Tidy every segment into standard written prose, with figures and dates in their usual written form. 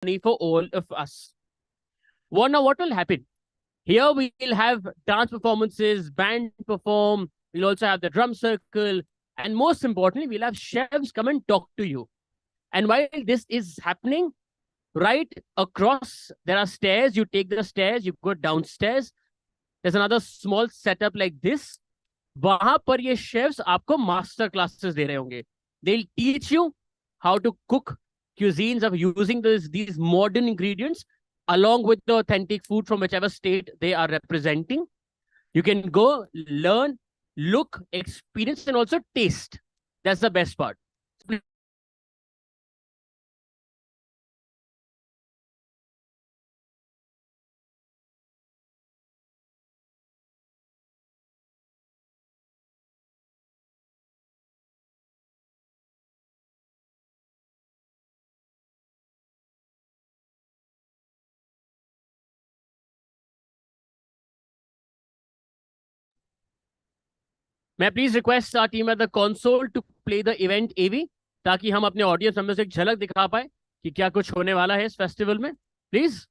for all of us. What will happen? Here we will have dance performances, band perform, we'll also have the drum circle, and most importantly, we'll have chefs come and talk to you. And while this is happening, right across, there are stairs. You take the stairs, you go downstairs. There's another small setup like this. वहां पर ये chefs आपको master classes दे रहे होंगे. They'll teach you how to cook cuisines of using these modern ingredients along with the authentic food from whichever state they are representing. You can go, learn, look, experience, and also taste. That's the best part. May I please request our team at the console to play the event AV ताकि हम अपने audience members को एक झलक दिखा पाए कि क्या कुछ होने वाला है इस फेस्टिवल में. Please.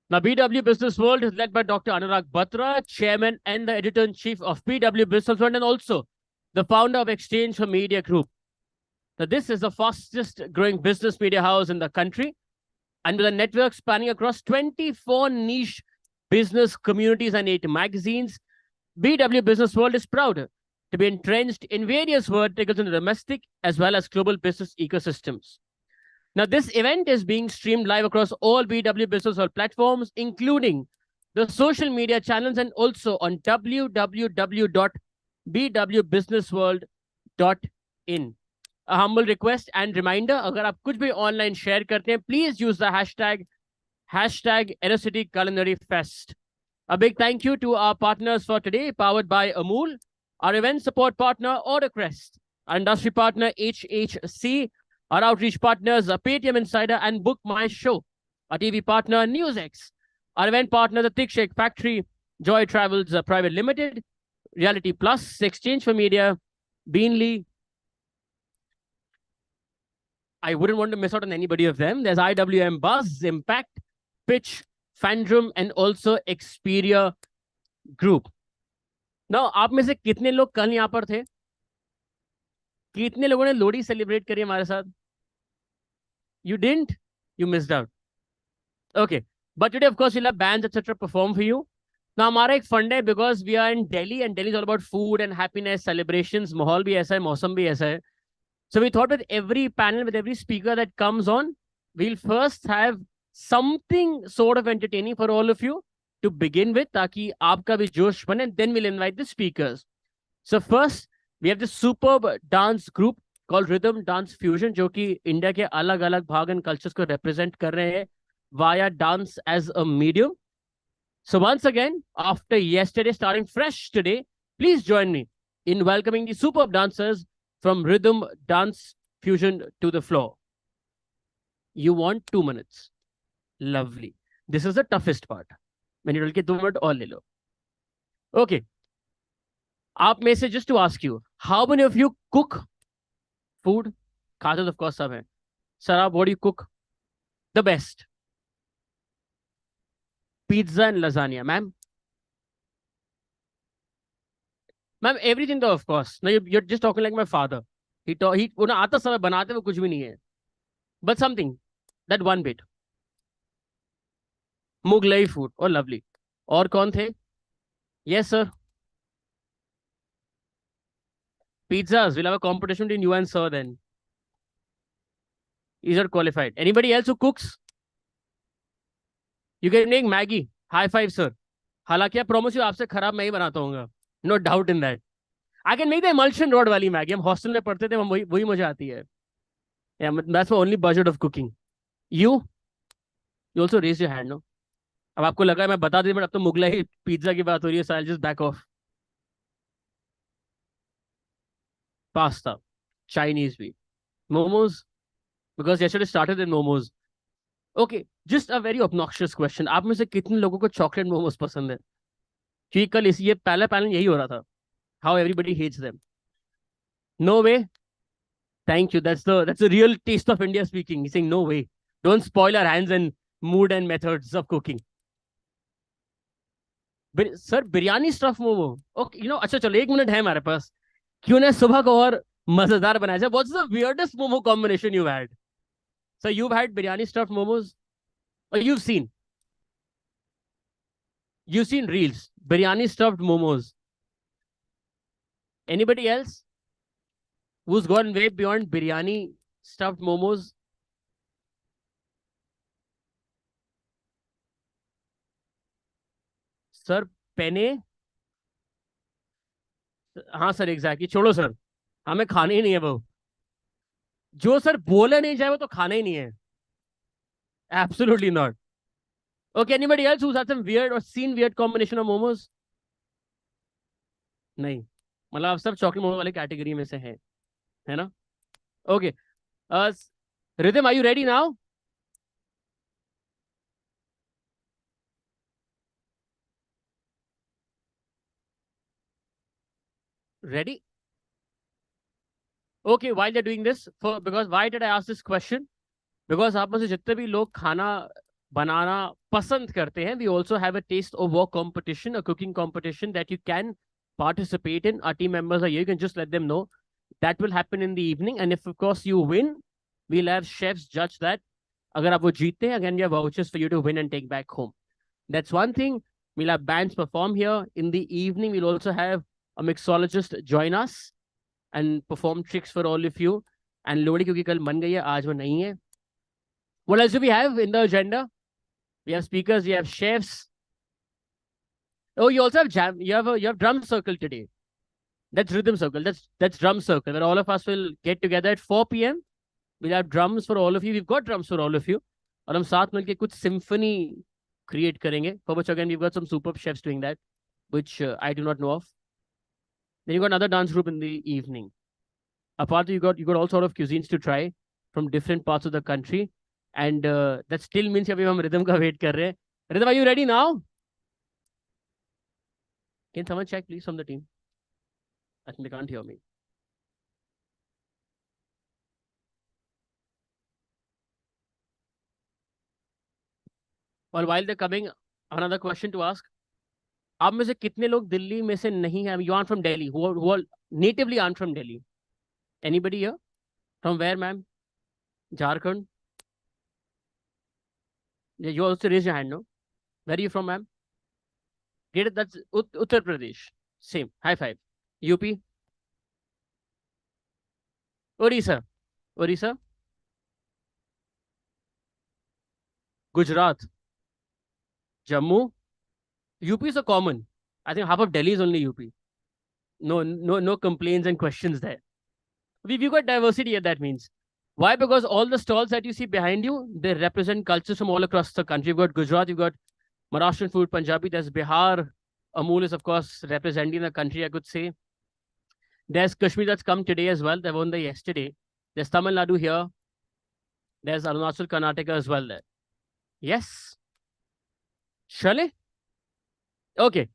Now, BW Business World is led by Dr. Anurag Batra, Chairman and the Editor-in-Chief of BW Business World, and also the founder of Exchange for Media Group. Now, this is the fastest growing business media house in the country, and with a network spanning across 24 niche business communities and 8 magazines, BW Business World is proud to be entrenched in various verticals in the domestic as well as global business ecosystems. Now, this event is being streamed live across all BW Business World platforms, including the social media channels and also on www.bwbusinessworld.in. A humble request and reminder, अगर आप कुछ भी online share करते हैं, please use the hashtag Aerocity Culinary Fest. A big thank you to our partners for today, powered by Amul, our event support partner, Ordercrest, our industry partner, HHC, our outreach partners, Paytm Insider and Book My Show, our TV partner, NewsX, our event partner, the Thick Shake Factory, Joy Travels Private Limited, Reality Plus, Exchange for Media, Beanly. I wouldn't want to miss out on anybody of them. There's IWM Buzz, Impact, Pitch, Fandom, and also Expedia Group. Now, आप में से कितने लोग कल यहाँ पर थे? कितने लोगों ने लोहड़ी सेलिब्रेट करी हमारे साथ? You didn't? You missed out. Okay. But today, of course, we'll have bands, etc. perform for you. ना हमारा एक फंड है because we are in Delhi and Delhi is all about food and happiness celebrations. माहौल भी ऐसा है, मौसम भी ऐसा है. So we thought with every panel, with every speaker that comes on, we'll first have something sort of entertaining for all of you to begin with, ताकि आपका भी जोश बने. Then we'll invite the speakers. So first, we have this superb dance group called Rhythm Dance Fusion, जो कि India के अलग अलग भाग एंड कल्चर्स को represent कर रहे हैं via dance as a medium. So once again, after yesterday, starting fresh today, please join me in welcoming the superb dancers from Rhythm Dance Fusion to the floor. You want 2 minutes. Lovely. This is the toughest part. When you के 2 minute और ले लो. Okay. आप में से just to ask you, how many of you cook food? खाते तो of course सब हैं. Sir, आप what do you cook? The best. Pizza and lasagna, ma'am. Ma'am, everything though, of course. No, you're just talking like my father. He उन्हें आता सब है, बनाते हुए कुछ भी नहीं है. But something, that one bit. Mughlai food. Oh, lovely. और कौन थे? Yes, sir. Pizzas. We'll have a competition between you and sir then. He's not qualified. Anybody else who cooks? You can make Maggie. High five, sir. हालांकि I promise you, आपसे खराब मैं ही बनाता हूँ. No doubt in that. I can make the emulsion rod वाली Maggie. हम hostel में पढ़ते थे, वही मुझे आती है. Yeah, that's my only budget of cooking. You? You also raise your hand, no? अब आपको लगा है मैं बता दूं, बट अब तो मुगलाई पिज्जा की बात हो रही है, so I'll just back off. Pasta. Chinese भी. Momos? Because yesterday started in momos. Okay, just a very obnoxious question. आप में से कितने लोगों को चॉकलेट मोमोज पसंद है? क्योंकि कल इस ये पहला पैनल यही हो रहा था. How everybody hates them. No way. Thank you. That's the real taste of India speaking. He's saying no way. Don't spoil our hands and mood and methods of cooking. Sir biryani stuff momo. Okay, अच्छा चलो 1 minute है हमारे पास. क्यों ना सुबह को और मजेदार बनाया जाए. What's the weirdest momo combination you've had? So you've had biryani stuffed momos? Or you've seen reels. Biryani stuffed momos. Anybody else who's gone way beyond biryani stuffed momos? Sir पेने. हाँ सर, एग्जैक्टली. छोड़ो sir, हमें खाने ही नहीं है वो. जो sir बोले नहीं जाए वो तो खाना ही नहीं है. Absolutely not. Okay, anybody else who's had some weird और seen weird combination of momos? नहीं, मतलब आप सब चॉकलेट मोमो वाले कैटेगरी में से हैं, है ना? Okay. Rhythm, are you ready now? Ready? Okay, while they're doing this, because why did I ask this question? Because आप में से जितने भी लोग खाना बनाना पसंद करते हैं, we also have a taste of work competition, a cooking competition that you can participate in. Our team members are here. You can just let them know. That will happen in the evening, and if of course you win, we'll have chefs judge that. अगर आप वो जीतते हैं, again we have vouchers for you to win and take back home. That's one thing. We'll have bands perform here. In the evening, we'll also have a mixologist join us and perform tricks for all of you. And Lohri क्योंकि कल मन गई है, आज वो नहीं है. What else do we have in the agenda? We have speakers, we have chefs. Oh, you also have jam. You have drum circle today. That's rhythm circle. That's drum circle where all of us will get together at 4 p.m. We'll have drums for all of you. We've got drums for all of you. और हम साथ मिलके कुछ symphony create करेंगे. For which again we've got some superb chefs doing that, which I do not know of. Then you got another dance group in the evening. Apart, you got all sort of cuisines to try from different parts of the country, and that still means कि अभी हम rhythm का wait कर रहे हैं. Rhythm, are you ready now? Can someone check please from the team? I think they can't hear me. Well, while they're coming, another question to ask. आप में से कितने लोग दिल्ली में से नहीं हैं? You aren't from Delhi. Who are natively aren't from Delhi? Anybody here? From where, ma'am? Jharkhand? Yeah, you also raise your hand, no? Where are you from, ma'am? Great. That's Uttar Pradesh. Same. High five. UP. Orissa. Orissa. Gujarat. Jammu. UP is a common. I think half of Delhi is only UP. No complaints and questions there. We've got diversity here, that means. Why? Because all the stalls that you see behind you, they represent cultures from all across the country. You've got Gujarat, you've got Maharashtrian food, Punjabi, there's Bihar. Amul is, of course, representing the country, I could say. There's Kashmir that's come today as well. They won there yesterday. There's Tamil Nadu here. There's Arunachal, Karnataka as well there. Yes. Shall Okay.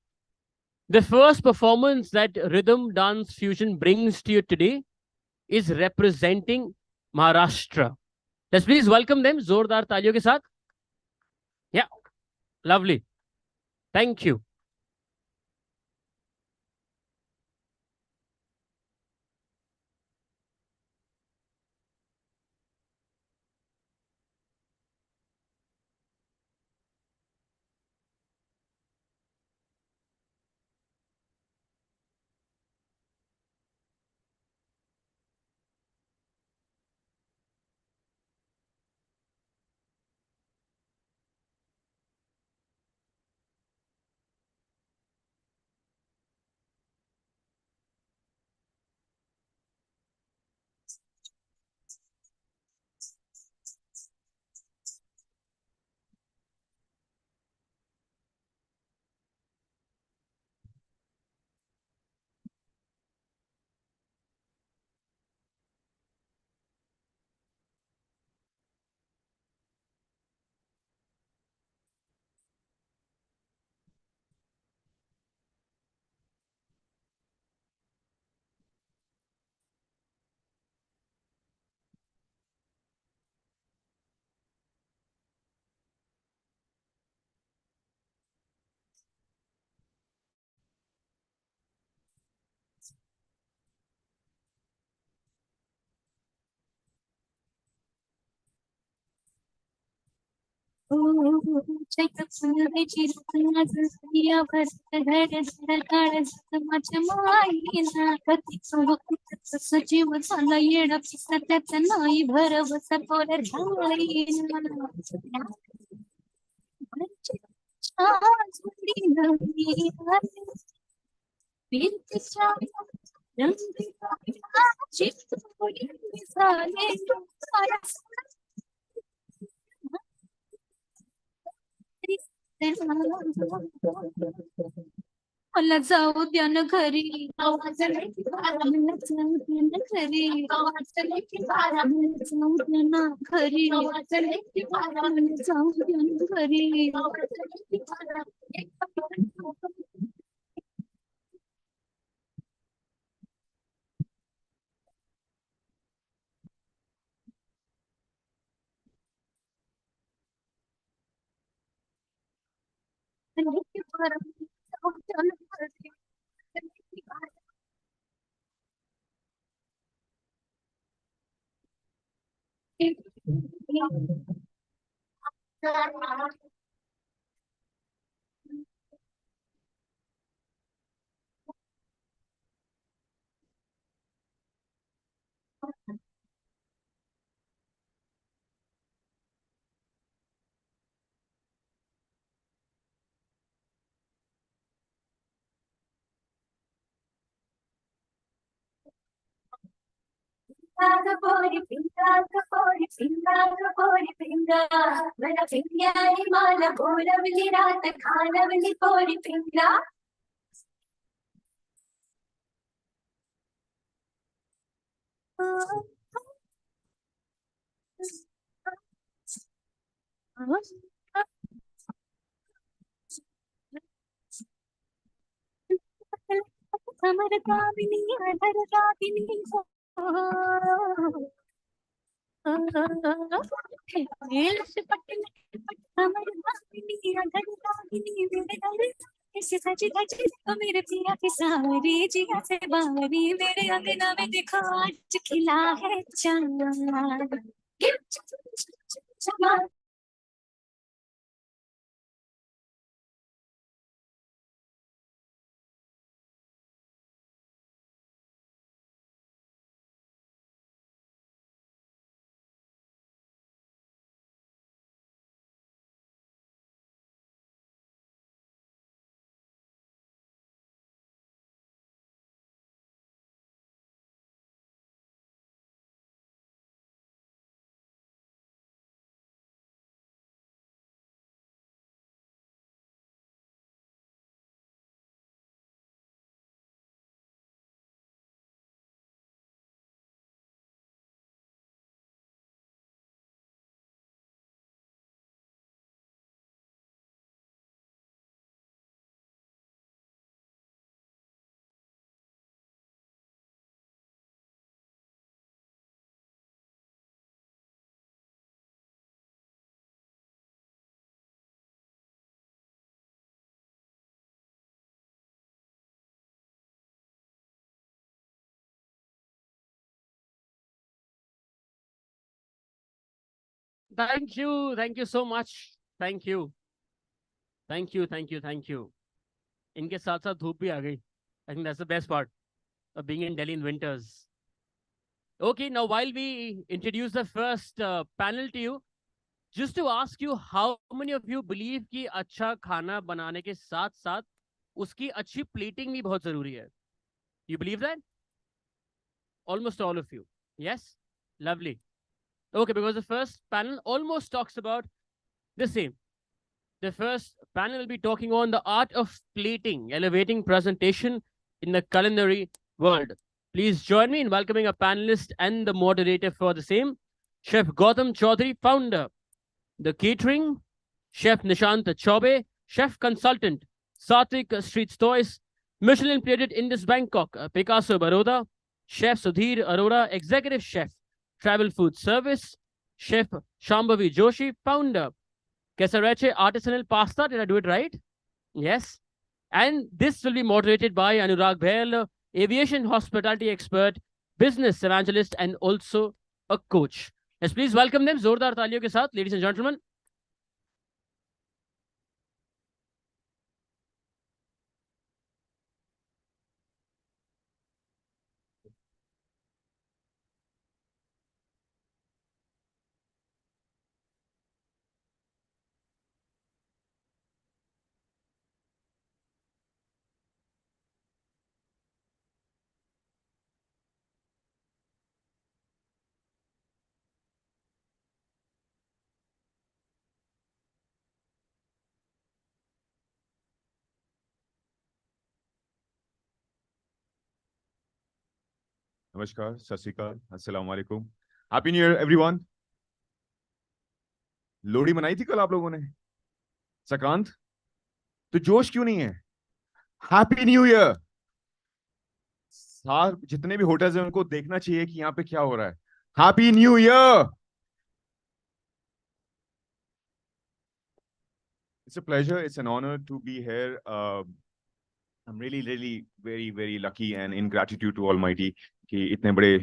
The first performance that Rhythm Dance Fusion brings to you today is representing Maharashtra. Let's please welcome them. Zordar taaliyon ke saath. Yeah. Lovely. Thank you. सजीव झाला येडा पिसा त्याचा नाही भरवसा पोर मला जाऊ द्या ना घरी मला जाऊ द्या ना घरी मला जाऊ द्या ना घरी मला जाऊ द्या ना घरी समर कामिनी अधर कामिनी सची धजी मेरे पिया की सारी जिया से बारी मेरे अंगना में देखो आज खिला है चांद Thank you so much. Thank you. Thank you. इनके साथ साथ धूप भी आ गई. I think that's the best part of being in Delhi in winters. Okay, now while we introduce the first panel to you, just to ask you, how many of you believe कि अच्छा खाना बनाने के साथ साथ उसकी अच्छी plating भी बहुत जरूरी है? You believe that? Almost all of you. Yes? Lovely. Okay, because the first panel almost talks about the same. The first panel will be talking on the art of plating, elevating presentation in the culinary world. Please join me in welcoming a panelist and the moderator for the same, Chef Gautam Chaudhary, founder, the catering, Chef Nishant Chaube, chef consultant, Satvik Street Toys, Michelin plated Indus Bangkok, Picasso Baroda, Chef Sudhir Arora, executive chef, Travel Food Service, Chef Shambhavi Joshi, founder, Kesarache Artisanal Pasta. Did I do it right? Yes. And this will be moderated by Anurag Bhail, aviation hospitality expert, business evangelist, and also a coach. Yes, please welcome them. Zordar taaliyon ke saath, ladies and gentlemen. Namaskar, Sat Sri Akal, Assalamu Alaikum. Happy New Year, everyone. Lohri मनाई थी कल आप लोगों ने? संक्रांत? तो जोश क्यों नहीं है? Happy new year. सार जितने भी होटल्स हैं उनको देखना चाहिए कि यहाँ पे क्या हो रहा है. Happy new year. It's a pleasure, it's an honor to be here. I'm really very lucky and in gratitude to Almighty कि इतने बड़े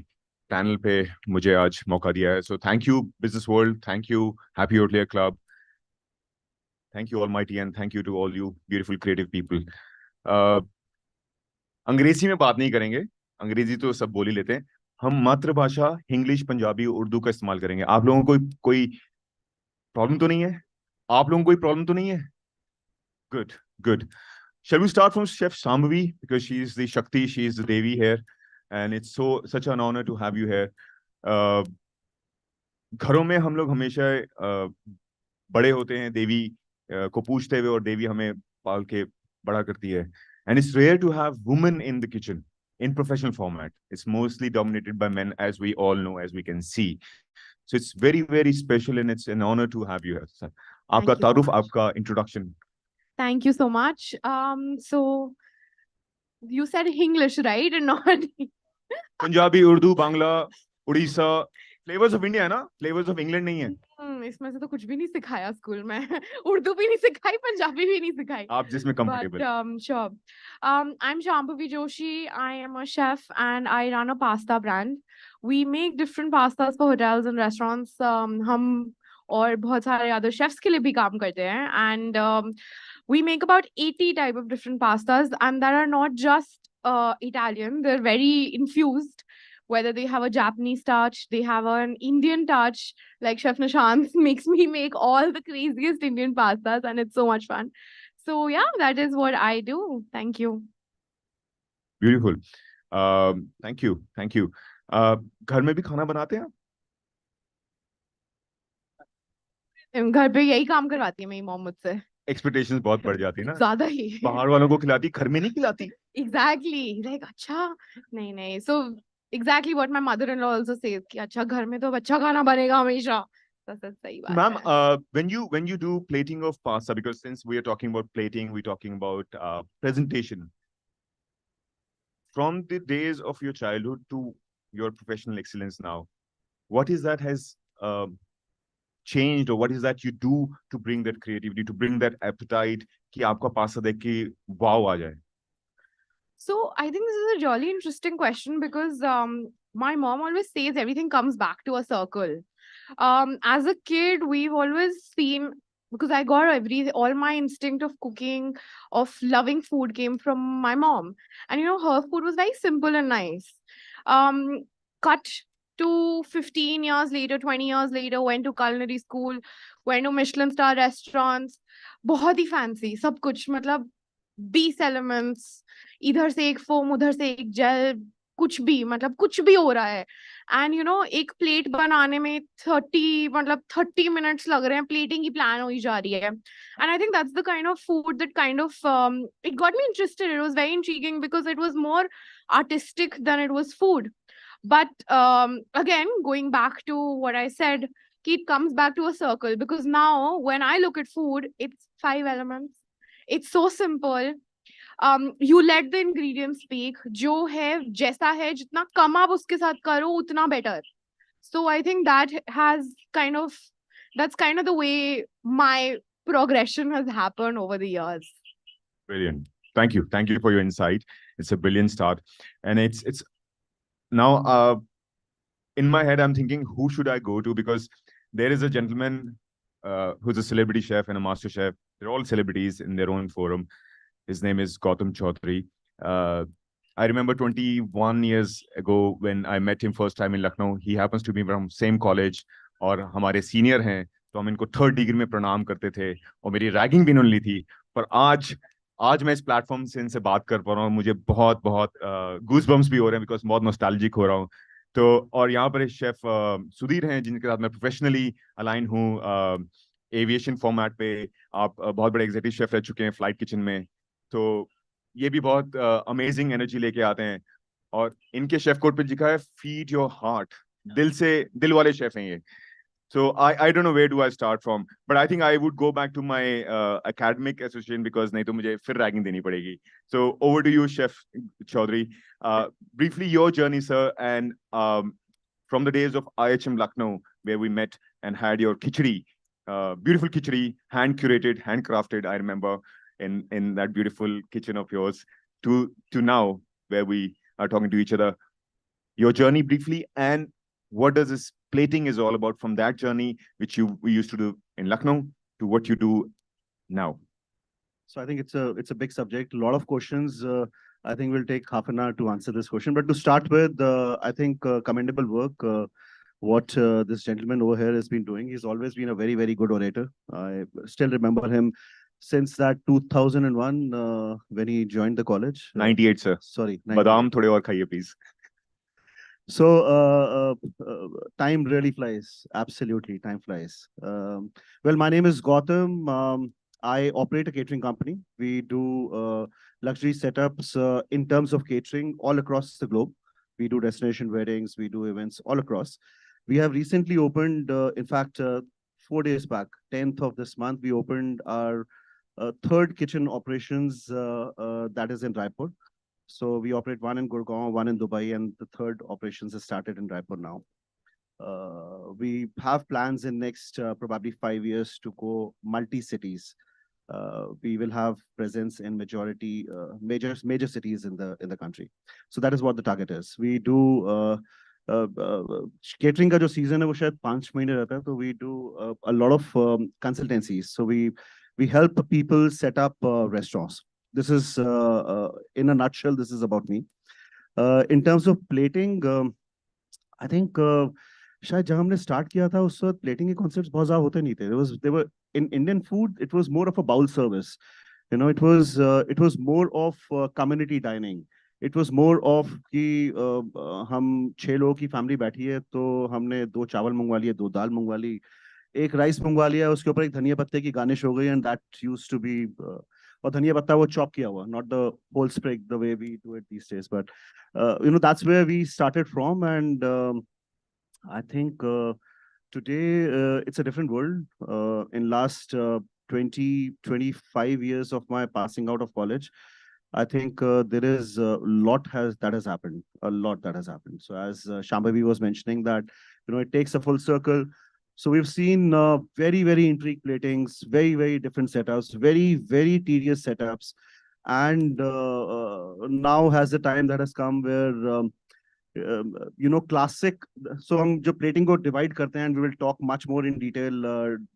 पैनल पे मुझे आज मौका दिया है. So thank you Business World, thank you Happy Hotelier Club, thank you Almighty, and thank you to all you beautiful creative people. अंग्रेजी में बात नहीं करेंगे, अंग्रेजी तो सब बोल ही लेते हैं. हम मातृभाषा इंग्लिश, पंजाबी, उर्दू का इस्तेमाल करेंगे. आप लोगों को कोई प्रॉब्लम तो नहीं है? आप लोगों को कोई प्रॉब्लम तो नहीं है? Good. Shall we start from Chef Shambhavi, because she is the Shakti, she is the Devi here, and it's such an honor to have you here. घरों में हम लोग हमेशा बड़े होते हैं देवी को पूछते हुए, और देवी हमें पाल के बड़ा करती है. And it's rare to have women in the kitchen in professional format. It's mostly dominated by men, as we all know, as we can see. So it's very special, and it's an honor to have you here. आपका तारुफ, आपका introduction. Thank you so much. So you said English, right? And not Punjabi, Urdu, Bangla, Odisha, flavors of India है ना? Flavors of England नहीं है. इसमें से तो कुछ भी नहीं सिखाया स्कूल में. उर्दू भी नहीं सिखाई, पंजाबी भी नहीं सिखाई. आप जिसमें comfortable. But sure. I'm Shambhavi Joshi. I am a chef and I run a pasta brand. We make different pastas for hotels and restaurants. हम और बहुत सारे other chefs के लिए भी काम करते हैं. And we make about 80 type of different pastas, and that are not just Italian. They're very infused. Whether they have a Japanese touch, they have an Indian touch, like Chef Nishant makes me make all the craziest Indian pastas, and it's so much fun. So yeah, that is what I do. Thank you. Beautiful. Thank you. घर में भी खाना बनाते हैं? घर पे यही काम करवाती है मेरी मॉम मुझसे. Expectations बहुत बढ़ जाती है ना? ज़्यादा ही. बाहर वालों को खिलाती, घर में नहीं खिलाती. Exactly. Like अच्छा नहीं. So exactly what my mother-in-law also says कि अच्छा घर में तो अच्छा खाना बनेगा हमेशा. That's सही बात है. Ma'am, when you do plating of pasta, because since we are talking about plating, we're talking about presentation. From the days of your childhood to your professional excellence now, what is that has changed, or what is that you do to bring that creativity, to bring that appetite कि आपका pasta देख के wow आ जाए? So I think this is a really interesting question, because my mom always says everything comes back to a circle. As a kid, we've always seen, because I got all my instinct of cooking, of loving food came from my mom. And her food was very simple and nice. Um, cut to 15 years later, 20 years later, went to culinary school, went to Michelin star restaurants. बहुत ही fancy, सब कुछ मतलब 20 elements, इधर से एक foam, उधर से एक gel, कुछ भी मतलब कुछ भी हो रहा है. एंड एक प्लेट बनाने में 30 मिनट्स लग रहे हैं, प्लेटिंग की प्लान हो ही जा रही है. And I think that's the kind of food that kind of it got me interested. It was very intriguing because it was more artistic than it was food. But again, going back to what I said, it comes back to a circle, because now when I look at food, it's 5 elements. It's so simple. You let the ingredients speak. जो है जैसा है, जितना कम आप उसके साथ करो उतना better. So I think that's kind of the way my progression has happened over the years. Brilliant. Thank you for your insight. It's a brilliant start. And it's now in my head I'm thinking, who should I go to? Because there is a gentleman who's a celebrity chef and a master chef. They're all celebrities in their own forum. His name is Gautam Chaudhary. I remember 21 years ago when I met him first time in Lucknow. He happens to be from same college और हमारे senior हैं, तो हम इनको 3rd degree में प्रणाम करते थे और मेरी रैगिंग भी इन्होंने ली थी. पर आज मैं इस प्लेटफॉर्म से इनसे बात कर पा रहा हूँ, मुझे बहुत गूज बम्स भी हो रहे हैं बिकॉज बहुत नॉस्टैल्जिक हो रहा हूँ. तो और यहाँ पर शेफ सुधीर हैं जिनके साथ मैं प्रोफेशनली अलाइन हूँ. एविएशन फॉर्मेट पे आप बहुत बड़े एग्जीक्यूटिव शेफ रह चुके हैं फ्लाइट किचन में, तो ये भी बहुत अमेजिंग एनर्जी लेके आते हैं. और इनके शेफ कोड पे लिखा है फीड योर हार्ट. दिल वाले शेफ हैं ये. So I don't know where do I start from, but I think I would go back to my academic association because नहीं तो मुझे फिर ragging देनी पड़ेगी. So over to you, Chef Chaudhary. Briefly your journey, sir, and from the days of IHM Lucknow where we met and had your khichdi, beautiful khichdi, hand curated, handcrafted. I remember in that beautiful kitchen of yours to now where we are talking to each other. Your journey briefly, and what does this plating is all about from that journey which we used to do in Lucknow to what you do now? So I think it's a big subject, a lot of questions. I think we'll take half an hour to answer this question, but to start with, I think commendable work what this gentleman over here has been doing. He's always been a very, very good orator. I still remember him since that 2001 when he joined the college. 98, sir. Sorry, 98. Badam thode aur khaiye, please. So time really flies. Absolutely, time flies. Well, my name is Gautam. I operate a catering company. We do luxury setups in terms of catering all across the globe. We do destination weddings, we do events all across. We have recently opened, in fact, 4 days back, 10th of this month, we opened our 3rd kitchen operations that is in Raipur. So we operate one in Gurgaon, one in Dubai, and the 3rd operations has started in Raipur now. We have plans in next probably 5 years to go multi-cities. We will have presence in majority major cities in the country. So that is what the target is. We do catering का जो season है वो शायद 5 महीने रहता है, तो we do a lot of consultancies. So we help people set up restaurants. This is in a nutshell, this is about me. In terms of plating, I think शायद जब हमने start किया था उस वक्त plating के concepts बहुत ज़्यादा होते नहीं थे. They were in Indian food, it was more of a bowl service. You know, it was more of community dining. It was more of कि हम 6 लोगों की family बैठी है तो हमने 2 चावल मंगवा लिए, 2 दाल मंगवा ली, 1 राइस मंगवा लिया, उसके ऊपर एक धनिया पत्ते की गार्निश हो गई, and that used to be और धनिया पत्ता वो chop किया हुआ, not the whole sprig the way we do it these days. But you know, that's where we started from, and I think today it's a different world. In last 20-25 years of my passing out of college, I think there is a lot that has happened. A lot that has happened. So as Shambhavi was mentioning that, you know, it takes a full circle. So we've seen very, very intrigue platings, very, very different setups, very, very tedious setups. And now has the time that has come where classic. So हम जो plating को divide करते हैं, and we will talk much more in detail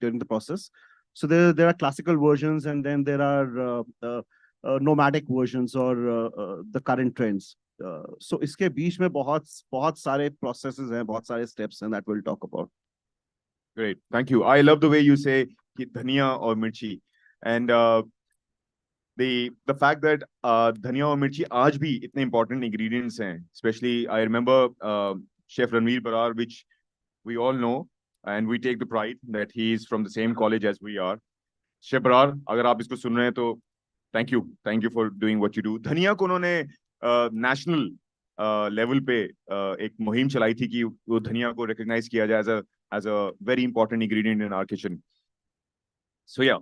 during the process. So there are classical versions, and then there are nomadic versions or the current trends. So इसके बीच में बहुत सारे processes हैं, बहुत सारे steps हैं that we'll talk about. Great, thank you. I love the way you say कि धनिया और मिर्ची, and the fact that धनिया और मिर्ची आज भी इतने important ingredients हैं. Especially I remember Chef Ranveer Barar, which we all know, and we take the pride that he is from the same college as we are. Chef Barar, अगर आप इसको सुन रहे हैं तो thank you for doing what you do. धनिया को उन्होंने national level पे एक मुहिम चलाई थी कि वो धनिया को recognize किया जाए as a very important ingredient in our kitchen. So yeah,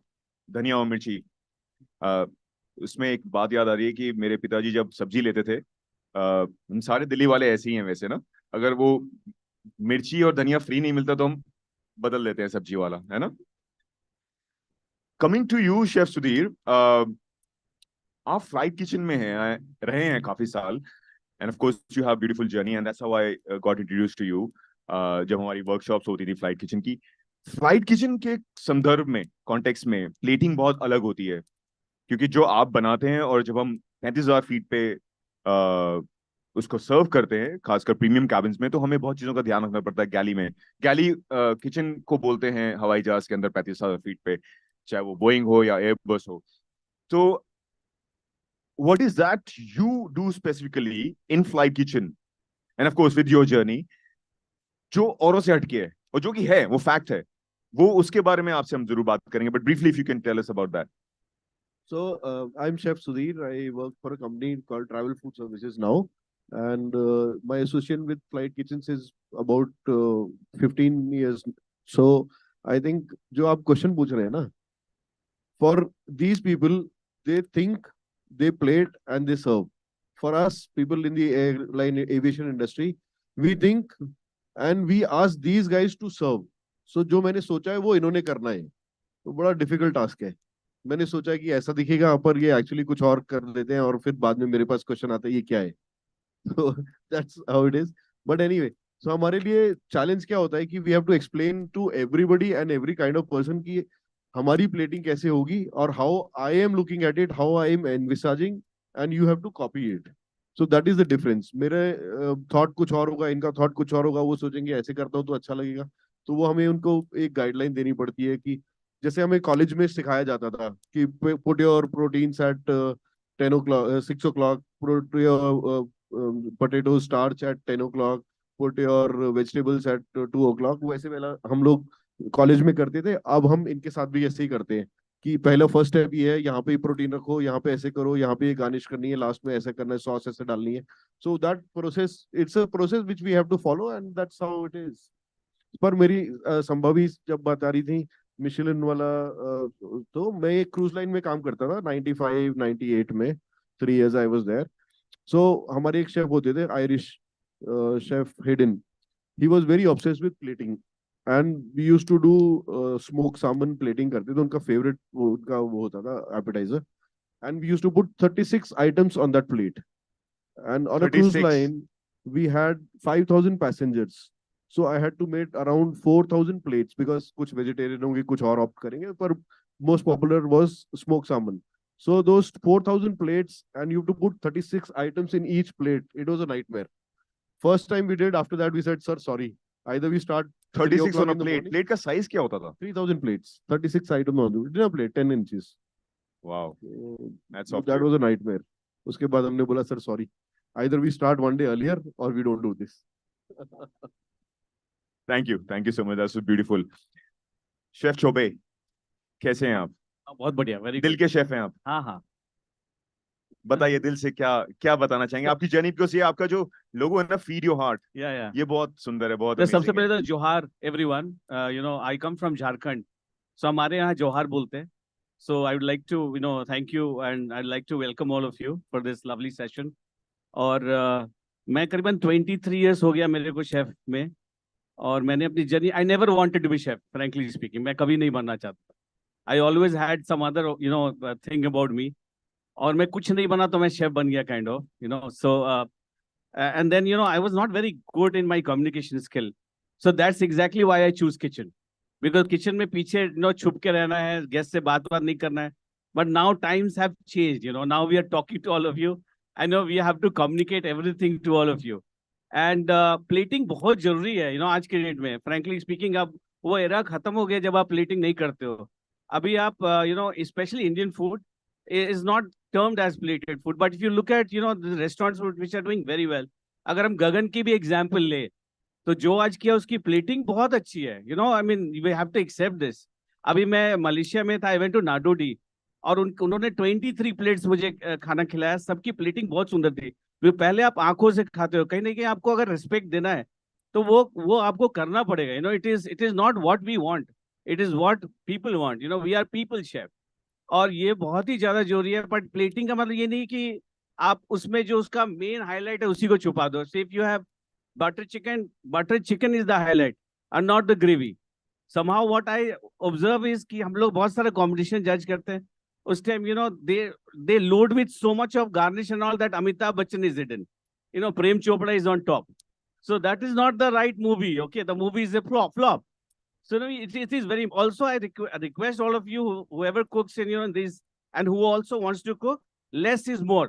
धनिया और मिर्ची. उसमें एक बात याद आ रही है कि मेरे पिताजी जब सब्जी लेते थे, हम सारे दिल्ली वाले ऐसे ही हैं वैसे ना, अगर वो मिर्ची और धनिया फ्री नहीं मिलता तो हम बदल लेते हैं सब्जी वाला, है ना. Coming to you chef Sudhir, आप फ्लाइट किचन में हैं, रहे हैं काफी साल, and of course you have beautiful journey, and that's how I got introduced to you. जब हमारी वर्कशॉप्स होती थी फ्लाइट किचन की, फ्लाइट किचन के संदर्भ में, कॉन्टेक्स्ट में प्लेटिंग बहुत अलग होती है, क्योंकि जो आप बनाते हैं और जब हम 35,000 फीट पे उसको सर्व करते हैं, खासकर प्रीमियम कैबिन्स में, तो हमें बहुत चीजों का ध्यान रखना पड़ता है. गैली में, गैली किचन को बोलते हैं हवाई जहाज के अंदर 35,000 फीट पे, चाहे वो बोइंग हो या एयरबस हो. तो what is that you do specifically in flight kitchen, and of course with your journey, जो औरों से हटके है और जो कि है वो फैक्ट है, वो उसके बारे में आपसे हम जरूर बात करेंगे, but briefly if you can tell us about that. So I'm Chef Sudhir. I work for a company called Travel Food Services now, and my association with Flight Kitchens is about 15 years. So I think जो आप question पूछ रहे हैं ना, for these people, they think they plate and they serve. For us, people in the airline aviation industry, we think and we ask these guys to serve. So जो मैंने सोचा है वो इन्होंने करना है, तो बड़ा difficult task है. मैंने सोचा कि ऐसा दिखेगा, पर ये एक्चुअली कुछ और कर लेते हैं, और फिर बाद में मेरे पास क्वेश्चन आता है ये क्या है. तो that's how it is. But anyway, so हमारे लिए चैलेंज क्या होता है कि we have to explain to everybody and every kind of person कि हमारी प्लेटिंग कैसे होगी, और how I am looking at it, how I am envisaging, and you have to copy it. So that is the difference. मेरे thought कुछ और होगा, इनका थॉट कुछ और होगा. वो सोचेंगे ऐसे करता हूँ तो अच्छा लगेगा, तो वो हमें उनको एक गाइडलाइन देनी पड़ती है कि जैसे हमें कॉलेज में सिखाया जाता था कि put your proteins at 10 o'clock 6 o'clock, put your potato starch at 10 o'clock, put your vegetables at 2 o'clock. वैसे वाला हम लोग कॉलेज में करते थे. अब हम इनके साथ भी ऐसे ही करते हैं कि पहला फर्स्ट स्टेप ये है, यहाँ पे प्रोटीन रखो, यहाँ पे ऐसे करो, यहाँ पे गार्निश करनी है, लास्ट में ऐसे करना है, सॉस ऐसे डालनी है. So that process, it's a process which we have to follow, and that's how it is. पर मेरी संभवी जब बता रही थी मिशेलिन वाला, तो मैं एक क्रूज लाइन में काम करता था 95-98 में. 3 years I was there. So हमारे एक शेफ होते थे, आयरिश शेफ हिडन. He was very obsessed with plating, and we used to do smoke salmon plating करते थे. उनका फेवरेट उनका वो होता था appetiser, and we used to put 36 items on that plate. And on a cruise line we had 5,000 passengers. So I had to make around 4,000 plates because कुछ vegetarian होंगे, कुछ और opt करेंगे, पर most popular was smoked salmon. So those 4,000 plates, and you have to put 36 items in each plate. It was a nightmare. First time we did, after that we said, sir, sorry. Either we start 36 on a plate. Plate का size क्या होता था? 3,000 plates. 36 items on dinner plate, 10 inches. Wow. That's that was a nightmare. उसके बाद हमने बोला, sir, sorry. Either we start one day earlier or we don't do this. Thank you so much. That's so beautiful. Chef Choubey, कैसे हैं आप? बहुत बढ़िया, very दिल के शेफ हैं आप. हाँ हाँ, बताइए दिल से क्या क्या बताना चाहेंगे आपकी जर्नी, बिकॉज़ ये आपका जो लोगो है ना, फीड योर हार्ट, या ये बहुत सुंदर है, बहुत तो सबसे amazing है. पहले तो Johar everyone. You know, I come from Jharkhand, so हमारे यहाँ जोहार बोलते हैं. So I would like to thank you, and I would like to welcome all of you for this lovely session. और मैं करीबन 23 years हो गया मेरे को शेफ में, और मैंने अपनी journey, I never wanted to be chef, frankly speaking. मैं कभी नहीं बनना चाहता. I always had some other thing about me, और मैं कुछ नहीं बना तो मैं शेफ बन गया, kind of, so And then, you know, I was not very good in my communication skill. So that's exactly why I choose kitchen. Because kitchen में पीछे, you know, छुप के रहना है, guest से बात नहीं करना है. But now times have changed, you know. Now we are talking to all of you. I know we have to communicate everything to all of you. And plating बहुत जरूरी है, you know, आज के डेट में. Frankly speaking, अब वो era खत्म हो गया जब आप plating नहीं करते हो. अभी आप, you know, especially Indian food is not termed as plated food. But if you look at, you know, the restaurants which are doing very well, अगर हम गगन की भी example ले, तो जो आज किया उसकी प्लेटिंग बहुत अच्छी है. You know, I mean we have to accept this. अभी मैं मलेशिया में था, आई वेंट टू नाडोडी, और उन्होंने 23 प्लेट्स मुझे खाना खिलाया. सबकी प्लेटिंग बहुत सुंदर थी. पहले आप आंखों से खाते हो, कहीं ना कहीं आपको अगर रिस्पेक्ट देना है तो वो आपको करना पड़ेगा. You know, it is not what we want, it is what people want. You know, we are people chef. और ये बहुत ही ज्यादा जरूरी है. बट प्लेटिंग का मतलब ये नहीं कि आप उसमें जो उसका मेन हाईलाइट है उसी को छुपा दो. If you have butter chicken is the highlight and not the gravy. Somehow what I observe is कि हम लोग बहुत सारे competition judge करते हैं. उस time, you know, they load with so much of garnish and all that Amitabh Bachchan is hidden. You know, Prem Chopra is on top. So that is not the right movie. Okay, the movie is a flop. So no, it is very. Also, I request all of you, whoever cooks in, you know, this, and who also wants to cook, less is more.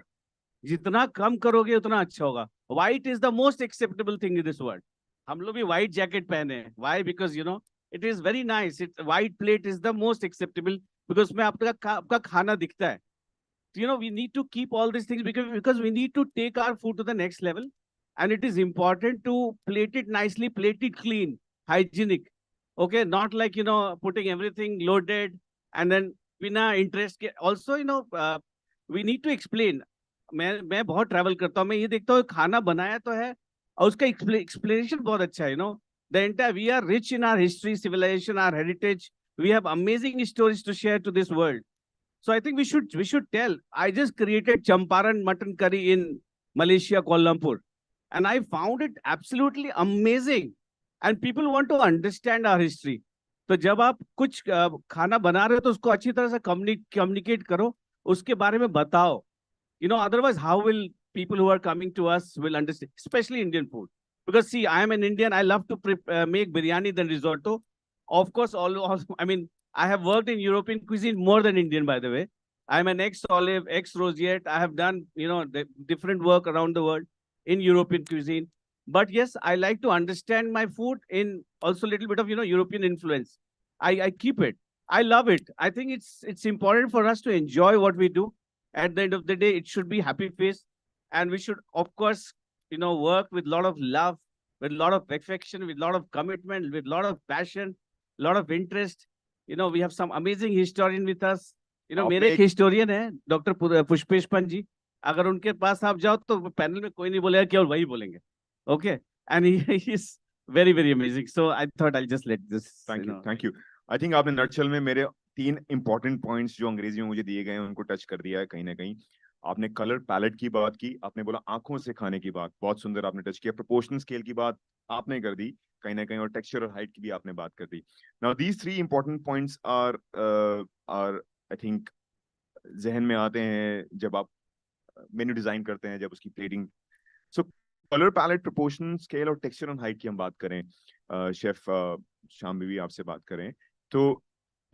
जितना कम करोगे उतना अच्छा होगा. White is the most acceptable thing in this world. हम लोग भी white jacket पहने हैं. Why? Because, you know, it is very nice. White plate is the most acceptable because उसमें आपका खाना दिखता है. So, you know, we need to keep all these things because we need to take our food to the next level, and it is important to plate it nicely, plate it clean, hygienic. Okay, not like, you know, putting everything loaded and then बिना interest के. Also, you know, we need to explain. मैं बहुत travel करता हूँ, मैं ये देखता हूँ खाना बनाया तो है और उसका एक्सप्लेनेशन बहुत अच्छा है. You know, the entire, we are rich in our history, civilisation, our heritage. We have amazing stories to share to this world. So I think we should tell. I just created Champaran mutton curry in Malaysia, Kuala Lumpur, and I found it absolutely amazing. And people want to understand our history. तो जब आप कुछ खाना बना रहे हो तो उसको अच्छी तरह से communicate करो, उसके बारे में बताओ. You know, otherwise, how will people who are coming to us will understand, especially Indian food? Because see, I am an Indian. I love to make biryani than risotto. Of course, I mean, I have worked in European cuisine more than Indian, by the way. I'm an ex-Olive, ex-Roseate. I have done, you know, different work around the world in European cuisine. But yes, I like to understand my food in also a little bit of, you know, European influence. I keep it. I love it. I think it's important for us to enjoy what we do. At the end of the day, it should be happy face. And we should, of course, you know, work with a lot of love, with a lot of affection, with a lot of commitment, with a lot of passion, a lot of interest. You know, we have some amazing historian with us. You know, मेरे एक historian है, Dr. Pushpesh Pant ji. अगर उनके पास आप जाओ तो panel में कोई नहीं बोलेगा, केवल वही बोलेंगे. Okay? And he is very, very amazing. So I thought I'll just let this. Thank you. I think आपने नटशल में मेरे 3 इंपॉर्टेंट पॉइंट्स जो अंग्रेजी में मुझे दिए गए हैं उनको टच कर दिया है कहीं ना कहीं. आपने कलर पैलेट की बात की, आपने बोला आंखों से खाने की बात, बहुत सुंदर आपने टच किया. प्रोपोर्शनल स्केल की बात आपने कर दी कहीं ना कहीं, और टेक्सचर और हाइट की भी आपने बात कर दी. Now these 3 important points are I think जहन में आते हैं जब आप मेन्यू डिजाइन करते हैं, जब उसकी प्लेटिंग. सो कलर पैलेट, प्रोपोर्शन, स्केल और टेक्सचर और हाइट की हम बात करें, शेफ शाम बीवी आपसे बात करें तो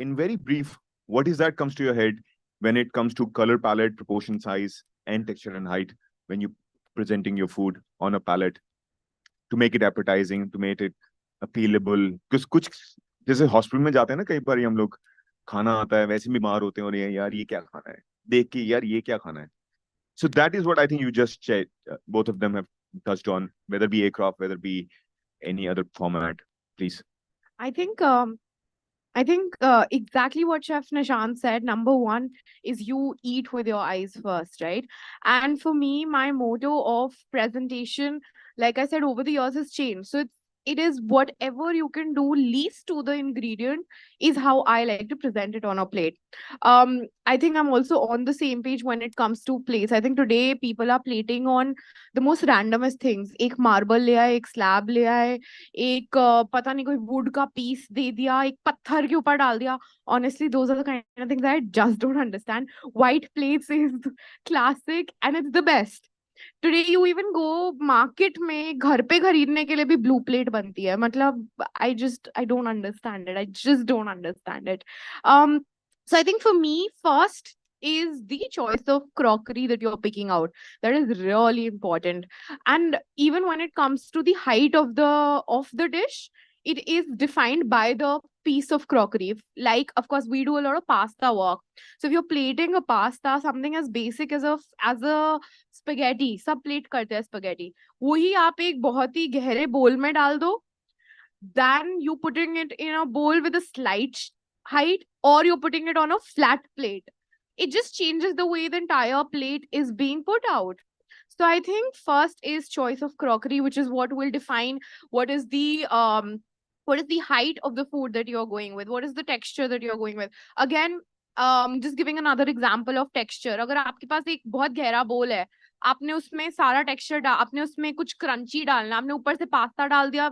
in very brief, what is that comes to your head when it comes to color palette, proportion, size, and texture and height when you presenting your food on a palette to make it appetizing, to make it appealable? Because कुछ जैसे hospital में जाते हैं ना, कई बार हम लोग खाना आता है वैसे बीमार होते हैं और यार ये क्या खाना है, देख के यार ये क्या खाना है. So that is what I think you just said. Both of them have touched on, whether it be aircraft, whether it be any other format. Please. I think exactly what Chef Nishant said. Number one is you eat with your eyes first, right? And for me, my motto of presentation, like I said, over the years has changed. So it is whatever you can do least to the ingredient is how I like to present it on a plate. I think I'm also on the same page when it comes to plates. I think today people are plating on the most randomest things. एक marble ले आए, एक slab ले आए, एक पता नहीं कोई wood का piece दे दिया, एक पत्थर के ऊपर डाल दिया. Honestly, those are the kind of things I just don't understand. White plates is classic and it's the best. today you even go market में घर पे खरीदने के लिए भी blue plate बनती है. मतलब I don't understand it. I just don't understand it. So I think for me, first is the choice of crockery that you're picking out. That is really important. And even when it comes to the height of the dish, it is defined by the piece of crockery. Like, of course, we do a lot of pasta work. So if you're plating a pasta, something as basic as a spaghetti, सब plate करते हैं spaghetti. वही आप एक बहुत ही गहरे bowl में डाल दो, than you putting it in a bowl with a slight height, or you're putting it on a flat plate. It just changes the way the entire plate is being put out. So I think first is choice of crockery, which is what will define what is the height of the food that you're going with, what is the texture that you're going with. Again, just giving another example of texture. अगर आपके पास एक बहुत गहरा बोल है, आपने उसमें सारा टेक्सचर आपने उसमें कुछ क्रंची डालना, आपने ऊपर से पास्ता डाल दिया,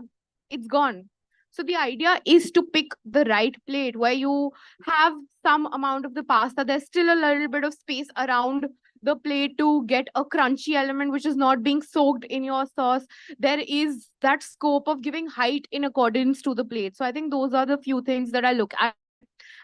it's gone. So the idea is to pick the right plate where you have some amount of the pasta. There's still a little bit of space around the plate to get a crunchy element which is not being soaked in your sauce. There is that scope of giving height in accordance to the plate. So I think those are the few things that I look at.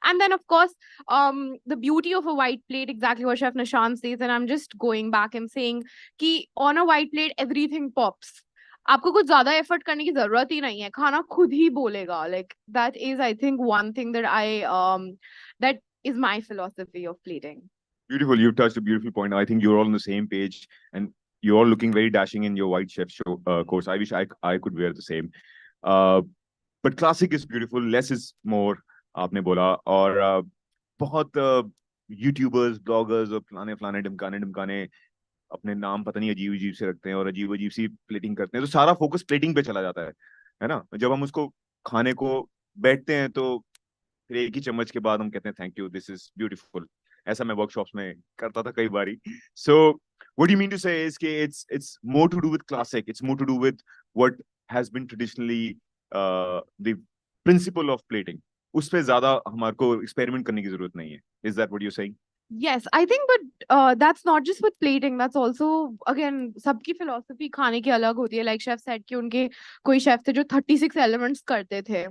And then, of course, the beauty of a white plate, exactly what Chef Nishant says, and I'm just going back and saying कि on a white plate, everything pops. आपको कुछ ज्यादा effort करने की जरूरत ही नहीं है, खाना खुद ही बोलेगा. Like that is, I think, one thing that is my philosophy of plating. Beautiful. You've touched a beautiful point. I think you're all on the same page, and you're all looking very dashing in your white chef course. I wish I could wear the same. But classic is beautiful. Less is more. आपने बोला, और बहुत YouTubers, bloggers और फलाने ढमकाने अपने नाम पता नहीं अजीब से रखते हैं और अजीब सी प्लेटिंग करते हैं, तो सारा फोकस प्लेटिंग पे चला जाता है ना. जब हम उसको खाने को बैठते हैं तो फिर एक ही चम्मच के बाद हम कहते हैं thank you, this is beautiful. ऐसा मैं वर्कशॉप्स में करता था कई बारी. So what you mean to say is कि it's more to do with classic, it's more to do with what has been traditionally the principle of plating. उस पे ज्यादा हमारे को एक्सपेरिमेंट करने की जरूरत नहीं है. Is that what you are saying? Yes, I think, but that's not just with plating. That's also, again, सबकी philosophy खाने की अलग होती है. Like chef said कि उनके कोई chef थे जो 36 elements करते थे.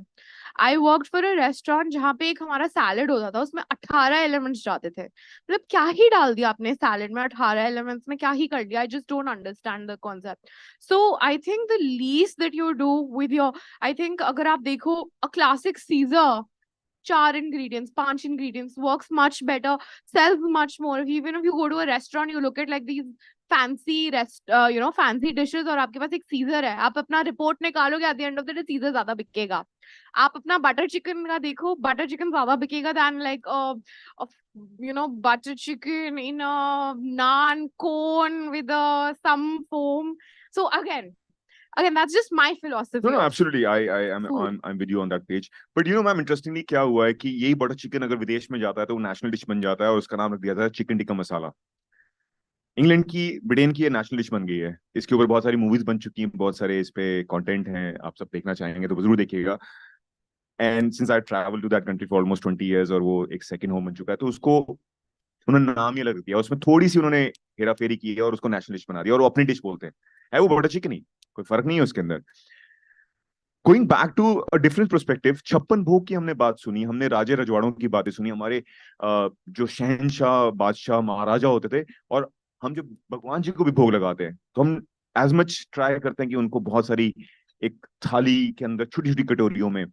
I worked for a restaurant जहाँ पे एक हमारा salad होता था, उसमें 18 elements जाते थे. मतलब क्या ही डाल दिया आपने salad में, 18 elements में क्या ही कर दिया? I just don't understand the concept. So I think the least that you do with your, I think अगर आप देखो a classic Caesar, 4 ingredients, 5 ingredients works much better, sells much more. Even if you go to a restaurant, you look at like these fancy fancy dishes और आपके पास एक Caesar है, आप अपना report निकालोगे, at the end of the day Caesar ज्यादा बिकेगा. आप अपना बटर चिकन का देखो, बटर चिकन ज्यादा बिकेगा than like butter chicken in a naan cone with some foam. So again, that's just my philosophy. No, absolutely. I'm with you on that page. But ma'am, interestingly क्या हुआ है कि यही butter chicken अगर विदेश में जाता है तो वो नेशनल डिश बन जाता है और उसका नाम रख दिया जाता है चिकन टिक्का मसाला. इंग्लैंड की, ब्रिटेन की ये नेशनल डिश बन गई है. इसके ऊपर बहुत सारी मूवीज बन चुकी हैं, बहुत सारे इस पे कंटेंट हैं. आप सब देखना चाहेंगे तो जरूर देखिएगा. And since I travel to that country for almost 20 years और वो एक सेकंड होम बन चुका है, तो उसको उन्होंने नाम ही अलग दिया. उसमें थोड़ी सी उन्होंने हेरा फेरी की है और उसको नेशनल डिश बना दिया और वो अपनी डिश बोलते हैं. है वो बटर चिकन ही, कोई फर्क नहीं है उसके अंदर. Going back to a different perspective, 56 भोग की हमने बात सुनी, हमने राजे रजवाड़ों की बातें सुनी, हमारे जो शहनशाह, बादशाह, महाराजा होते थे, और हम जब भगवान जी को भी भोग लगाते हैं तो हम एज मच ट्राई करते हैं कि उनको बहुत सारी एक थाली के अंदर छोटी छोटी कटोरियों में.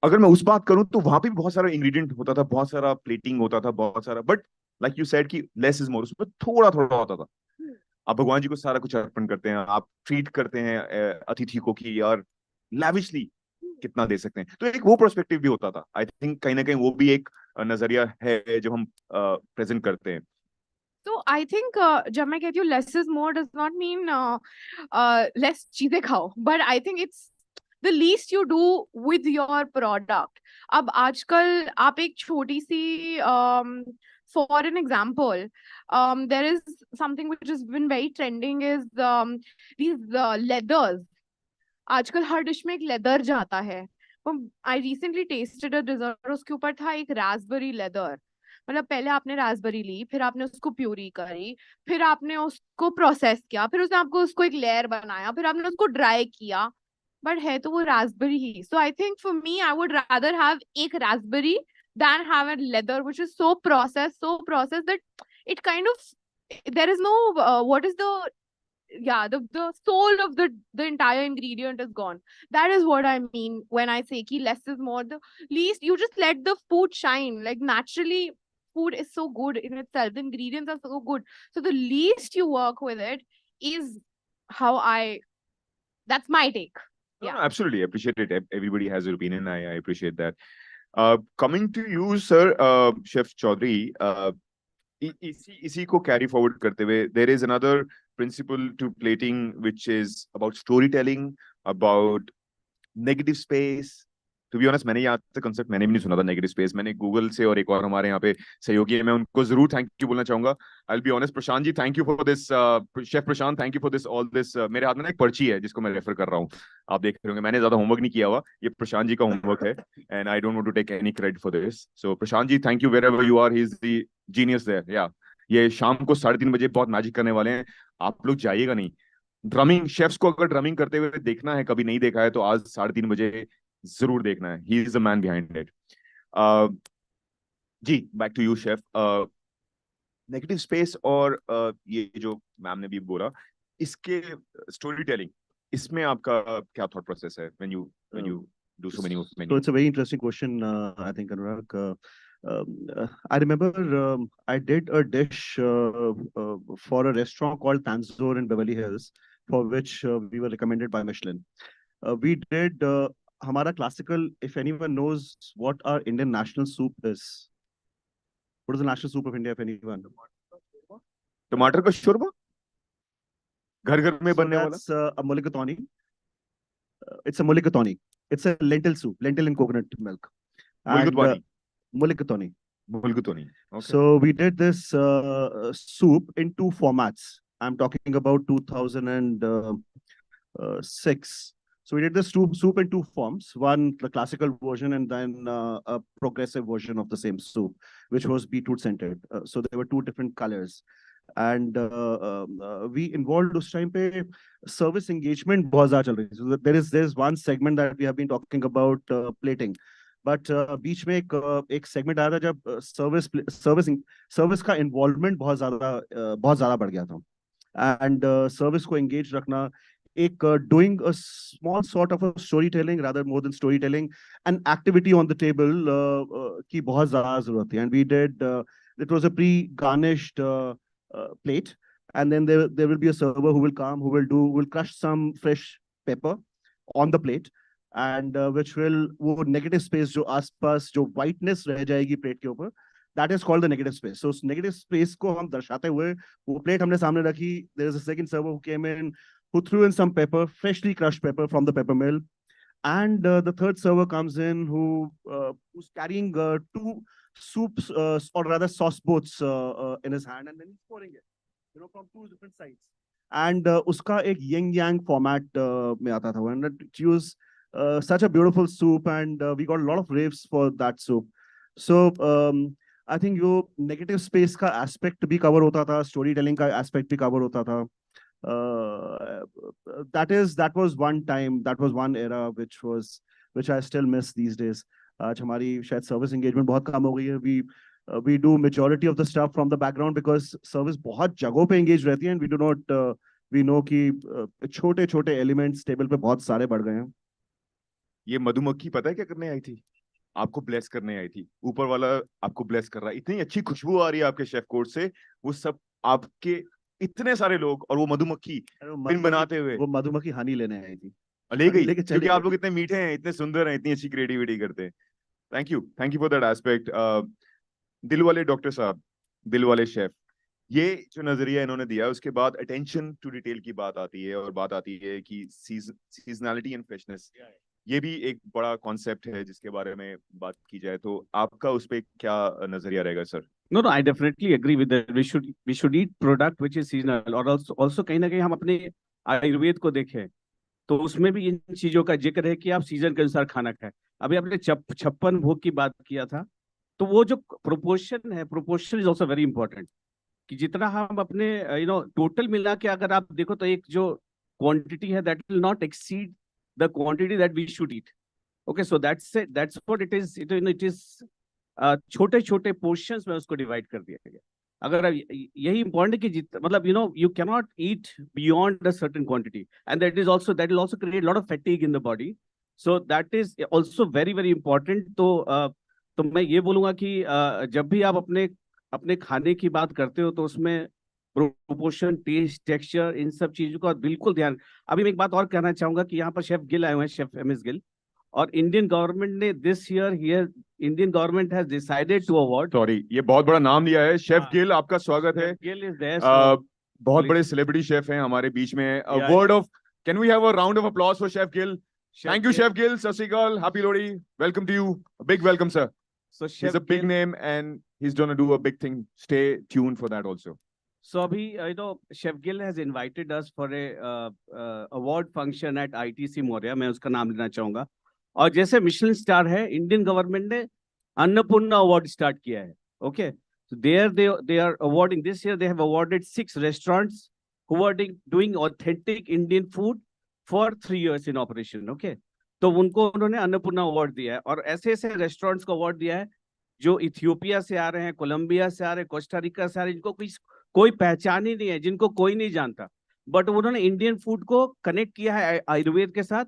अगर मैं उस बात करूं तो वहां पे भी बहुत सारा इंग्रेडिएंट होता था, बहुत सारा प्लेटिंग होता था, बहुत सारा, बट लाइक यू सेड कि लेस इज मोर, उसमें थोड़ा थोड़ा होता था. आप भगवान जी को सारा कुछ अर्पण करते हैं, आप ट्रीट करते हैं अतिथि को कि यार लैविशली कितना दे सकते हैं, तो एक वो पर्सपेक्टिव भी होता था. आई थिंक कहीं ना कहीं वो भी एक नजरिया है जो हम प्रेजेंट करते हैं. So I think जब मैं कहती हूँ less is more does not mean less चीजें खाओ, but I think it's the least you do with your product. अब आजकल आप एक छोटी सी for an example, there is something which has been very trending is these leathers. आजकल हर dish में एक लेदर जाता है. I recently tasted a dessert, उसके ऊपर था एक raspberry leather. मतलब पहले आपने रास्पबेरी ली, फिर आपने उसको प्यूरी करी, फिर आपने उसको प्रोसेस किया, फिर उसने आपको उसको एक लेयर बनाया, फिर आपने उसको ड्राई किया, बट है तो वो Raspberry he. So I think for me I would rather have एक Raspberry than have a leather which is so processed that it kind of, there is no what is the, yeah, the soul of the entire ingredient is gone. That is what I mean when I say ki less is more. The least you just let the food shine. Like naturally food is so good in itself, the ingredients are so good, so the least you work with it is how I, that's my take. No, Yeah. no, absolutely appreciate it. Everybody has their opinion. I appreciate that. Coming to you, sir, Chef Chaudhary, इसी को carry forward करते हुए, there is another principle to plating which is about storytelling, about negative space. To be honest, मैंने यहाँ तक concept मैंने भी नहीं सुना था negative space. मैंने Google से और एक और हमारे यहाँ पे सहयोगी है, मैं उनको जरूर thank you बोलना चाहूंगा. I'll be honest, Prashant ji, thank you for this, Chef Prashant, thank you for this, all this. मेरे हाथ में ना एक पर्ची है जिसको मैं रेफर कर रहा हूँ, आप देख रहे होंगे. मैंने ज्यादा होमवर्क नहीं किया हुआ, ये प्रशांत जी का होमवर्क है, and I don't want to take any credit for this. So Prashant ji, thank you wherever you are. He's the genius there. Yeah, ये शाम को 3:30 बजे बहुत मैजिक करने वाले हैं, आप लोग जाइएगा नहीं. ड्रमिंग, शेफ्स को अगर ड्रमिंग करते हुए देखना है, कभी नहीं देखा है, तो आज 3:30 बजे जरूर देखना है. He is the man behind it. जी, back to you chef. Negative space और ये जो मैम ने भी बोला, इसके स्टोरी टेलिंग, इसमें आपका क्या थॉट प्रोसेस है when you do so many menus? So it's a very interesting question, I think, Anurag. I remember I did a dish for a restaurant called Tanzor in Beverly Hills, for which we were recommended by Michelin. We did Hamara classical, if anyone knows what our Indian national soup is. What is the national soup of India, if anyone? टमाटर का शोरबा, घर घर में बनने वाला. That's a mulligatawny. It's a mulligatawny. It's a lentil soup, lentil and coconut milk. Mulligatawny. Mulligatawny. Mulligatawny. Okay. So we did this soup in 2 formats. I'm talking about 2006. So we did this soup in 2 forms. One, the classical version, and then a progressive version of the same soup, which was beetroot scented. So there were 2 different colors. And we involved उस time पे service engagement बहुत ज़्यादा चल रही है. So there's one segment that we have been talking about plating. But बीच में एक segment आया था जब service का involvement बहुत ज़्यादा बढ़ गया था. And service को engage रखना, doing a small sort of a storytelling, rather more than storytelling, an activity on the table की बहुत ज़्यादा ज़रूरत थी. And we did, it was a pre-garnished plate, and then there will be a server who will come, who will crush some fresh pepper on the plate, and which will, वो negative space जो आसपास जो whiteness रह जाएगी plate के ऊपर, that is called the negative space. So negative space को हम दर्शाते हुए वो plate हमने सामने रखी. There is a second server who came in, who threw in some pepper, freshly crushed pepper from the pepper mill, and the third server comes in who's carrying 2 soups or rather sauce boats in his hand, and then he's pouring it, from 2 different sides. And uska ek yin yang format mein aata tha, and it was such a beautiful soup, and we got a lot of raves for that soup. So I think your negative space ka aspect bhi cover hota tha, storytelling ka aspect bhi cover hota tha. That was one time, that was one era which I still miss these days. आज हमारी शायद service engagement बहुत कम हो गई है. We do majority of the stuff from the background because service बहुत जगहों पे engaged रहती है, and we know कि छोटे elements टेबल पे बहुत सारे बढ़ गए हैं. ये मधुमक्खी पता है क्या करने आई थी? आपको ब्लेस करने आई थी. ऊपर वाला आपको ब्लेस कर रहा है. इतनी अच्छी खुशबू आ रही है आपके शेफ कोर्ट से, वो सब आपके इतने सारे लोग, और वो मधुमक्खी पिन बनाते हुए, वो मधुमक्खी हनी लेने आई थी, ले गई, क्योंकि आप लोग इतने मीठे हैं, इतने सुंदर हैं, इतनी अच्छी क्रिएटिविटी करते हैं. Thank you for that aspect. दिल वाले डॉक्टर साहब, दिल वाले शेफ, ये जो नजरिया इन्होंने दिया, उसके बाद अटेंशन टू डिटेल की बात आती है, और बात आती है कि सीजनैलिटी एंड फ्रेशनेस. ये भी एक बड़ा कॉन्सेप्ट है जिसके बारे में बात की जाए, तो आपका उस पे क्या नजरिया रहेगा sir? No, I definitely agree with that. We should eat product which is seasonal, और also कहीं ना कहीं हम अपने आयुर्वेद को देखें तो उसमें भी इन चीजों का जिक्र है कि आप सीजन के अनुसार खाना खाएं. अभी आपने 56 भोग की बात किया था, तो वो जो प्रोपोर्शन है, proportion is also very important, कि जितना हम अपने टोटल मिला के अगर आप देखो तो एक जो क्वांटिटी है that will not exceed the quantity that we should eat. Okay, so that's what it is. It is छोटे छोटे पोर्शंस में उसको डिवाइड कर दिया गया. अगर यही इंपॉर्टेंट है कि मतलब you can not eat beyond a certain quantity, and that will also create lot of fatigue in the body. So that is also very very important. तो मैं ये बोलूंगा कि जब भी आप अपने अपने खाने की बात करते हो तो उसमें प्रोपोर्शन, टेस्ट, टेक्सचर, इन सब चीजों का बिल्कुल ध्यान. अभी मैं एक बात और कहना चाहूंगा कि यहाँ पर शेफ गिल आए हुए हैं, शेफ एम एस गिल, और इंडियन गवर्नमेंट ने this year here Indian government has decided to award. Sorry, ये बहुत बड़ा नाम लिया है. शेफ हाँ, गिल, आपका स्वागत है. Gill is there. बहुत please. बड़े सेलिब्रिटी शेफ हैं हमारे बीच में. Yeah, word of, can we have a round of applause for chef Gill? Thank you, Chef Gill. Sat Sri Akal. Happy Lodi. Welcome to you. A big welcome, sir. So He's Chef a big Gill, name and he's going to do a big thing. Stay tuned for that also. so abhi Chef Gill has invited us for a award function at ITC Moria. मैं उसका नाम लेना चाहूंगा. और जैसे Michelin star है, Indian government ने Annapurna award start किया है. Okay, so they are awarding this year. They have awarded 6 restaurants who are doing authentic Indian food for 3 years in operation. Okay, तो उनको उन्होंने अन्नपूर्णा अवार्ड दिया है. और ऐसे ऐसे रेस्टोरेंट्स को अवार्ड दिया है जो इथियोपिया से आ रहे हैं, कोलंबिया से आ रहे हैं, कोस्टारिका से आ रहे हैं, जिनको कोई पहचान ही नहीं है, जिनको कोई नहीं जानता, बट उन्होंने इंडियन फूड को कनेक्ट किया है आयुर्वेद के साथ,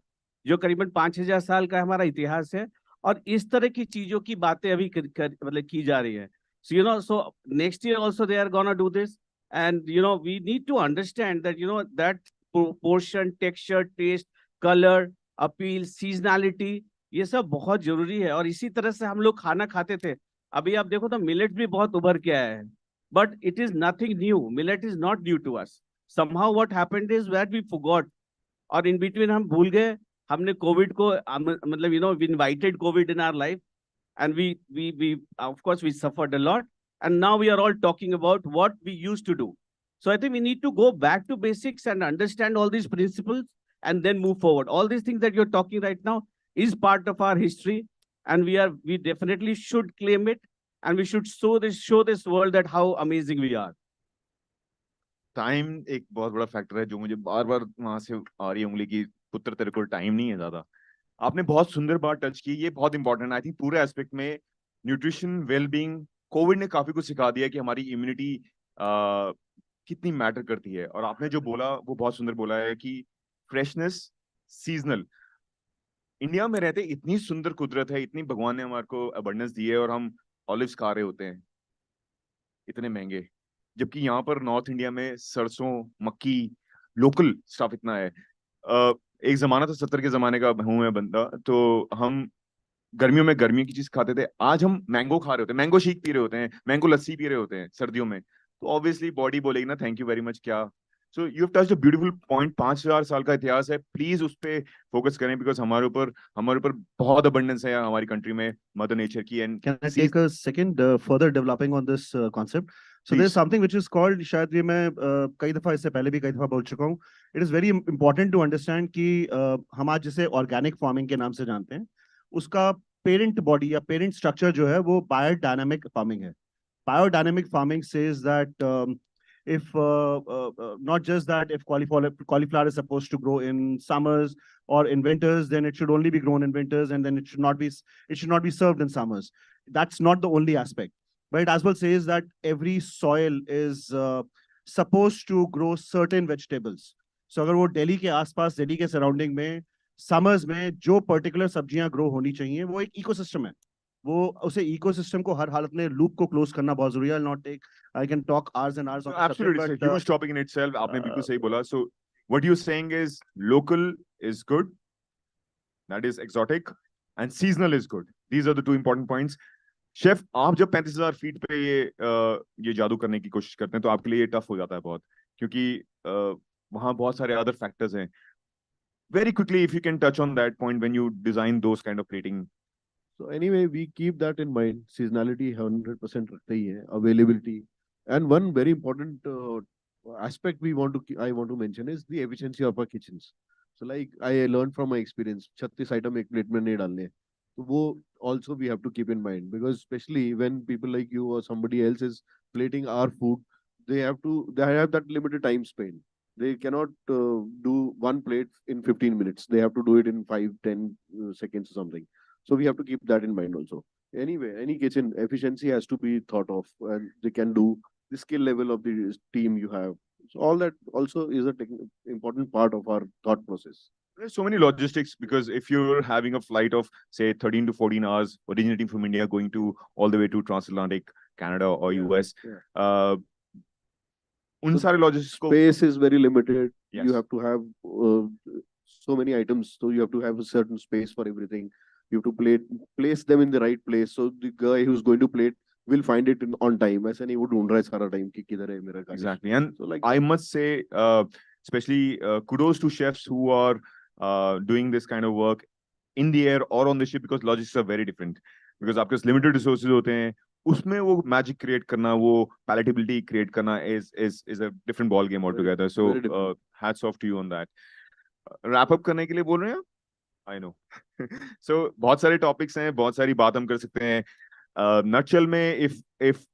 जो करीबन 5,000 साल का हमारा इतिहास है. और इस तरह की चीजों की बातें अभी मतलब की जा रही है. So next year also they are gonna do this, and we need to understand that that proportion, texture, taste, color, appeal, seasonality, ये सब बहुत जरूरी है. और इसी तरह से हम लोग खाना खाते थे. अभी आप देखो तो मिलेट भी बहुत उभर के आया है, but it is nothing new. Millet is not new to us. somehow what happened is that we forgot, और इन बिटवीन हम भूल गए. हमने कोविड को मतलब we invited COVID in our life, and we of course we suffered a lot, and now we are all talking about what we used to do. So I think we need to go back to basics and understand all these principles and then move forward. All these things that you're talking right now is part of our history, and we definitely should claim it, and we should show this world that how amazing we are. Time एक बहुत बड़ा factor है जो मुझे बार बार वहां से आ रही है उंगली की, पुत्र तेरे को टाइम नहीं है ज्यादा. आपने बहुत सुंदर बात टच की, ये बहुत इंपॉर्टेंट है. आई थिंक पूरे एस्पेक्ट में न्यूट्रिशन, वेलबींग, कोविड ने काफी कुछ सिखा दिया कि हमारी इम्यूनिटी कितनी मैटर करती है. और आपने जो बोला वो बहुत सुंदर बोला है कि फ्रेशनेस, सीजनल. इंडिया में रहते इतनी सुंदर कुदरत है, इतनी भगवान ने हमारे को अबंडेंस दी है, और हम ऑलिव्स खा रहे होते हैं इतने महंगे, जबकि यहाँ पर नॉर्थ इंडिया में सरसों, मक्की, लोकल स्टफ इतना है. एक जमाना था 70 के जमाने का हूं मैं बंदा, तो हम गर्मियों में गर्मी की चीज खाते थे. आज हम मैंगो खा रहे होते हैं, मैंगो शेक पी रहे होते हैं, मैंगो लस्सी पी रहे होते हैं सर्दियों में. तो ऑब्वियसली बॉडी बोलेगी ना थैंक यू वेरी मच. क्या so you have touched a beautiful point. 5,000 साल का इतिहास है, प्लीज उस पर फोकस करें, बिकॉज हमारे ऊपर बहुत अबंडेंस है हमारी कंट्री में मदर नेचर की. And Can I take a second further developing on this concept? So Please. there's something which is called, शायद ये मैं कई दफा इससे पहले भी कई दफा बोल चुका हूँ. It is very important to understand कि हम आज जिसे organic farming के नाम से जानते हैं, उसका parent body या parent structure जो है वो biodynamic farming है. Biodynamic farming says that if not just that, if cauliflower is supposed to grow in summers or in winters, then it should only be grown in winters, and then it should not be served in summers. That's not the only aspect, but it as well says that every soil is supposed to grow certain vegetables. So अगर वो दिल्ली के आसपास, दिल्ली के surrounding में summers में जो particular सब्जियां grow होनी चाहिए, वो एक इकोसिस्टम है. वो उसे इकोसिस्टम को हर हालत में लूप को क्लोज करना बहुत जरूरी है. I can talk hours and hours on this absolutely, subject, it's a huge topic in itself. आपने बिल्कुल सही बोला. So what you're saying is local is good, that is exotic, and seasonal is good. These are the two important points. Chef, आप जब 35,000 feet पे ये जादू करने की कोशिश करते हैं तो आपके लिए ये टफ हो जाता है बहुत, क्योंकि वहां बहुत सारे अदर फैक्टर्स हैं. Very quickly, if you can touch on that point when you design those kind of plating. So anyway, we keep that in mind. Seasonality 100% रखते ही है, availability, and one very important aspect I want to mention is the efficiency of our kitchens. So like I learned from my experience, 36 item एक plate में नहीं डालने, तो वो also we have to keep in mind, because especially when people like you or somebody else is plating our food, they have that limited time span. They cannot do one plate in 15 minutes. They have to do it in 5-10 seconds or something. So we have to keep that in mind also. Anyway, any kitchen efficiency has to be thought of, and they can do the skill level of the team you have. So all that also is a important part of our thought process. There's so many logistics, because if you're having a flight of say 13 to 14 hours originating from India going to all the way to transatlantic Canada or US, उन सारे logistics को Space is very limited. Yes. You have to have so many items, so you have to have a certain space for everything. You have to place them in the right place, so the guy who's going to plate will find it on time. ऐसा नहीं वो ढूंढ रहा है सारा time कि किधर है मेरा garnish. Exactly. And So like I must say, especially kudos to chefs who are doing this kind of work in the air or on the ship, because logistics are very different. Because आपके पास limited resources होते हैं, उसमें वो magic create करना, वो palatability create करना is a different ball game altogether. So hats off to you on that. Wrap up करने के लिए बोल रहे हैं? I know. So बहुत सारे topics हैं, बहुत सारी बात हम कर सकते हैं. Nutshell में, if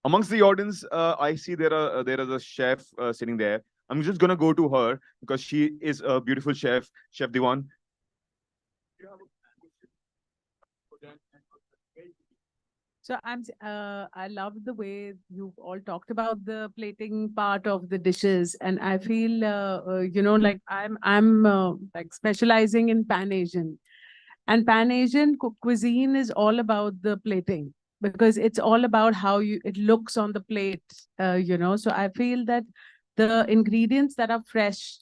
amongst the audience, I see there is a chef sitting there. I'm just gonna go to her because she is a beautiful chef, Chef Diwan. So I love the way you've all talked about the plating part of the dishes, and I feel like I'm like specializing in Pan Asian, and Pan Asian cuisine is all about the plating, because it's all about how it looks on the plate, So I feel that the ingredients that are fresh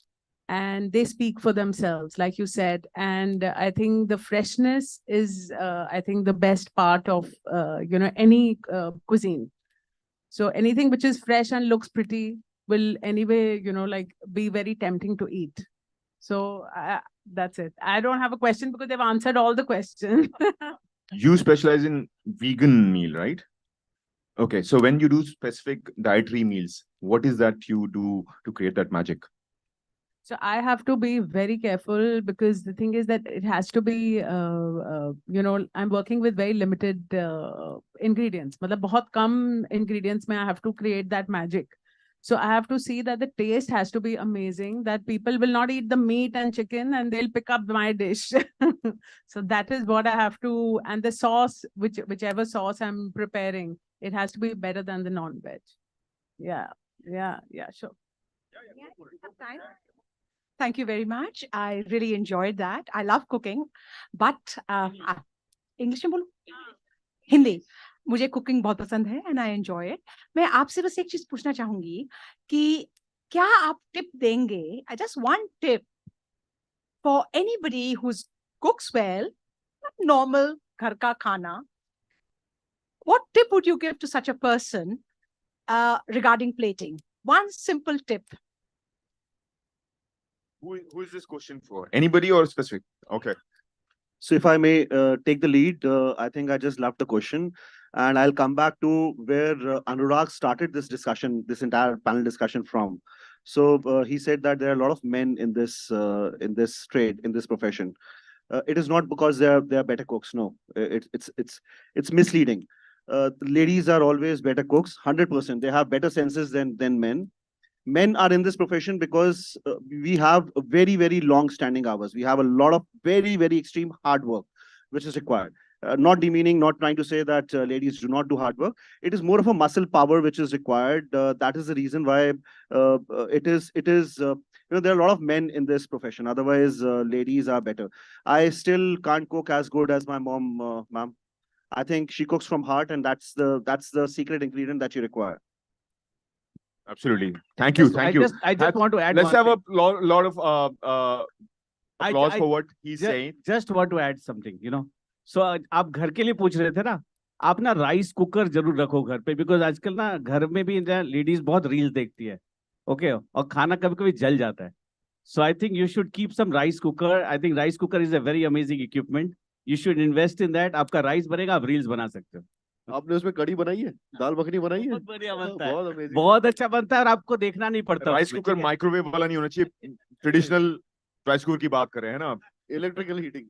and they speak for themselves, like you said. And I think the freshness is, I think, the best part of, any cuisine. So anything which is fresh and looks pretty will anyway, be very tempting to eat. So that's it. I don't have a question because they've answered all the questions. You specialize in vegan meal, right? Okay, so when you do specific dietary meals, what is that you do to create that magic? So I have to be very careful, because the thing is that it has to be, I'm working with very limited ingredients. मतलब बहुत कम ingredients में I have to create that magic. So I have to see that the taste has to be amazing, that people will not eat the meat and chicken and they'll pick up my dish. So that is what I have to, and the sauce, whichever sauce I'm preparing, it has to be better than the non-veg. Yeah, sure. Thank you very much. I really enjoyed that. I love cooking, but English में बोलूं? हिंदी. मुझे cooking बहुत पसंद है and I enjoy it. मैं आपसे बस एक चीज पूछना चाहूंगी कि क्या आप tip देंगे? Just one tip for anybody who cooks well, normal घर का खाना. What tip would you give to such a person regarding plating? One simple tip. Who is this question for? Anybody or specific? Okay. So if I may take the lead, I think I just love the question, and I'll come back to where Anurag started this discussion, this entire panel discussion from. So he said that there are a lot of men in this trade, in this profession. It is not because they are better cooks. No, it's misleading. Ladies are always better cooks, 100%. They have better senses than men. Men are in this profession because we have very, very long standing hours. We have a lot of very, very extreme hard work, which is required. Not demeaning, not trying to say that ladies do not do hard work. It is more of a muscle power which is required. That is the reason why it is. There are a lot of men in this profession. Otherwise, ladies are better. I still can't cook as good as my mom, ma'am. I think she cooks from heart, and that's the secret ingredient that you require. Absolutely. Thank you. I just want to add. Let's have thing. a lot of applause for what he's saying. Just want to add something. So आप घर के लिए पूछ रहे थे ना, आप ना राइस कुकर जरूर रखो घर पे, बिकॉज आजकल ना घर में भी लेडीज बहुत रील्स देखती है, ओके, और खाना कभी कभी जल जाता है. So I think you should keep some rice cooker. I think rice cooker is a very amazing equipment. You should invest in that. आपका राइस बनेगा, आप रील्स बना सकते हो. आपने उसमें कड़ी बनाई है, दाल मखनी बनाई है, बहुत बढ़िया बनता है, बहुत amazing. बहुत अच्छा बनता है, और आपको देखना नहीं पड़ता. राइस कुकर माइक्रोवेव वाला नहीं होना चाहिए. ट्रेडिशनल राइस कुकर की बात कर रहे हैं ना आप. Electrical heating.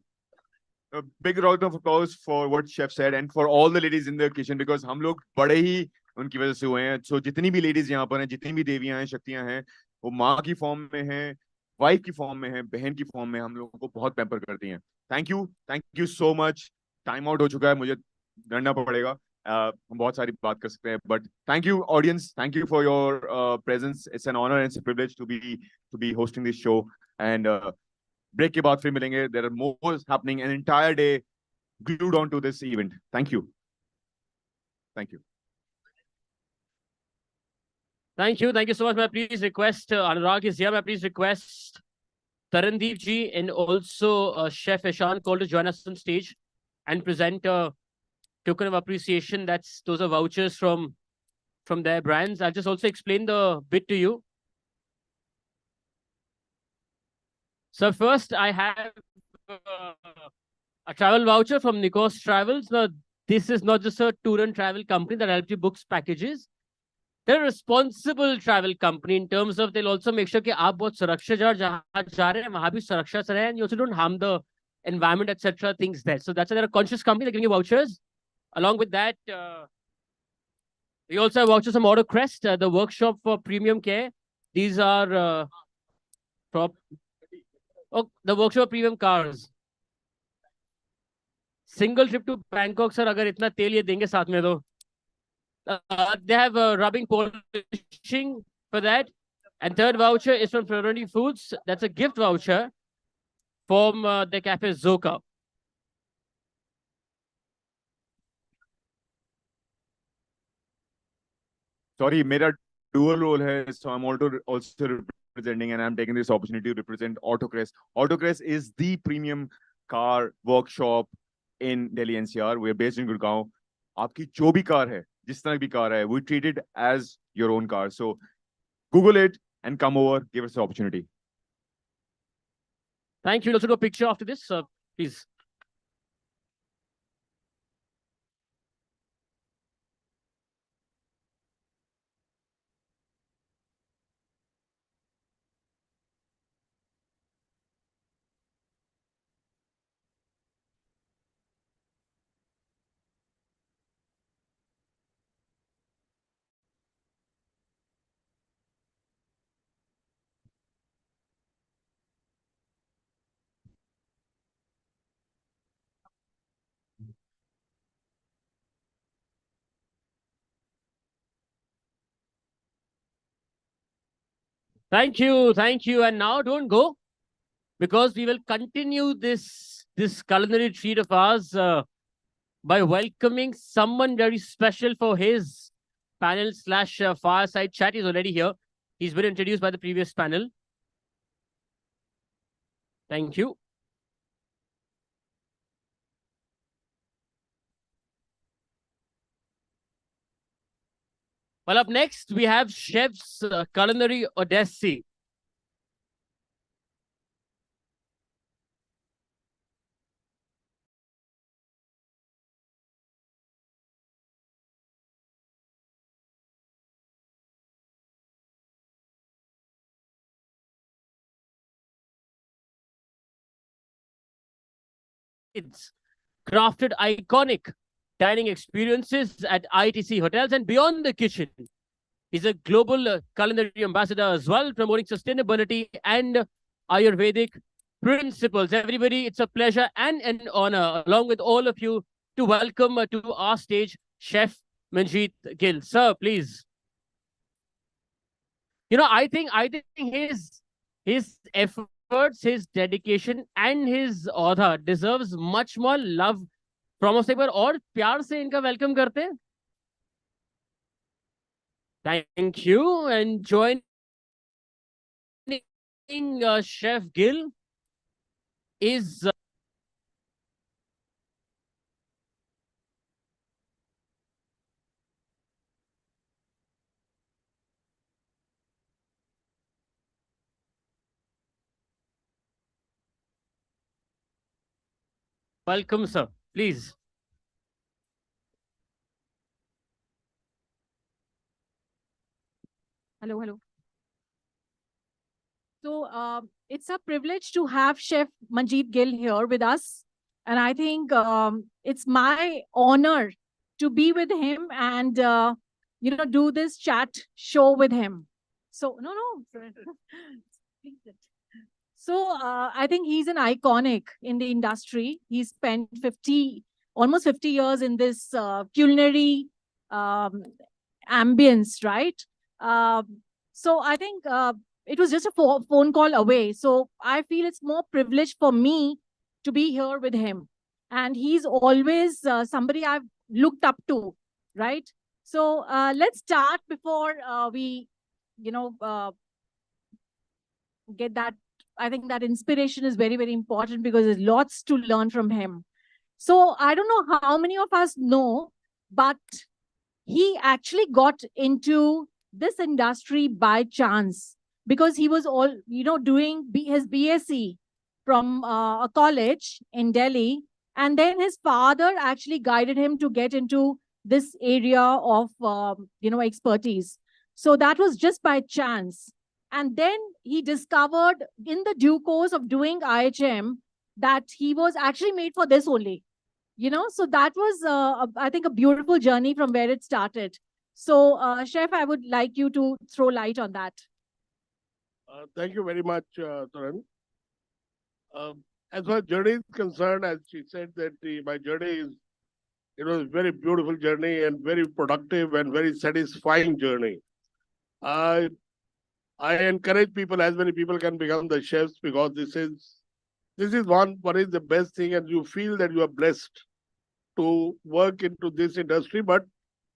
a big round of applause for what chef said and for all the ladies in the kitchen because हम लोग बड़े ही उनकी वजह से हुए हैं. So जितनी भी ladies यहाँ पर हैं, जितनी भी देवियां हैं, शक्तियां हैं, वो माँ की फॉर्म में हैं, वाइफ की फॉर्म में हैं, बहन की फॉर्म में हम लोगों को बहुत पैम्पर करती हैं. Thank you so much. Time out हो चुका है, मुझे डरना पड़ेगा. हम बहुत सारी बात कर सकते हैं, but thank you audience, thank you for your presence. It's an honor and it's a privilege to be hosting this show. And break के बाद फिर मिलेंगे. There are more happening an entire day glued onto this event. Thank you. Thank you. Thank you. Thank you so much. May I please request Anurag is here. May I please request Tarandeep ji and also Chef Ishan Cole to join us on stage and present a token of appreciation. Those are vouchers from their brands. I'll just also explain the bit to you. So first, I have a travel voucher from Nikos Travels. Now, this is not just a tour and travel company that helps you book packages. They're a responsible travel company in terms of they'll also make sure कि आप बहुत सुरक्षित और जहाँ जा रहे हैं वहाँ भी सुरक्षा से रहें, and you also don't harm the environment, etc. Things there. So that's why they're a conscious company. They're giving you vouchers. Along with that, we also have vouchers from AutoCrest, the workshop for premium care. These are the workshop premium cars. Single trip to Bangkok, sir. अगर इतना तेल ये देंगे साथ में तो. They have rubbing polishing for that. And third voucher is from Fraternity Foods. That's a gift voucher from the cafe Zoka. Sorry, मेरा dual role है, so I'm also representing, and I'm taking this opportunity to represent AutoCrest. AutoCrest is the premium car workshop in Delhi NCR. We're based in Gurgaon. आपकी जो भी car है, जिस तरह भी car है, we treat it as your own car. So Google it and come over, give us the opportunity. Thank you. We'll also do a picture after this, please. Thank you. And now don't go, because we will continue this culinary treat of ours by welcoming someone very special for his panel / fireside chat. He's already here. He's been introduced by the previous panel. Thank you. Well, up next, we have Chef's Culinary Odyssey. It's crafted iconic dining experiences at ITC hotels and beyond the kitchen. He's a global culinary ambassador as well, promoting sustainability and Ayurvedic principles. Everybody, it's a pleasure and an honor, along with all of you, to welcome to our stage Chef Manjeet Gill. Sir, please. You know, I think his efforts, his dedication, and his author deserves much more love from us. एक बार और प्यार से इनका welcome करते हैं. Thank you. And joining Chef Gill is welcome, sir. Please. Hello. So it's a privilege to have Chef Manjeet Gill here with us. And I think it's my honor to be with him and, do this chat show with him. So, no. So I think he's an iconic in the industry. He spent almost 50 years in this culinary um, ambience, right? So I think it was just a phone call away. So I feel it's more privileged for me to be here with him. And he's always somebody I've looked up to, right? So let's start before we, get that. I think that inspiration is very, very important because there's lots to learn from him. So I don't know how many of us know, but he actually got into this industry by chance because he was doing his BSc from a college in Delhi. And then his father actually guided him to get into this area of, expertise. So that was just by chance. And then he discovered in the due course of doing IHM that he was actually made for this only. So that was, I think, a beautiful journey from where it started. So, Chef, I would like you to throw light on that. Thank you very much, Taran. As far as journey is concerned, as she said, that my journey it was a very beautiful journey and very productive and very satisfying journey. I encourage people, as many people can become the chefs, because this is one is the best thing, and you feel that you are blessed to work into this industry, but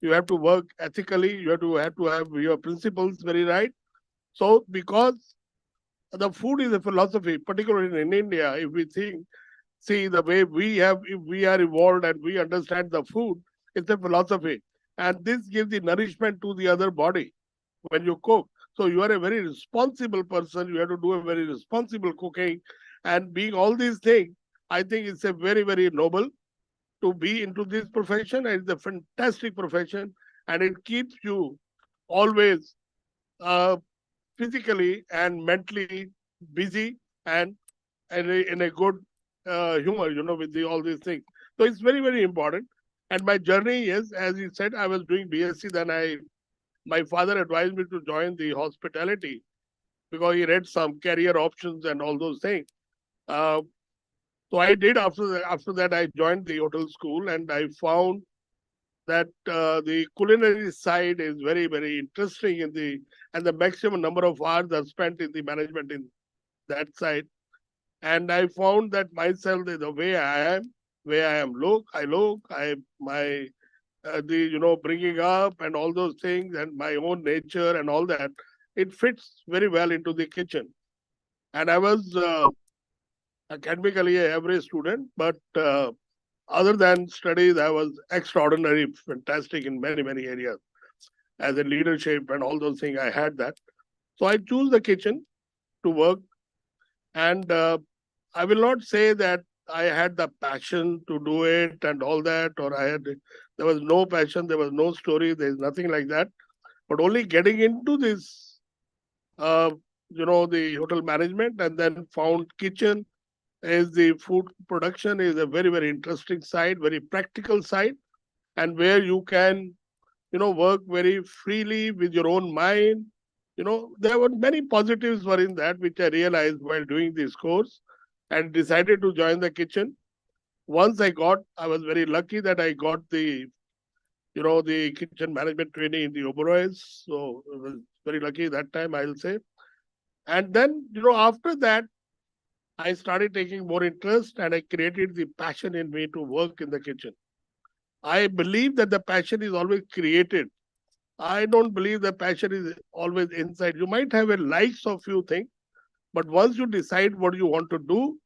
you have to work ethically. You have to have your principles very right. So because the food is a philosophy, particularly in India, if we see the way we are evolved and we understand the food, it's a philosophy. And this gives the nourishment to the other body when you cook. So you are a very responsible person. You have to do a very responsible cooking. And being all these things, I think it's a very, very noble to be into this profession. And it's a fantastic profession. And it keeps you always physically and mentally busy and in a good humor, with all these things. So it's very, very important. And my journey is, as you said, I was doing BSc. Then my father advised me to join the hospitality because he read some career options and all those things. So I did. After that, I joined the hotel school, and I found that the culinary side is very, very interesting and the maximum number of hours are spent in the management in that side. And I found that myself, the way I am, bringing up and all those things and my own nature and all that, it fits very well into the kitchen. And I was academically an average student, but other than studies, I was extraordinary, fantastic in many, many areas. As a leadership and all those things, I had that. So I choose the kitchen to work. And I will not say that I had the passion to do it and all that, or there was no passion, there was no story, there's nothing like that. But only getting into this, the hotel management, and then found kitchen is the food production is a very, very interesting side, very practical side, and where you can, work very freely with your own mind. There were many positives were in that, which I realized while doing this course and decided to join the kitchen. Once I was very lucky that I got the kitchen management training in the Oberoi's. So I was very lucky that time, I'll say. And then, after that, I started taking more interest and I created the passion in me to work in the kitchen. I believe that the passion is always created. I don't believe the passion is always inside. You might have a likes of few things, but once you decide what you want to do,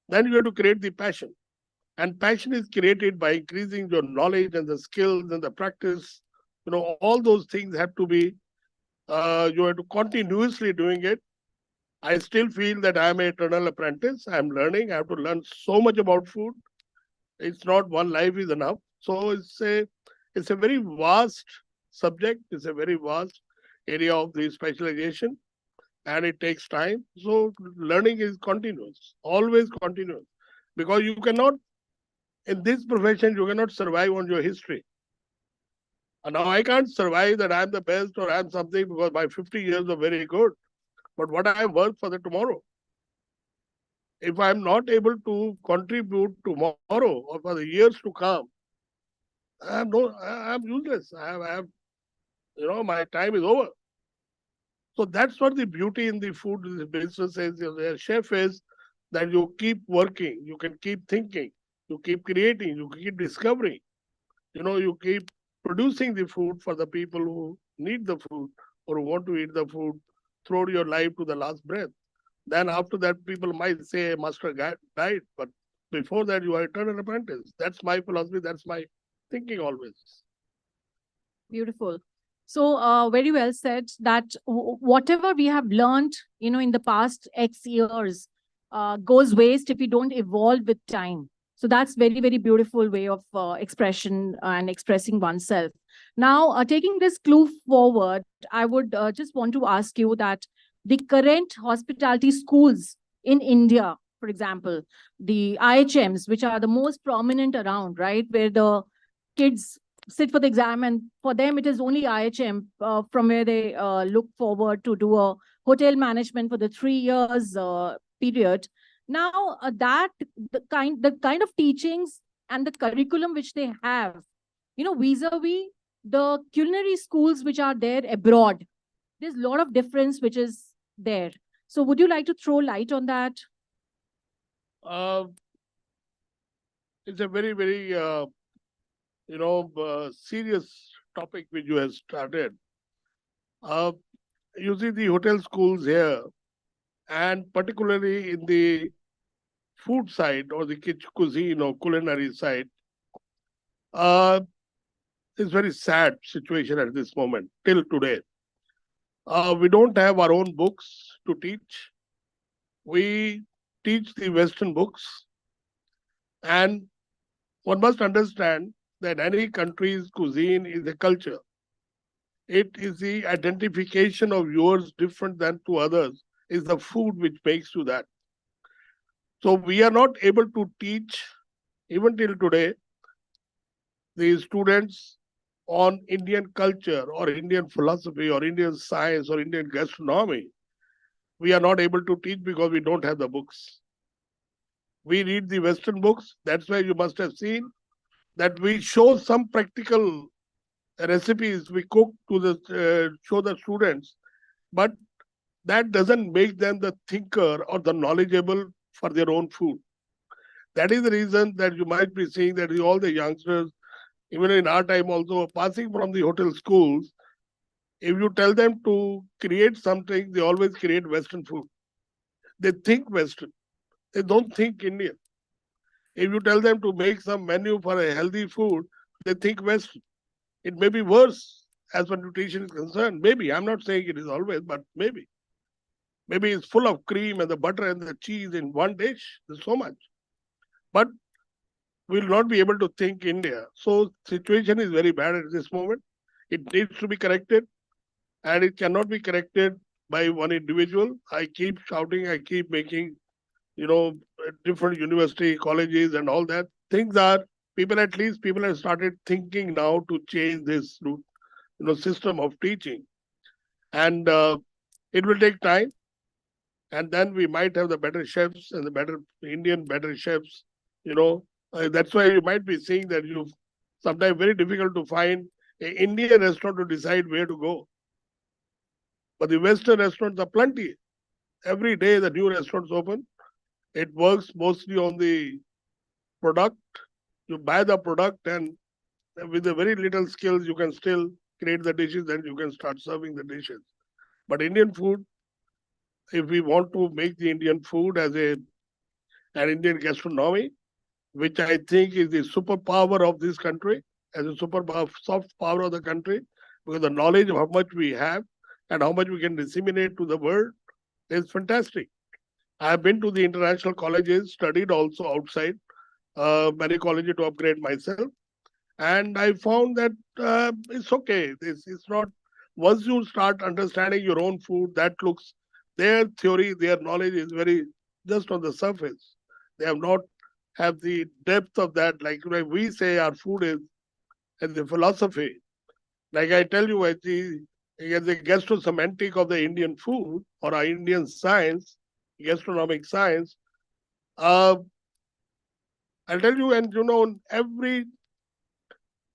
then you have to create the passion. And passion is created by increasing your knowledge and the skills and the practice. All those things have to be, you have to continuously doing it. I still feel that I am an eternal apprentice. I'm learning. I have to learn so much about food. It's not one life is enough. So it's a very vast subject. It's a very vast area of the specialization, and it takes time. So learning is continuous, always continuous, because you cannot In this profession, you cannot survive on your history. And now I can't survive that I'm the best or I'm something because my 50 years are very good. But what I work for the tomorrow. If I'm not able to contribute tomorrow or for the years to come, I'm useless. My time is over. So that's what the beauty in the food business is. The chef is that you keep working, you can keep thinking, you keep creating, you keep discovering. You keep producing the food for the people who need the food or who want to eat the food throughout your life to the last breath. Then after that, people might say master died, but before that, you are eternal apprentice. That's my philosophy. That's my thinking always. Beautiful. So very well said that whatever we have learned, in the past X years goes waste if we don't evolve with time. So that's very, very beautiful way of expression and expressing oneself. Now, taking this clue forward, I would just want to ask you that the current hospitality schools in India, for example, the IHMs, which are the most prominent around, right, where the kids sit for the exam, and for them it is only IHM from where they look forward to do a hotel management for the 3 years period. Now the kind of teachings and the curriculum which they have, vis-a-vis the culinary schools which are there abroad, there's a lot of difference which is there. So would you like to throw light on that? It's a very, very serious topic which you have started. You see the hotel schools here, and particularly in the food side or the kitchen cuisine or culinary side, it's very sad situation at this moment till today. We don't have our own books to teach. We teach the Western books, and one must understand that any country's cuisine is a culture. It is the identification of yours different than to others, is the food which makes you that. So we are not able to teach, even till today, the students on Indian culture or Indian philosophy or Indian science or Indian gastronomy. We are not able to teach because we don't have the books. We read the Western books. That's why you must have seen that we show some practical recipes we cook to show the students, but that doesn't make them the thinker or the knowledgeable for their own food. That is the reason that you might be seeing that all the youngsters, even in our time also, passing from the hotel schools, if you tell them to create something, they always create Western food. They think Western. They don't think Indian. If you tell them to make some menu for a healthy food, they think Western. It may be worse as far as nutrition is concerned. Maybe. I'm not saying it is always, but maybe. Maybe it's full of cream and the butter and the cheese in one dish. There's so much. But we'll not be able to think India. So situation is very bad at this moment. It needs to be corrected, and it cannot be corrected by one individual. I keep shouting, I keep making, different university, colleges and all that. Things are, people have started thinking now to change this system of teaching. And it will take time. And then we might have the better chefs and the better chefs, that's why you might be seeing that sometimes very difficult to find an Indian restaurant to decide where to go. But the Western restaurants are plenty. Every day the new restaurants open. It works mostly on the product. You buy the product, and with the very little skills, you can still create the dishes and you can start serving the dishes. But Indian food, if we want to make the Indian food as an Indian gastronomy, which I think is the superpower of this country, as a soft power of the country, because the knowledge of how much we have and how much we can disseminate to the world is fantastic. I have been to the international colleges, studied also outside many colleges to upgrade myself. And I found that it's okay. It's not, once you start understanding your own food, their theory, their knowledge is very just on the surface. They have not have the depth of that. Like we say our food is the philosophy. Like I tell you, the gastrosemantic of the Indian food or our Indian science, gastronomic science, I'll tell you, and every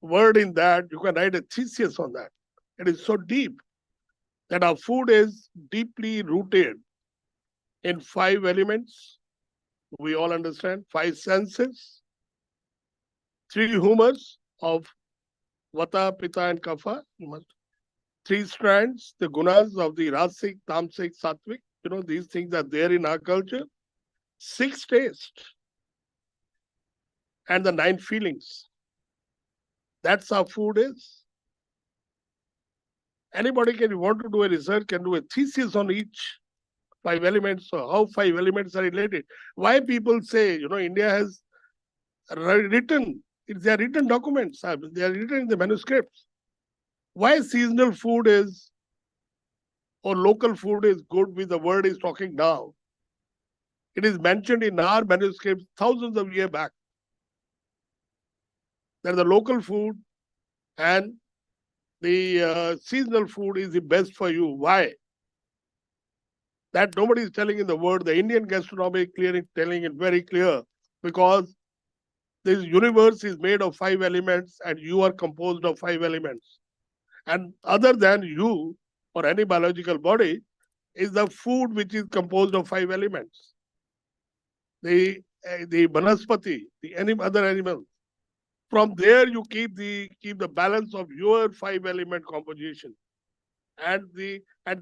word in that, you can write a thesis on that. It is so deep that our food is deeply rooted in 5 elements. We all understand 5 senses, 3 humors of Vata, Pitta, and Kapha. 3 strands, the gunas of the Rasic, Tamasic, Sattvic. These things are there in our culture. 6 tastes and the 9 feelings. That's how food is. Anybody can want to do a research, can do a thesis on each 5 elements, or how 5 elements are related. Why people say, India has written, they are written documents, they are written in the manuscripts. Why seasonal food is, or local food is good with the word is talking now. It is mentioned in our manuscripts thousands of years back. That the local food and the seasonal food is the best for you. Why? That nobody is telling in the word. The Indian gastronomic clearly telling it very clear, because this universe is made of 5 elements and you are composed of 5 elements. And other than you or any biological body is the food which is composed of 5 elements. The vanaspati, the other animals. From there you keep the balance of your 5 element composition. And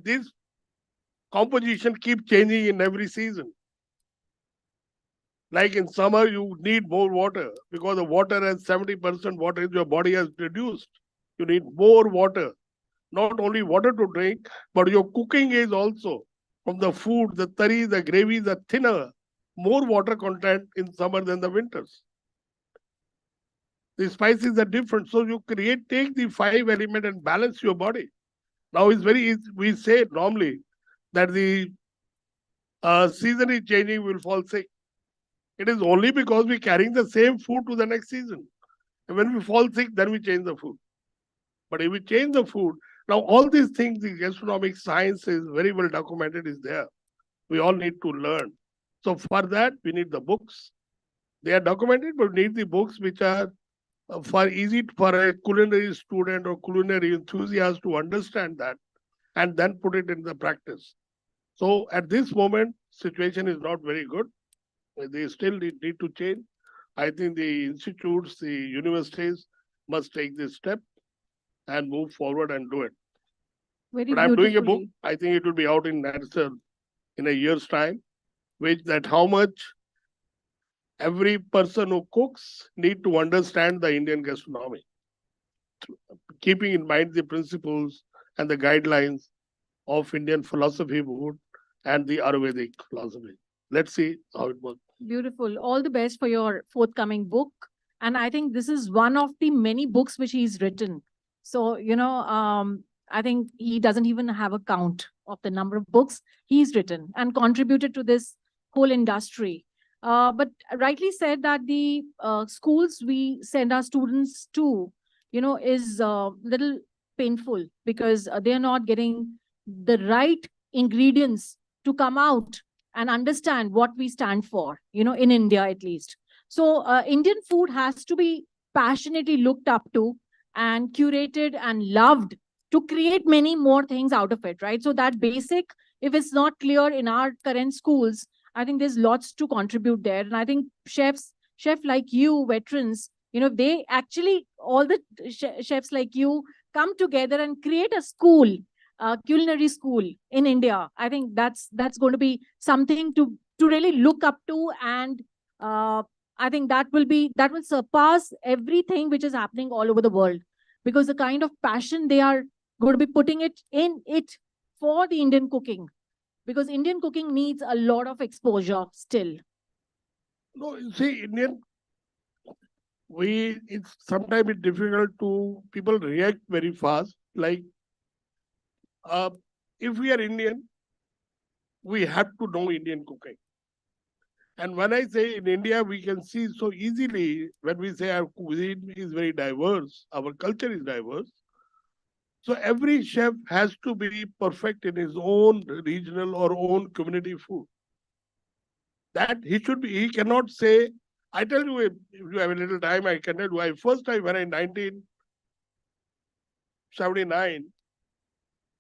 this composition keep changing in every season. Like in summer, you need more water because the water has 70% water your body has reduced. You need more water. Not only water to drink, but your cooking is also from the food, the curry, the gravies are thinner, more water content in summer than the winters. The spices are different. So you take the 5 element and balance your body. Now it's very easy. We say normally that the season is changing, we will fall sick. It is only because we're carrying the same food to the next season. And when we fall sick, then we change the food. But if we change the food, now all these things, the gastronomic science is very well documented, is there. We all need to learn. So for that, we need the books. They are documented, but we need the books which are easy for a culinary student or culinary enthusiast to understand that and then put it in the practice. So at this moment, situation is not very good. They still need to change. I think the institutes, the universities must take this step and move forward and do it. Very But I'm doing a book. beautifully. I think it will be out in a year's time, which that how much every person who cooks need to understand the Indian gastronomy, keeping in mind the principles and the guidelines of Indian philosophy food and the Ayurvedic philosophy. Let's see how it works. Beautiful. All the best for your forthcoming book. And I think this is one of the many books which he's written. So, I think he doesn't even have a count of the number of books he's written and contributed to this whole industry. But rightly said that the schools we send our students to, is a little painful because they are not getting the right ingredients to come out and understand what we stand for, in India at least. So Indian food has to be passionately looked up to and curated and loved to create many more things out of it, right? So that basic, if it's not clear in our current schools, I think there's lots to contribute there. And I think chefs like you, veterans, they actually, all the chefs like you come together and create a school, culinary school in India. I think that's going to be something to really look up to, and I think that will surpass everything which is happening all over the world, because the kind of passion they are going to be putting it for the Indian cooking, because Indian cooking needs a lot of exposure still. No, you see, it's sometimes it's difficult to, people react very fast. Like, if we are Indian, we have to know Indian cooking. And when I say in India, we can see so easily when we say our cuisine is very diverse, our culture is diverse. So every chef has to be perfect in his own regional or own community food. That he should be, he cannot say, I tell you, if you have a little time, I can tell you, first time when in 1979,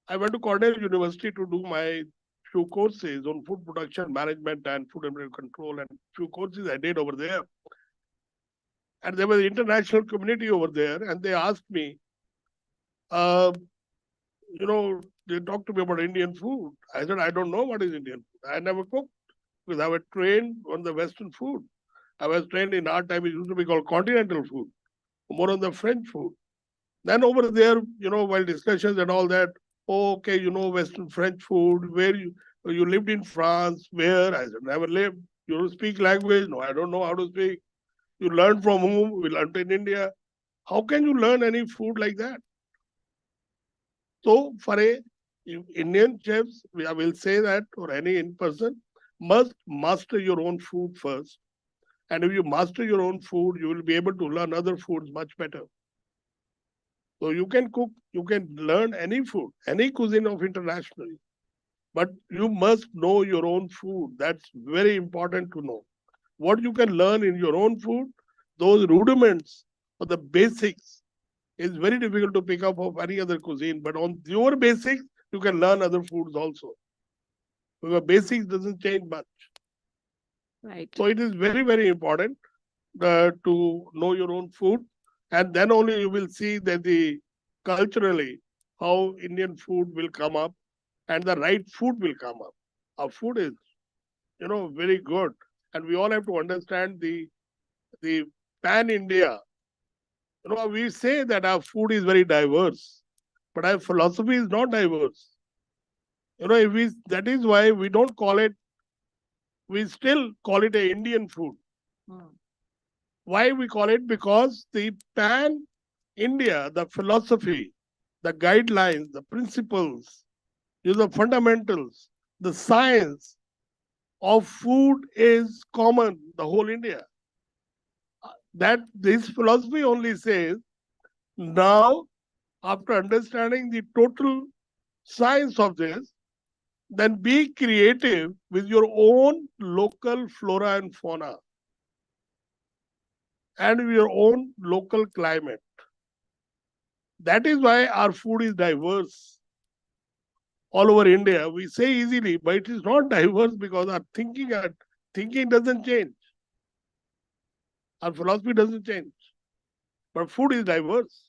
I went to Cornell University to do my few courses on food production management and food and beverage control, and few courses I did over there. And there was an international community over there, and they asked me, they talked to me about Indian food. I said, I don't know what is Indian food. I never cooked because I was trained on the Western food. I was trained in our time, it used to be called continental food, more on the French food. Then over there, while discussions and all that, okay, Western French food, where you lived in France, where? I said, never lived. You don't speak language? No, I don't know how to speak. You learn from whom? We learned in India. How can you learn any food like that? So for a Indian chefs, I will say that, or any in person, must master your own food first. And if you master your own food, you will be able to learn other foods much better. So you can cook, you can learn any food, any cuisine of internationally, but you must know your own food. That's very important to know. What you can learn in your own food, those rudiments or the basics is very difficult to pick up of any other cuisine. But on your basics, you can learn other foods also. Because basics doesn't change much. Right. So it is very, very important to know your own food. And then only you will see that culturally, how Indian food will come up and the right food will come up. Our food is, very good. And we all have to understand the pan-India. We say that our food is very diverse, but our philosophy is not diverse. That is why we don't call it, we still call it a Indian food. Why we call it? Because the pan-India, the philosophy, the guidelines, the principles, the fundamentals, the science of food is common, the whole India. That this philosophy only says, now, after understanding the total science of this, then be creative with your own local flora and fauna and your own local climate. That is why our food is diverse all over India. We say easily, but it is not diverse because our thinking doesn't change. Our philosophy doesn't change. But food is diverse.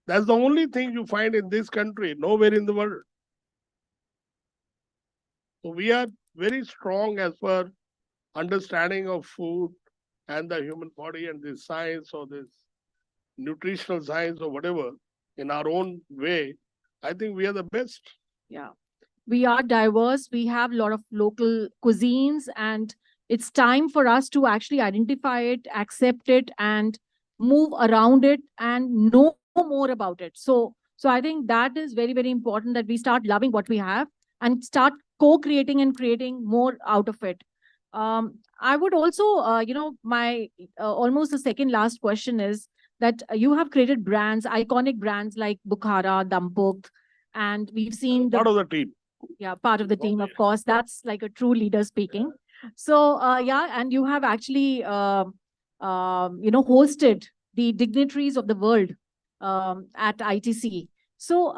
That's the only thing you find in this country, nowhere in the world. So we are very strong as per understanding of food and the human body and this science or this nutritional science or whatever in our own way. I think we are the best. Yeah. We are diverse. We have a lot of local cuisines, and it's time for us to actually identify it, accept it, and move around it and know more about it. So I think that is very, very important that we start loving what we have and start co-creating and creating more out of it. I would also, my almost the second last question is that you have created brands, iconic brands like Bukhara, Dampuk, and we've seen part of the team. Yeah, part of the team, of course. That's like a true leader speaking. So, and you have actually, hosted the dignitaries of the world at ITC. So,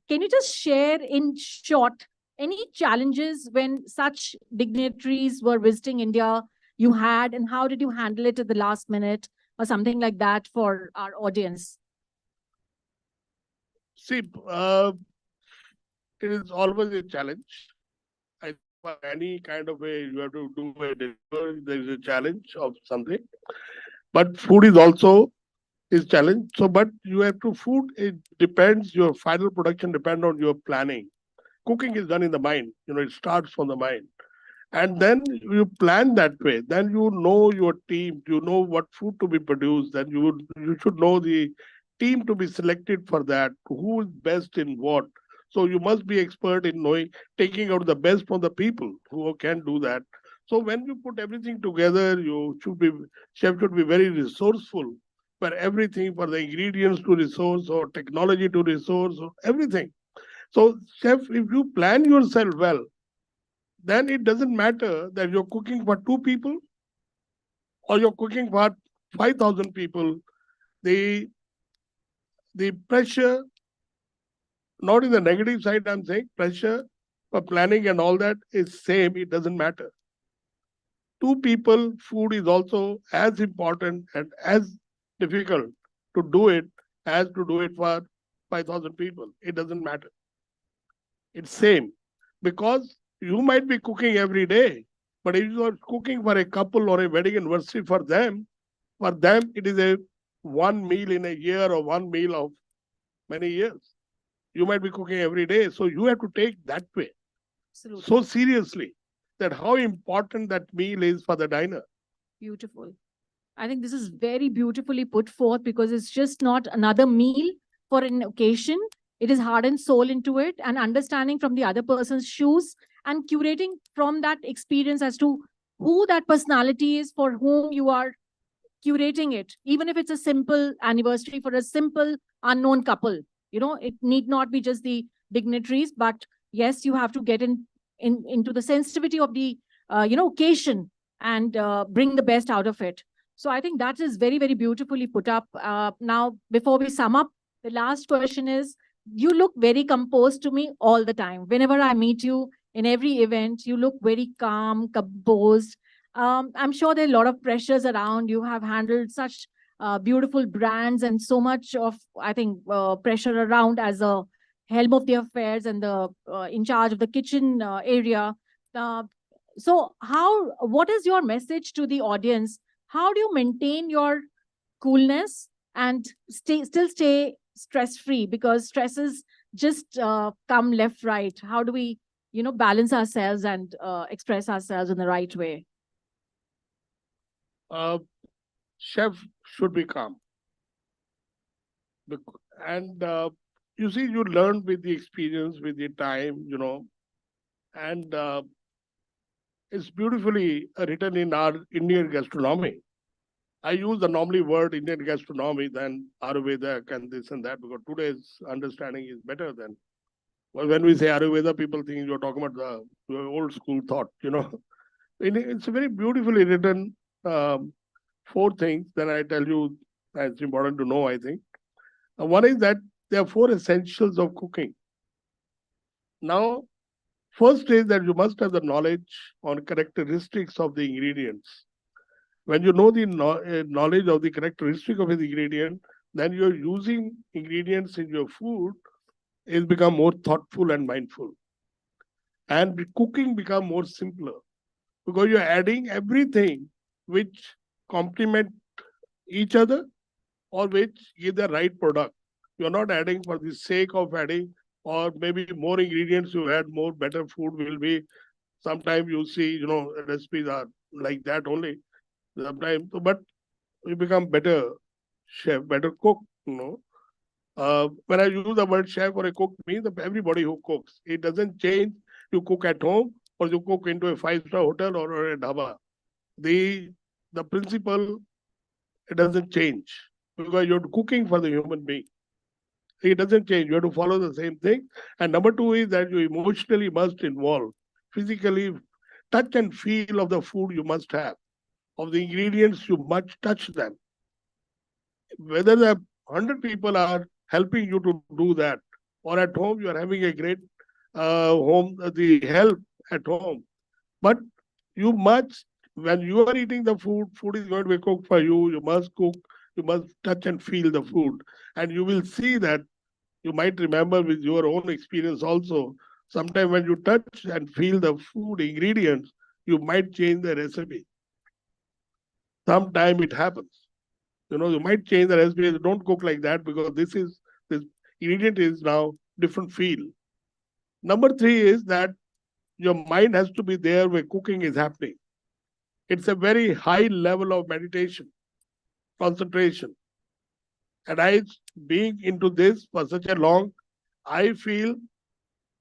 can you just share in short any challenges when such dignitaries were visiting India you had, and how did you handle it at the last minute or something like that for our audience? See, it is always a challenge. Any kind of you have to do a delivery, there is a challenge of something. But food is also is challenge. So, but you have to food, it depends, your final production depends on your planning. Cooking is done in the mind, it starts from the mind. And then you plan that way. Then you know your team, you know what food to be produced. Then you should know the team to be selected for that, who is best in what. So you must be expert in knowing, taking out the best from the people who can do that. So when you put everything together, chef should be very resourceful for everything, for the ingredients to resource or technology to resource or everything. So chef, if you plan yourself well, then it doesn't matter that you're cooking for 2 people or you're cooking for 5,000 people. The pressure, not in the negative side, I'm saying pressure for planning and all that is same. It doesn't matter. 2 people, food is also as important and as difficult to do it as to do it for 5,000 people. It doesn't matter. It's same because you might be cooking every day, but if you are cooking for a couple or a wedding anniversary for them it is a one meal in a year or one meal of many years. You might be cooking every day, so you have to take that way so seriously that how important that meal is for the diner. Beautiful. I think this is very beautifully put forth because it's just not another meal for an occasion. It is heart and soul into it and understanding from the other person's shoes and curating from that experience as to who that personality is for whom you are curating it. Even if it's a simple anniversary for a simple unknown couple, it need not be just the dignitaries, but yes, you have to get into the sensitivity of the occasion and bring the best out of it. So I think that is very, very beautifully put up. Now, before we sum up, the last question is, you look very composed to me all the time. Whenever I meet you in every event, you look very calm, composed. I'm sure there are a lot of pressures around. You have handled such beautiful brands and so much of, I think, pressure around as a helm of the affairs and the in charge of the kitchen area. So what is your message to the audience? How do you maintain your coolness and still stay stress-free? Because stresses just come left, right. How do we, balance ourselves and express ourselves in the right way? Chef should be calm. And you see, you learn with the experience, with the time, and it's beautifully written in our Indian gastronomy. I use the normally word Indian gastronomy than Ayurveda and this and that because today's understanding is better than. Well, when we say Ayurveda, people think you're talking about the old school thought, It's a very beautifully written 4 things that I tell you that's important to know, I think. One is that there are 4 essentials of cooking. Now, first is that you must have the knowledge on characteristics of the ingredients. When you know the knowledge of the characteristic of the ingredient, then you're using ingredients in your food is become more thoughtful and mindful. And the cooking become more simpler because you're adding everything which complement each other or which give the right product. You're not adding for the sake of adding, or maybe more ingredients you add, more better food will be. Sometimes you see, recipes are like that only. Sometimes, but you become better chef, better cook, When I use the word chef or a cook, means everybody who cooks. It doesn't change you cook at home or you cook into a 5-star hotel or a dhaba. The principle, it doesn't change because you're cooking for the human being. It doesn't change. You have to follow the same thing. And number 2 is that you emotionally must involve, physically touch and feel of the food you must have. Of the ingredients, you must touch them. Whether the 100 people are helping you to do that, or at home you are having a great the help at home. But you must, when you are eating the food is going to be cooked for you. You must cook, you must touch and feel the food. And you will see that you might remember with your own experience also, sometime when you touch and feel the food ingredients, you might change the recipe. Sometime it happens. You might change the recipe. Don't cook like that because this ingredient is now different feel. Number 3 is that your mind has to be there where cooking is happening. It's a very high level of meditation, concentration. And I, being into this for such a long, I feel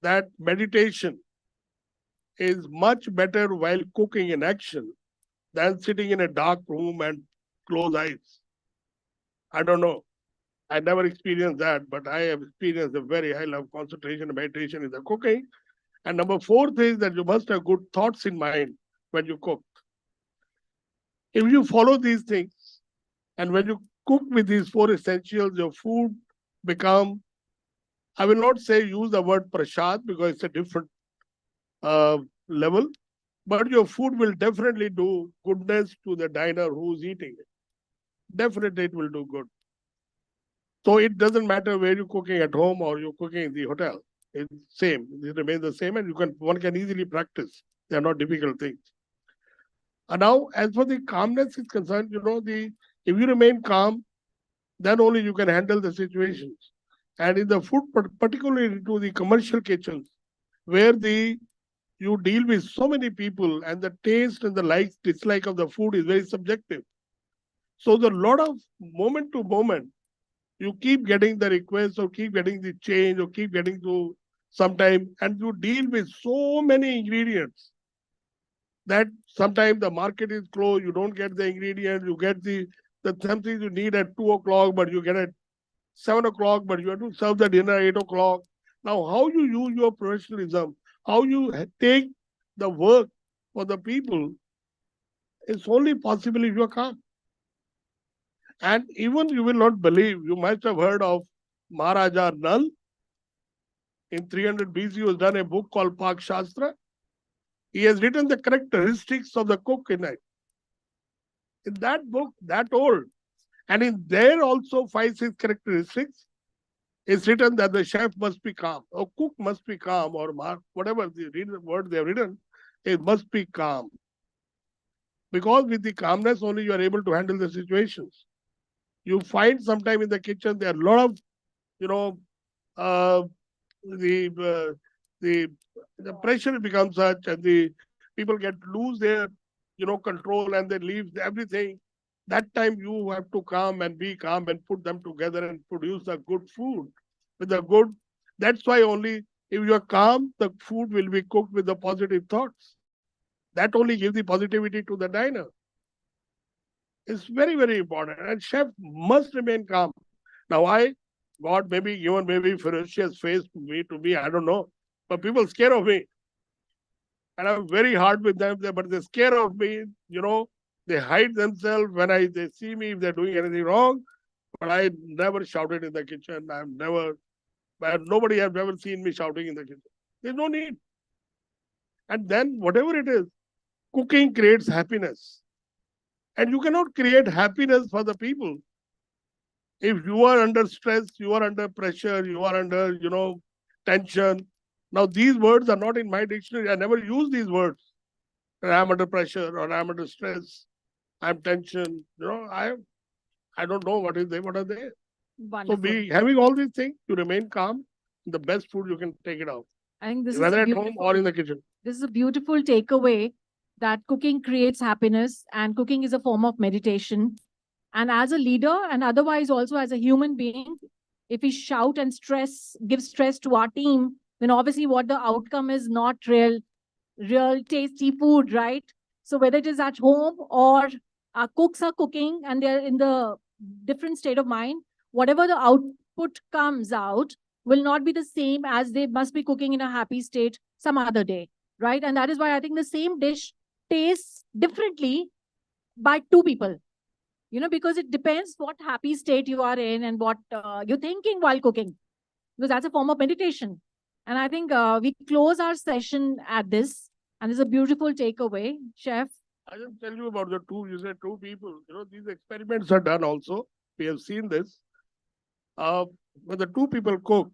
that meditation is much better while cooking in action than sitting in a dark room and close eyes. I don't know. I never experienced that, but I have experienced a very high level of concentration and meditation in the cooking. And number fourth is that you must have good thoughts in mind when you cook. If you follow these things, and when you cook with these four essentials, your food become, I will not say use the word prasad because it's a different level, but your food will definitely do goodness to the diner who's eating it. Definitely it will do good. So it doesn't matter where you're cooking at home or you're cooking in the hotel. It's same. It remains the same, and one can easily practice. They are not difficult things. And now, as for the calmness is concerned, if you remain calm, then only you can handle the situations. And in the food, particularly into the commercial kitchens, where you deal with so many people, and the taste and the likes, dislike of the food is very subjective. So the lot of moment to moment, you keep getting the request or keep getting the change or keep getting to sometime, and you deal with so many ingredients that sometimes the market is closed, you don't get the ingredients, you get the something you need at 2 o'clock, but you get at 7 o'clock, but you have to serve the dinner at 8 o'clock. Now, how you use your professionalism, how you take the work for the people, it's only possible if you are calm. And even you will not believe, you must have heard of Maharaja Nal. In 300 BC, he has done a book called Pak Shastra. He has written the characteristics of the cook in it. In that book, that old, and in there also 5-6 characteristics, it's written that the chef must be calm, or cook must be calm, or whatever the word they have written, it must be calm. Because with the calmness only you are able to handle the situations. You find sometime in the kitchen there are a lot of, the pressure becomes such, and the people lose their, control, and they leave everything. That time you have to calm and be calm and put them together and produce a good food with a good. That's why only if you are calm, the food will be cooked with the positive thoughts. That only gives the positivity to the diner. It's very, very important. And chef must remain calm. Now God maybe given maybe ferocious face to me, I don't know. But people scare of me. And I'm very hard with them, but they're scared of me, they hide themselves when they see me if they're doing anything wrong. But I never shouted in the kitchen. Nobody has ever seen me shouting in the kitchen. There's no need. And then whatever it is, cooking creates happiness. And you cannot create happiness for the people. If you are under stress, you are under pressure, you are under, tension. Now, these words are not in my dictionary. I never use these words. I'm under pressure, or I'm under stress, I'm tension. I don't know what are they. Wonderful. So be having all these things, you remain calm. The best food you can take it out. I think this whether is at home or in the kitchen. This is a beautiful takeaway that cooking creates happiness, and cooking is a form of meditation. And as a leader, and otherwise also as a human being, if we shout and give stress to our team, then obviously what the outcome is not real tasty food, right? So whether it is at home or our cooks are cooking and they're in the different state of mind, whatever the output comes out will not be the same as they must be cooking in a happy state some other day, right? And that is why I think the same dish tastes differently by two people, because it depends what happy state you are in and what you're thinking while cooking, because that's a form of meditation. And I think we close our session at this, and it's a beautiful takeaway, Chef. I just tell you about you said two people. These experiments are done also. We have seen this. When the two people cook,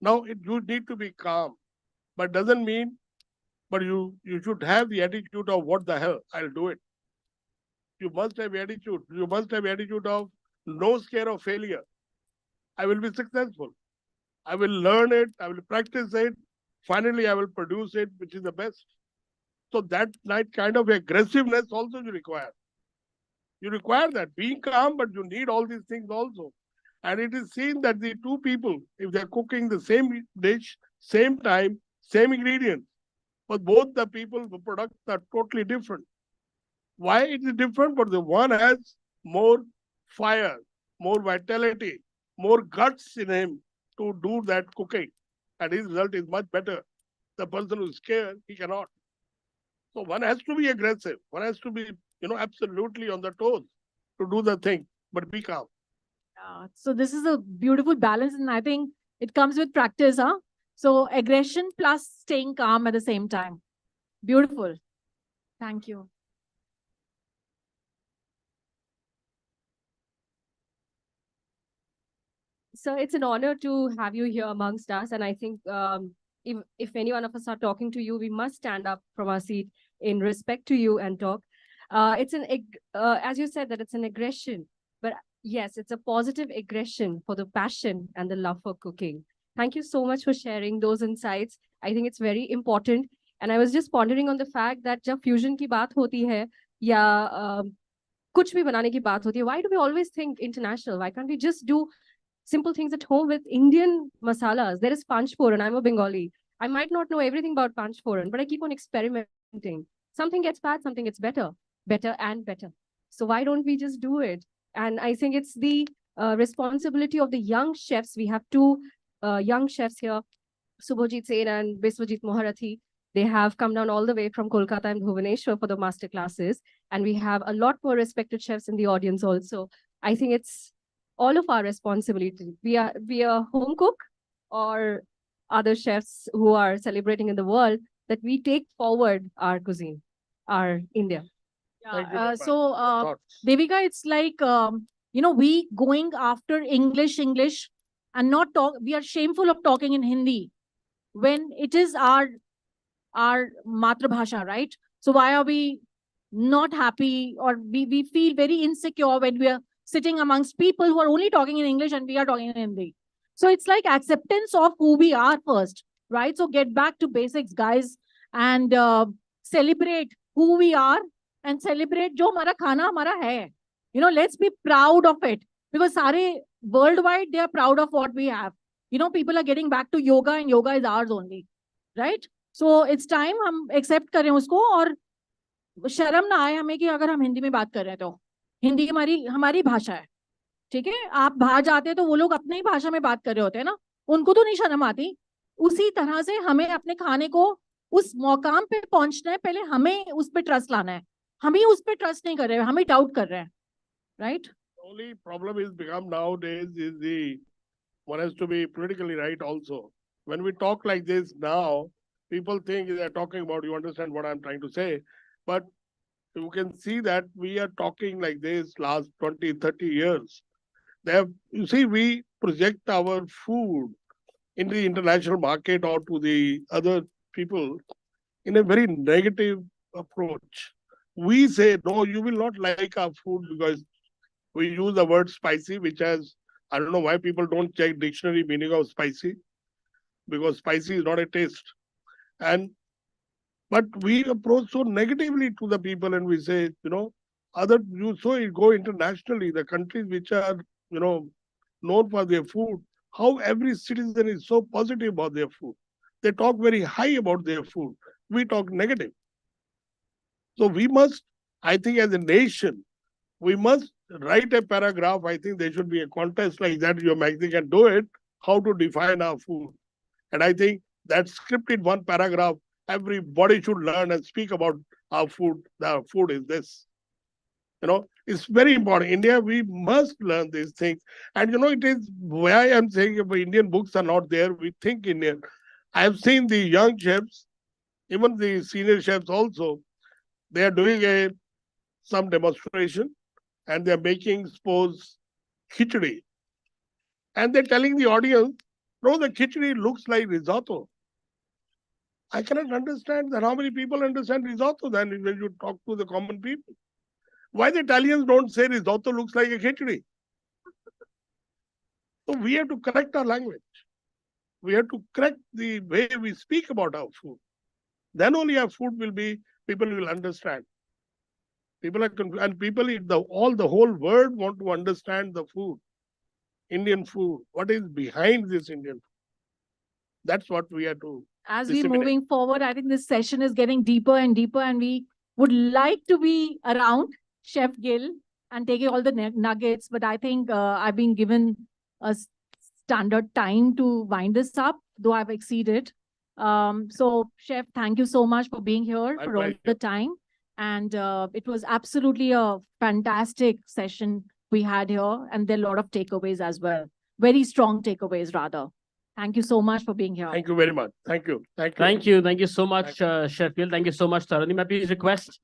now you need to be calm, but doesn't mean, but you should have the attitude of what the hell, I'll do it. You must have attitude. You must have attitude of no scare of failure. I will be successful. I will learn it. I will practice it. Finally, I will produce it, which is the best. So that kind of aggressiveness also you require. You require that. Being calm, but you need all these things also. And it is seen that the two people, if they're cooking the same dish, same time, same ingredients, but both the people, the products are totally different. Why it is different? But the one has more fire, more vitality, more guts in him to do that cooking, and his result is much better. The person who is scared, he cannot. So one has to be aggressive. One has to be, absolutely on the toes to do the thing, but be calm. So this is a beautiful balance, and I think it comes with practice, huh? So aggression plus staying calm at the same time. Beautiful. Thank you. So it's an honor to have you here amongst us. And I think if any one of us are talking to you, we must stand up from our seat in respect to you and talk. As you said, that it's an aggression, but yes, it's a positive aggression for the passion and the love for cooking. Thank you so much for sharing those insights. I think it's very important. And I was just pondering on the fact that जब fusion की बात होती है या कुछ भी बनाने की बात होती है, why do we always think international? Why can't we just do simple things at home with Indian masalas? There is panch phoran. I'm a Bengali. I might not know everything about panch phoran, but I keep on experimenting. Something gets bad, something gets better, better and better. So why don't we just do it? And I think it's the responsibility of the young chefs. We have two young chefs here, Subhojit Sen and Biswajit Moharathi. They have come down all the way from Kolkata and Bhubaneswar for the master classes. And we have a lot more respected chefs in the audience also. I think it's all of our responsibility. We are home cook or other chefs who are celebrating in the world, that we take forward our cuisine, our India. Yeah. Devika, it's like, we going after English and not talk. We are shameful of talking in Hindi when it is our matrabhasha, right? So why are we not happy, or we feel very insecure when we are sitting amongst people who are only talking in English and we are talking in Hindi? So it's like acceptance of who we are first, right? So get back to basics, guys, and celebrate who we are and celebrate jo hamara khana hamara hai. Let's be proud of it, because sare worldwide, they are proud of what we have. People are getting back to yoga, and yoga is ours only, right? So it's time हम accept करें उसको, और शर्म ना आए हमें कि अगर हम हिंदी में बात कर रहे हैं तो हिंदी हमारी भाषा है, ठीक है? आप बाहर जाते हैं तो वो लोग अपनी ही भाषा में बात कर रहे होते हैं ना, उनको तो नहीं शर्म आती। उसी तरह से हमें अपने खाने को उस मौकाम पे पहुंचना है, पहले हमें उस पे ट्रस्ट लाना है। हम ही उस पे ट्रस्ट नहीं कर रहे हैं, हम ही डाउट कर रहे हैं, right? The only problem is become nowadays is one has to be politically right also. When we talk like this now, people think they're talking about, you understand what I'm trying to say, but you can see that we are talking like this last 20, 30 years. You see, we project our food in the international market or to the other people in a very negative approach. We say, no, you will not like our food because we use the word spicy, which has, I don't know why people don't check dictionary meaning of spicy, because spicy is not a taste. But we approach so negatively to the people, and we say, you go internationally, the countries which are, known for their food, how every citizen is so positive about their food. They talk very high about their food. We talk negative. So we must, I think as a nation, we must write a paragraph. I think there should be a contest like that. Your magazine can do it, how to define our food. And I think that scripted one paragraph, everybody should learn and speak about our food. The food is this. It's very important. India, we must learn these things. And it is why I'm saying if Indian books are not there, we think Indian. I have seen the young chefs, even the senior chefs also, they are doing some demonstration and they're making, suppose, khichdi. And they're telling the audience, no, the khichdi looks like risotto. I cannot understand that how many people understand risotto then when you talk to the common people. Why the Italians don't say risotto looks like a khichdi? So we have to correct our language. We have to correct the way we speak about our food. Then only our food will be, people will understand. People are confused, and people, the whole world want to understand the food, Indian food. What is behind this Indian food? That's what we have to. as we disseminate. moving forward, I think this session is getting deeper and deeper, and we would like to be around Chef Gill and taking all the nuggets. But I think I've been given a standard time to wind this up, though I've exceeded. So, Chef, thank you so much for being here My for all pleasure. the time. And it was absolutely a fantastic session we had here. And there are a lot of takeaways as well. Very strong takeaways, rather. Thank you so much for being here. Thank you very much. Thank you. Thank you. Thank you. Thank you so much, Chef Gill. Thank you so much, Tarani. May I please request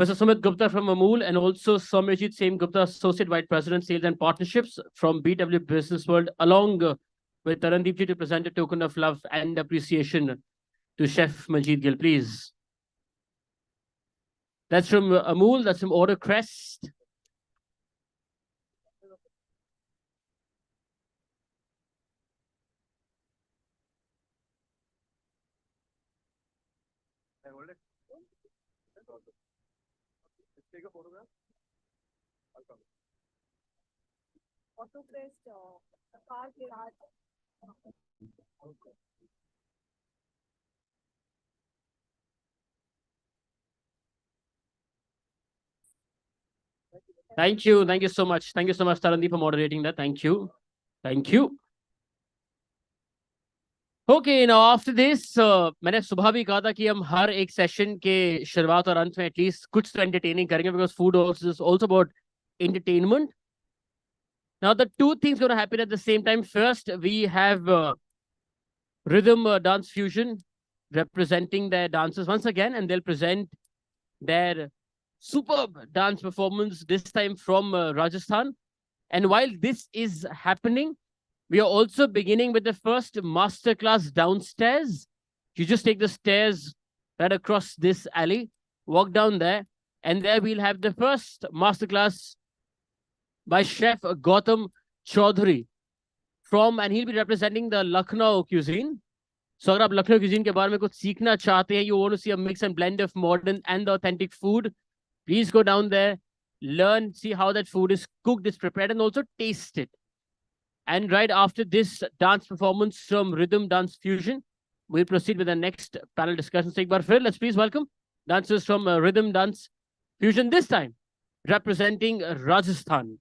Mr. Sumit Gupta from Amul and also Soumyajit Singh Gupta, Associate Vice President, Sales and Partnerships from BW Business World, along with Tarandeep ji to present a token of love and appreciation to Chef Manjeet Gill, please. That's from Amul, that's from Order Crest. Take a photograph. I'll come. Thank you. Thank you so much. Thank you so much, Tarandeep, for moderating that. Thank you. Thank you. Okay, now after this, मैंने सुबह भी कहा था कि हम हर एक session के शुरुआत और अंत में एटलीस्ट कुछ तो entertaining करेंगे because food also is also about entertainment. Now the two things going to happen at the same time. First, we have rhythm dance fusion representing their dancers once again, and they'll present their superb dance performance, this time from Rajasthan. And while this is happening, we are also beginning with the first masterclass downstairs. You just take the stairs right across this alley, walk down there, and there we'll have the first masterclass by Chef Gautam Chaudhary and he'll be representing the Lucknow cuisine. So अगर आप Lucknow cuisine के बारे में कुछ सीखना चाहते हैं, you want to see a mix and blend of modern and the authentic food, please go down there, learn, see how that food is cooked, is prepared, and also taste it. And right after this dance performance from Rhythm Dance Fusion, we'll proceed with the next panel discussion. So, let's please welcome dancers from Rhythm Dance Fusion, this time representing Rajasthan.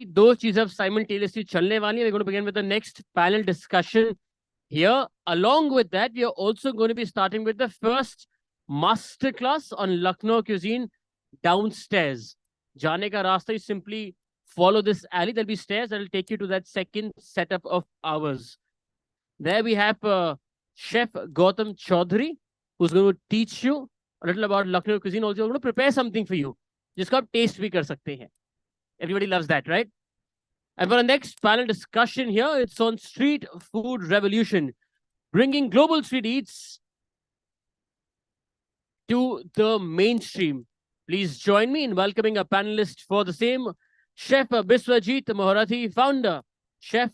दो चीजें अब simultaneously चलने वाली हैं. We're going to begin with the next panel discussion here. Along with that, we are also going to be starting with the first masterclass on Lucknow cuisine downstairs. जाने का रास्ता, you simply follow this alley. There'll be stairs that will take you to that second setup of ours. There we have Chef Gautam Chaudhary, who's going to teach you a little about Lucknow cuisine. Also, going to prepare something for you, जिसको आप taste भी कर सकते हैं. Everybody loves that, right? And for the next panel discussion here, it's on street food revolution, bringing global street eats to the mainstream. Please join me in welcoming a panelist for the same, Chef Biswajit Moharathi, founder, Chef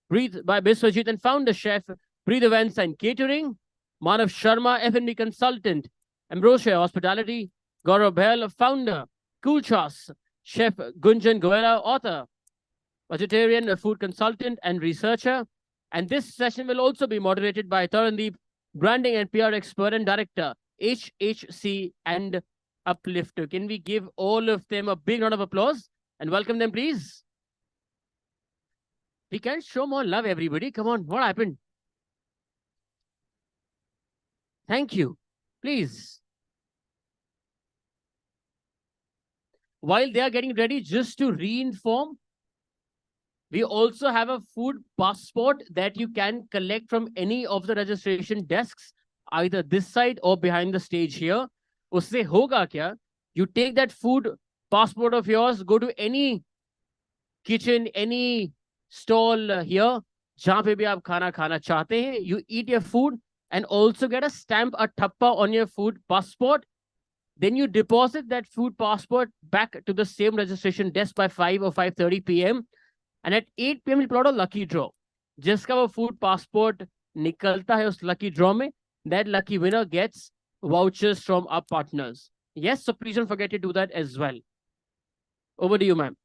Breathe by Biswajit and founder, Chef Breathe Events and Catering, Manav Sharma, F&B consultant, Ambrosia Hospitality, Gaurav Bhel, founder, Cool Chas, Chef Gunjan Goela, author, vegetarian food consultant and researcher. And this session will also be moderated by Tarandeep, branding and PR expert and director, HHC and Uplifter. Can we give all of them a big round of applause and welcome them, please? We can't show more love, everybody. Come on, what happened? Thank you. Please. While they are getting ready, just to reinform, we also have a food passport that you can collect from any of the registration desks, either this side or behind the stage here. Usse hoga kya? You take that food passport of yours, go to any kitchen, any stall here, jahan pe bhi aap khana chahte hain, you eat your food and also get a stamp, a thappa on your food passport. Then you deposit that food passport back to the same registration desk by 5 or 5:30 p.m. And at 8 p.m. you'll plot a lucky draw. Jiska wo food passport nikalta hai us lucky draw mein, that lucky winner gets vouchers from our partners. Yes, so please don't forget to do that as well. Over to you, ma'am.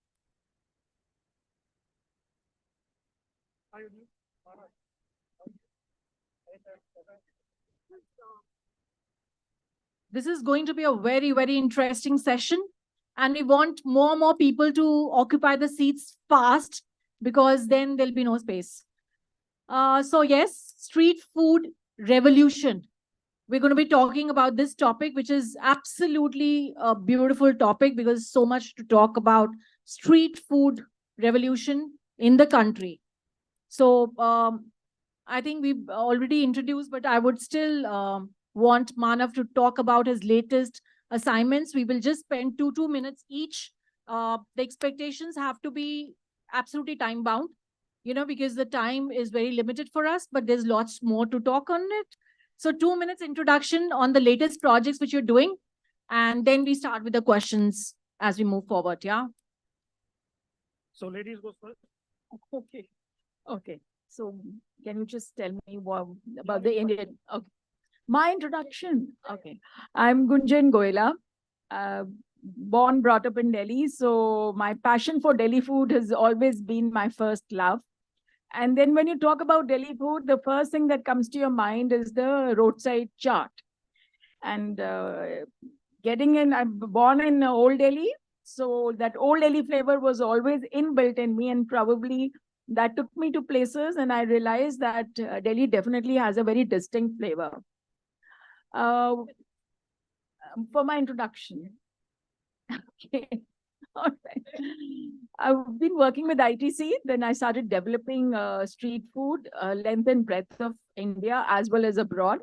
This is going to be a very, very interesting session. And we want more people to occupy the seats fast, because then there'll be no space. So yes, street food revolution. We're going to be talking about this topic, which is absolutely a beautiful topic because so much to talk about street food revolution in the country. So I think we've already introduced, but I would still want Manav to talk about his latest assignments. We will just spend two minutes each. The expectations have to be absolutely time bound, you know, because the time is very limited for us, but there's lots more to talk on it. So 2 minutes introduction on the latest projects which you're doing, and then we start with the questions as we move forward. Yeah. So ladies go first. Okay. Okay. So can you just tell me what about the Indian? Okay. My introduction. Okay. I'm Gunjan Goela, born, brought up in Delhi. So my passion for Delhi food has always been my first love. And then when you talk about Delhi food, the first thing that comes to your mind is the roadside chaat. And getting in, I'm born in Old Delhi. So that Old Delhi flavor was always inbuilt in me, and probably that took me to places and I realized that Delhi definitely has a very distinct flavor. For my introduction. Okay. All right. I've been working with ITC, then I started developing street food, length and breadth of India as well as abroad,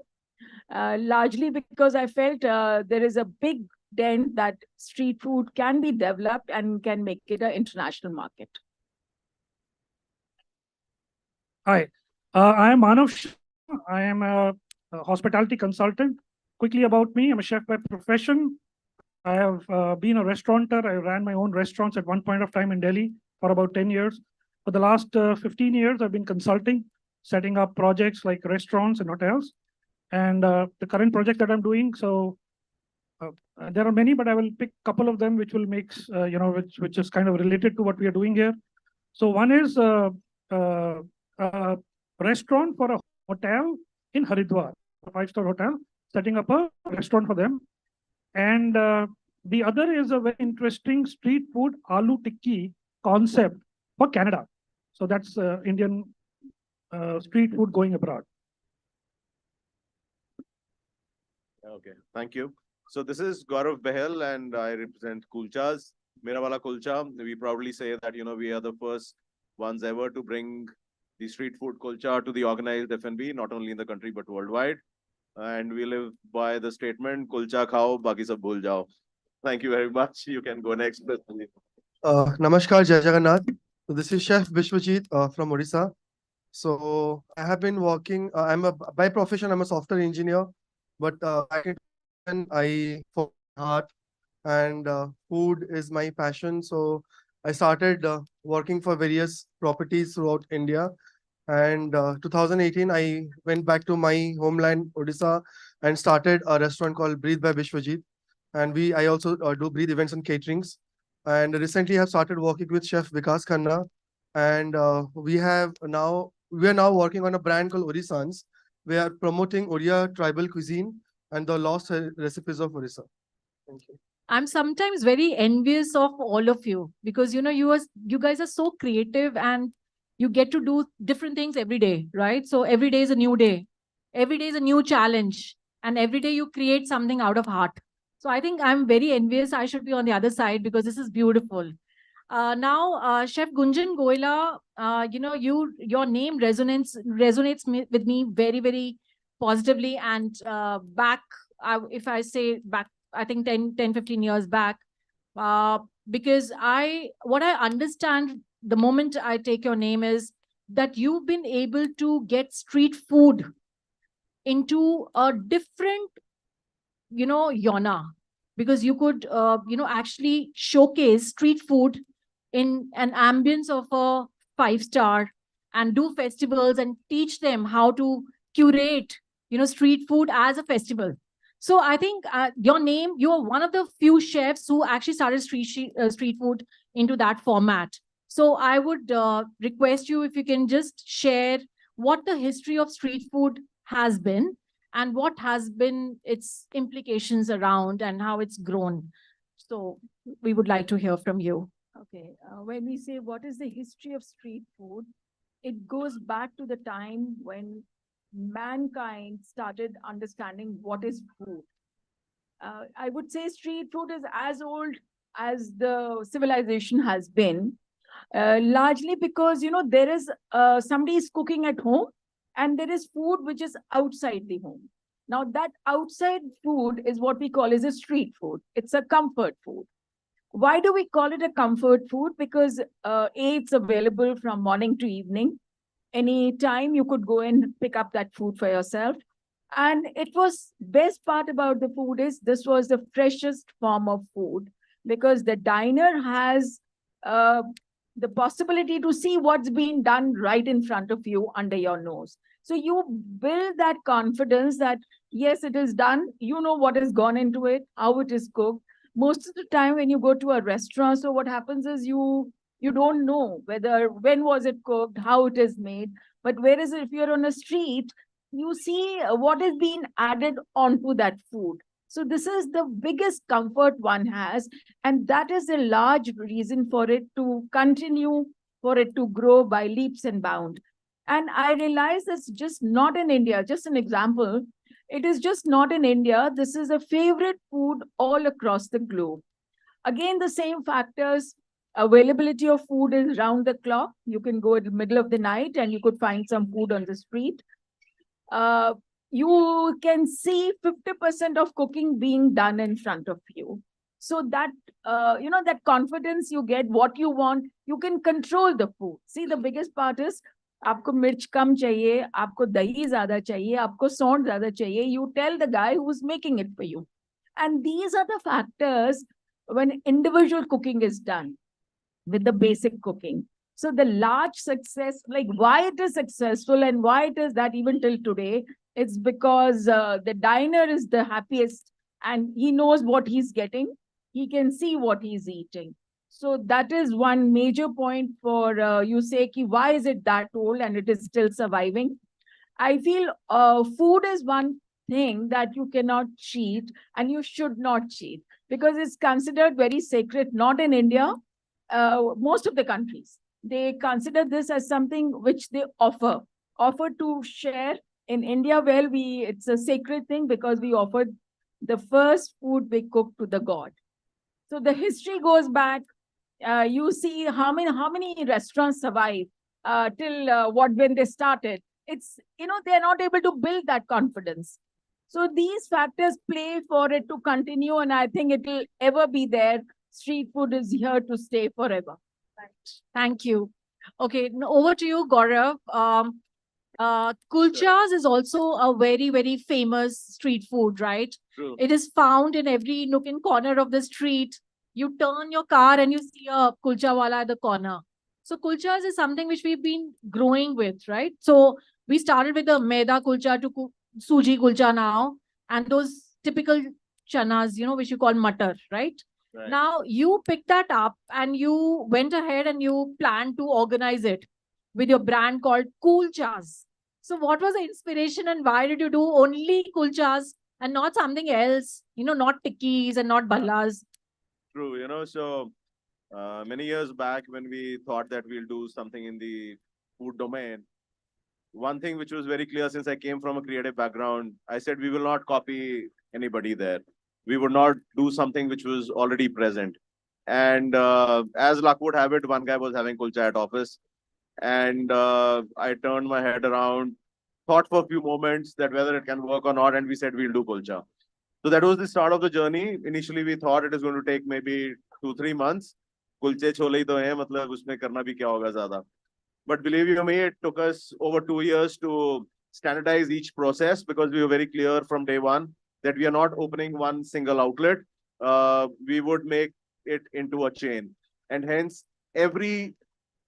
largely because I felt there is a big dent that street food can be developed and can make it an international market. Hi, I am Manav Sharma. I am a hospitality consultant. Quickly about me, I'm a chef by profession. I have been a restaurateur. I ran my own restaurants at one point of time in Delhi for about 10 years. For the last 15 years, I've been consulting, setting up projects like restaurants and hotels. And the current project that I'm doing, so there are many, but I will pick a couple of them which will make, which is kind of related to what we are doing here. So one is a restaurant for a hotel in Haridwar, a 5-star hotel, setting up a restaurant for them. And the other is a very interesting street food aloo tikki concept for Canada. So that's Indian street food going abroad. Okay, thank you. So this is Gaurav Behel and I represent Kulchas. Mera Wala Kulcha. We proudly say that, we are the first ones ever to bring the street food culture to the organized F&B, not only in the country but worldwide. And we live by the statement, kulcha khao, baki sab bhul jao. Thank you very much. You can go next. Namaskar, Jai Jagannath. So this is Chef Vishwajit from Odisha. So I have been working, by profession, I'm a software engineer, but back in I for heart and food is my passion. So I started working for various properties throughout India. And 2018, I went back to my homeland, Odisha, and started a restaurant called Breathe by Vishwajit. And I also do Breathe events and caterings. And recently, have started working with Chef Vikas Khanna, and we are now working on a brand called Odisans. We are promoting Odia tribal cuisine and the lost recipes of Odisha. Thank you. I'm sometimes very envious of all of you because you guys are so creative and you get to do different things every day, right? So every day is a new day. Every day is a new challenge. And every day you create something out of heart. So I think I'm very envious. I should be on the other side because this is beautiful. Now, Chef Gunjan Goyla, your name resonates with me very, very positively. And if I say back, I think 10, 15 years back, because what I understand the moment I take your name is that you've been able to get street food into a different, yana, because you could, actually showcase street food in an ambience of a 5-star and do festivals and teach them how to curate, street food as a festival. So I think your name, you are one of the few chefs who actually started street food into that format. So I would request you if you can just share what the history of street food has been and what has been its implications around and how it's grown. So we would like to hear from you. Okay, when we say what is the history of street food, it goes back to the time when mankind started understanding what is food. I would say street food is as old as the civilization has been, largely because, there is somebody is cooking at home and there is food which is outside the home. Now that outside food is what we call as a street food. It's a comfort food. Why do we call it a comfort food? Because it's available from morning to evening. Any time you could go and pick up that food for yourself. And it was best part about the food is this was the freshest form of food because the diner has the possibility to see what's being done right in front of you under your nose. So you build that confidence that, yes, it is done. You know what has gone into it, how it is cooked. Most of the time when you go to a restaurant, so what happens is you don't know when was it cooked, how it is made. But whereas if you're on a street, you see what is being added onto that food. So this is the biggest comfort one has. And that is a large reason for it to continue, for it to grow by leaps and bounds. And I realize it's just not in India, just an example. It is just not in India. This is a favorite food all across the globe. Again, the same factors. Availability of food is round the clock. You can go in the middle of the night and you could find some food on the street. You can see 50% of cooking being done in front of you. So that, that confidence you get, what you want, you can control the food. See, the biggest part is, आपको मिर्च कम चाहिए, आपको दही ज़्यादा चाहिए, आपको सौंठ ज़्यादा चाहिए. You tell the guy who's making it for you. And these are the factors when individual cooking is done with the basic cooking. So the large success, like why it is successful and why it is that even till today, it's because the diner is the happiest and he knows what he's getting. He can see what he's eating. So that is one major point for you say, ki, why is it that old and it is still surviving? I feel food is one thing that you cannot cheat and you should not cheat because it's considered very sacred, not in India, most of the countries, they consider this as something which they offer to share. In India, well, it's a sacred thing because we offered the first food we cooked to the god. So the history goes back. You see how many restaurants survive till when they started. It's, they're not able to build that confidence. So these factors play for it to continue, and I think it will ever be there. Street food is here to stay forever. Right. Thank you. Okay, over to you, Gaurav. Kulchas is also a very, very famous street food, right? True. It is found in every nook and corner of the street. You turn your car and you see a kulcha wala at the corner. So kulchas is something which we've been growing with, right? So we started with the maida kulcha to suji kulcha now, and those typical chanas, which you call matar, right? Right. Now you picked that up and you went ahead and you planned to organize it with your brand called Kulchas. So what was the inspiration and why did you do only kulchas and not something else? Not tikkis and not ballas. True, so many years back when we thought that we'll do something in the food domain, one thing which was very clear, since I came from a creative background, I said we will not copy anybody there. We would not do something which was already present. And as luck would have it, one guy was having kulcha at office. And I turned my head around, thought for a few moments that whether it can work or not, and we said we'll do kulcha. So that was the start of the journey. Initially, we thought it is going to take maybe 2-3 months. Kulche chole hi to hai, matlab usme karna bhi kya hoga zyada. But believe you me, it took us over 2 years to standardize each process because we were very clear from day one that we are not opening one single outlet. We would make it into a chain. And hence, every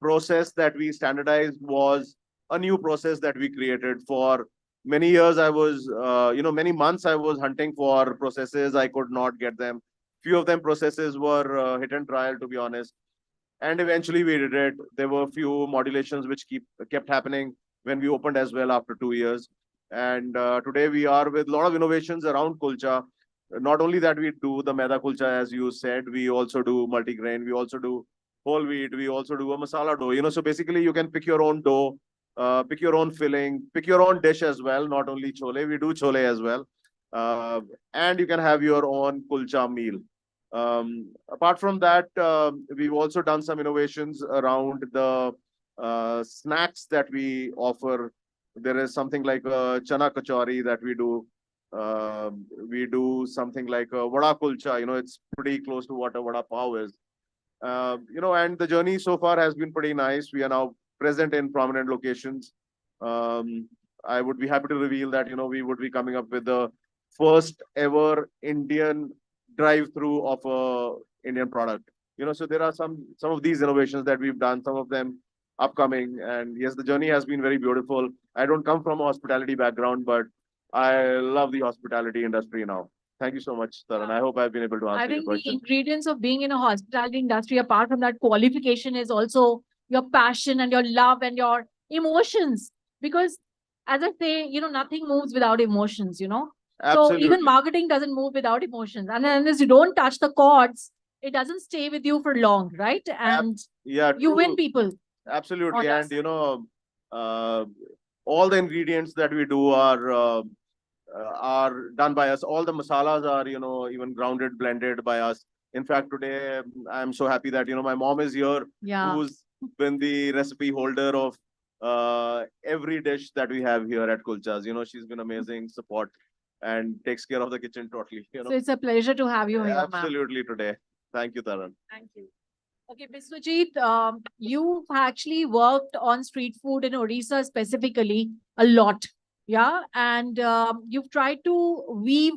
process that we standardized was a new process that we created. For many years, I was, many months I was hunting for processes. I could not get them. Few of them processes were hit and trial, to be honest. And eventually we did it. There were a few modulations which kept happening when we opened as well after 2 years. And today we are with a lot of innovations around kulcha. Not only that we do the maida kulcha, as you said, we also do multigrain. We also do whole wheat. We also do a masala dough. So basically you can pick your own dough, pick your own filling, pick your own dish as well. Not only chole, we do chole as well. And you can have your own kulcha meal. Apart from that, we've also done some innovations around the snacks that we offer. There is something like a chana kachori that we do. We do something like a vada kulcha. It's pretty close to what a vada pav is. And the journey so far has been pretty nice. We are now present in prominent locations. I would be happy to reveal that, we would be coming up with the first ever Indian drive-through of a Indian product. So there are some of these innovations that we've done, some of them upcoming. And yes, the journey has been very beautiful. I don't come from a hospitality background, but I love the hospitality industry now. Thank you so much, Taran. I hope I've been able to answer your I think question. the ingredients of being in a hospitality industry, apart from that qualification, is also your passion and your love and your emotions. Because as I say, nothing moves without emotions, So Absolutely. even marketing doesn't move without emotions. And unless you don't touch the chords, it doesn't stay with you for long, right? And Yeah, you win true. people. Absolutely. on And all the ingredients that we do are done by us. All the masalas are, even grounded, blended by us. In fact, today I'm so happy that, my mom is here, Yeah. who's been the recipe holder of every dish that we have here at Kulchas. She's been amazing support and takes care of the kitchen totally. So it's a pleasure to have you here, ma'am. Absolutely today. Thank you, Taran. Thank you. Okay, Biswajit, you've actually worked on street food in Odisha specifically a lot. Yeah. And you've tried to weave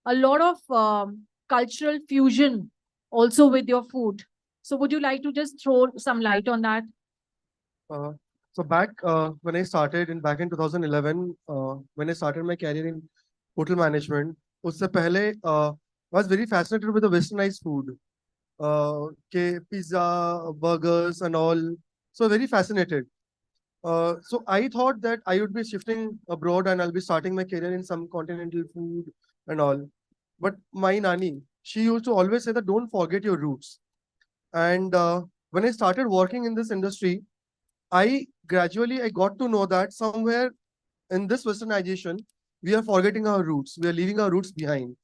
a lot of cultural fusion also with your food. So would you like to just throw some light on that? So back when I started back in 2011, when I started my career in hotel management, usse pehle, I was very fascinated with the westernized food. Pizza, burgers and all. So very fascinated. So I thought that I would be shifting abroad and I'll be starting my career in some continental food and all. But my nani, she used to always say that don't forget your roots. And when I started working in this industry, I got to know that somewhere in this westernization, we are forgetting our roots. We are leaving our roots behind.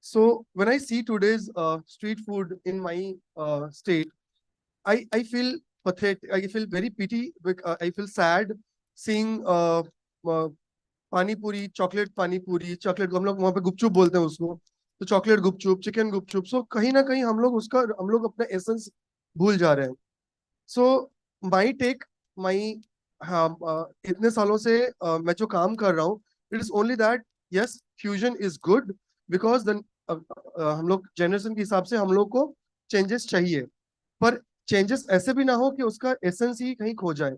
So when I see today's street food in my state, I feel pathetic. I feel very pity. I feel sad seeing pani puri, chocolate pani puri, chocolate. हम लोग वहाँ पे गुपचुप बोलते हैं उसको. तो chocolate गुपचुप, chicken गुपचुप. So कहीं ना कहीं हम लोग अपना essence भूल जा रहे हैं. So my take, my हाँ इतने सालों से मैं जो काम कर रहा हूँ, it is only that yes, fusion is good because then हम लोग generation के हिसाब से हम लोग को changes चाहिए. पर changes ऐसे भी ना हो कि उसका essence ही कहीं खो जाए.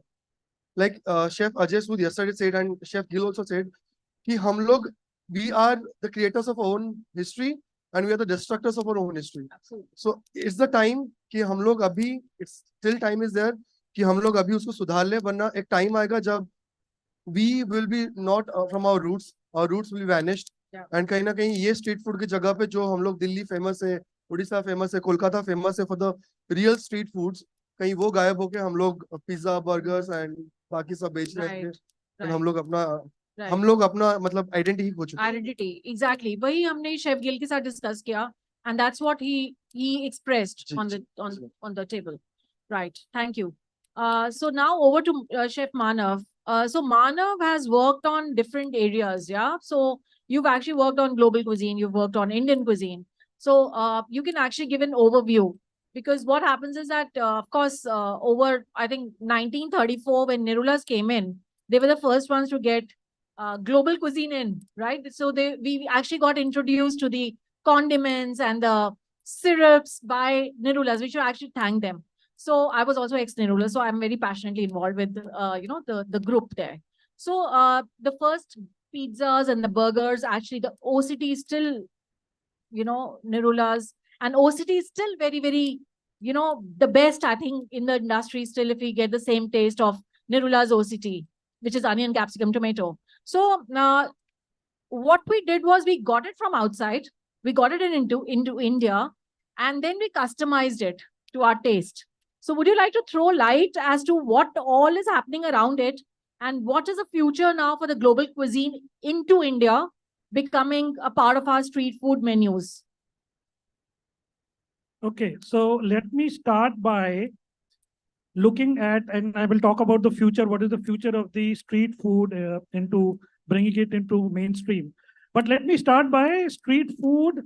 Like Chef Ajay Sood yesterday said and Chef Gil also said कि हम लोग we are the creators of our own history and we are the destructors of our own history. So it's the time कि हम लोग अभी it's still time is there कि हम लोग अभी उसको सुधार ले, वरना एक time आएगा जब we will be not from our roots will be vanished. And कहीं ना कहीं ये street food की जगह पे जो हम लोग दिल्ली famous है, उड़ीसा famous है, कोलकाता famous है for the real street foods, कहीं वो गायब होके हम लोग पिज्जा बर्गर्स एंड बाकी सब बेच रहे थे. And हम लोग अपना मतलब आइडेंटिटी खो चुके हैं. Identity, exactly. वही हमने शेफ गिल के साथ डिस्कस किया, and that's what he expressed on the table. Right. Thank you. So now over to Chef Manav. So Manav has worked on different areas, yeah. So you've actually worked on global cuisine, you've worked on Indian cuisine. So you can actually give an overview, because what happens is that of course over I think 1934 when Nirulas came in, they were the first ones to get global cuisine in, right? So we actually got introduced to the condiments and the syrups by Nirulas. We should actually thank them. So I was also ex-Nirula, so I'm very passionately involved with the group there. So the first pizzas and the burgers, actually the OCT is still, Nirula's, and OCT is still very, very, the best, I think, in the industry still, if we get the same taste of Nirula's OCT, which is onion, capsicum, tomato. So what we did was we got it from outside, we got it into India, and then we customized it to our taste. So would you like to throw light as to what all is happening around it, and what is the future now for the global cuisine into India becoming a part of our street food menus? Okay, so let me start by looking at, and I will talk about the future. What is the future of the street food into bringing it into mainstream? But let me start by street food,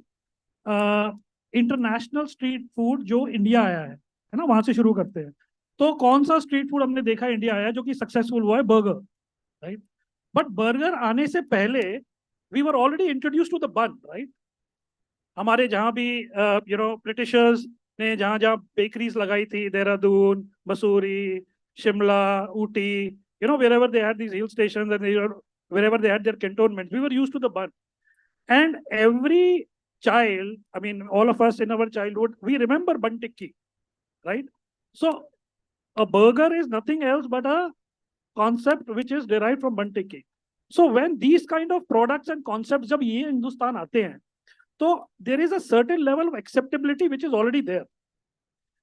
international street food जो India आया है ना, वहां से शुरू करते हैं. तो कौन सा स्ट्रीट फूड हमने देखा इंडिया आया जो कि सक्सेसफुल हुआ है? Burger, right? बट बर्गर आने से पहले we were already introduce to the bun, right? हमारे जहां भी ब्रिटिशर्स ने जहां जहां बेकरीज लगाई थी, Dehradun, Mussoorie, Shimla, Ooty, wherever they had these hill stations and wherever they had their cantonments, we were used to the bun. And every child, I mean, all of us in our childhood, we remember bun tikki, right? So a burger is nothing else but a concept which is derived from bun tikki. So when these kind of products and concepts जब ये हिंदुस्तान आते हैं, so there is a certain level of acceptability which is already there.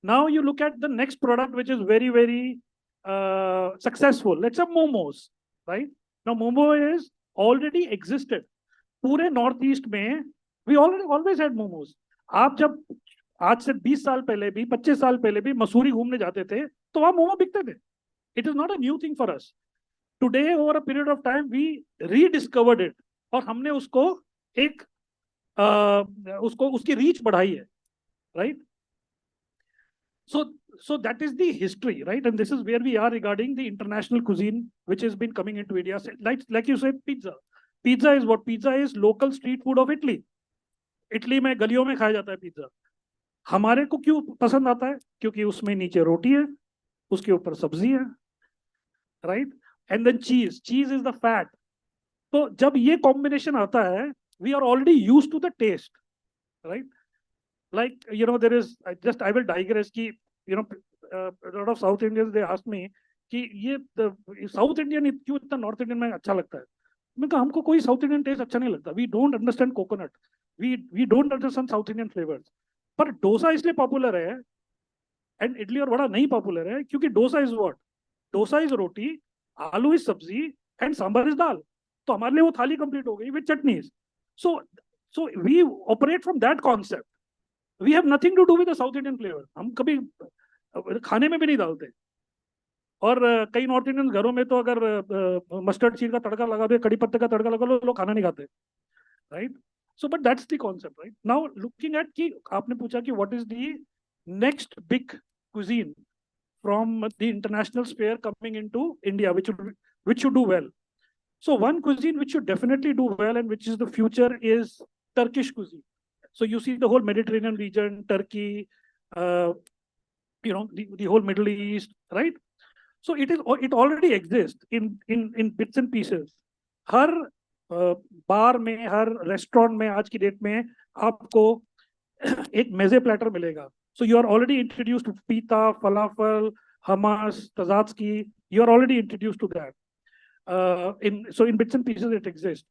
Now you look at the next product which is very, very successful. Let's say momos, right? Now momo is already existed. पूरे north east में we always had momos. आप जब आज से 20 साल पहले भी, 25 साल पहले भी मसूरी घूमने जाते थे तो वहाँ मोमो बिकते थे. It is not a new thing for us. Today over a period of time we rediscovered it और हमने उसको एक उसकी रीच बढ़ाई है, right? So that is the history, right? And this is where we are regarding the international cuisine which has been coming into India. Like you said, pizza. Pizza is what? Pizza is local street food of Italy. Italy में गलियों में खाया जाता है pizza. हमारे को क्यों पसंद आता है? क्योंकि उसमें नीचे रोटी है, उसके ऊपर सब्जी है, राइट? एंड देन चीज इज द फैट. तो जब ये कॉम्बिनेशन आता है, we are already used to the taste, right? Like, there is, I will digress कि, a lot of South Indians, they ask me कि ये South Indian क्यों इतना North Indian में अच्छा लगता है? मैं कहा हमको कोई South Indian taste अच्छा नहीं लगता. We don't understand coconut. We don't understand South Indian flavors. पर डोसा इसलिए पॉपुलर है एंड इडली और वड़ा नहीं पॉपुलर है क्योंकि dosa is what, dosa is roti, aloo is सब्जी एंड सांभर इज दाल. तो हमारे लिए वो थाली कंप्लीट हो गई with chutneys. So we operate from that concept. We have nothing to do with the South Indian flavour. हम कभी खाने में भी नहीं डालते. और कई नॉर्थ इंडियन घरों में तो अगर मस्टर्ड सीड का तड़का लगा दो, कड़ी पत्ते का तड़का लगा लो, लोग खाना नहीं खाते, right. So but that's the concept, right. Now looking at कि आपने पूछा कि what is the next big cuisine from the international sphere coming into India, which should do well. So one cuisine which should definitely do well and which is the future is Turkish cuisine. So you see the whole Mediterranean region, Turkey, the whole Middle East, right? So it already exists in bits and pieces. हर बार में, हर restaurant में आज की date में आपको एक मेजे platter मिलेगा. So you are already introduced to pita, falafel, hummus, tzatziki. You are already introduced to that. In bits and pieces it exists.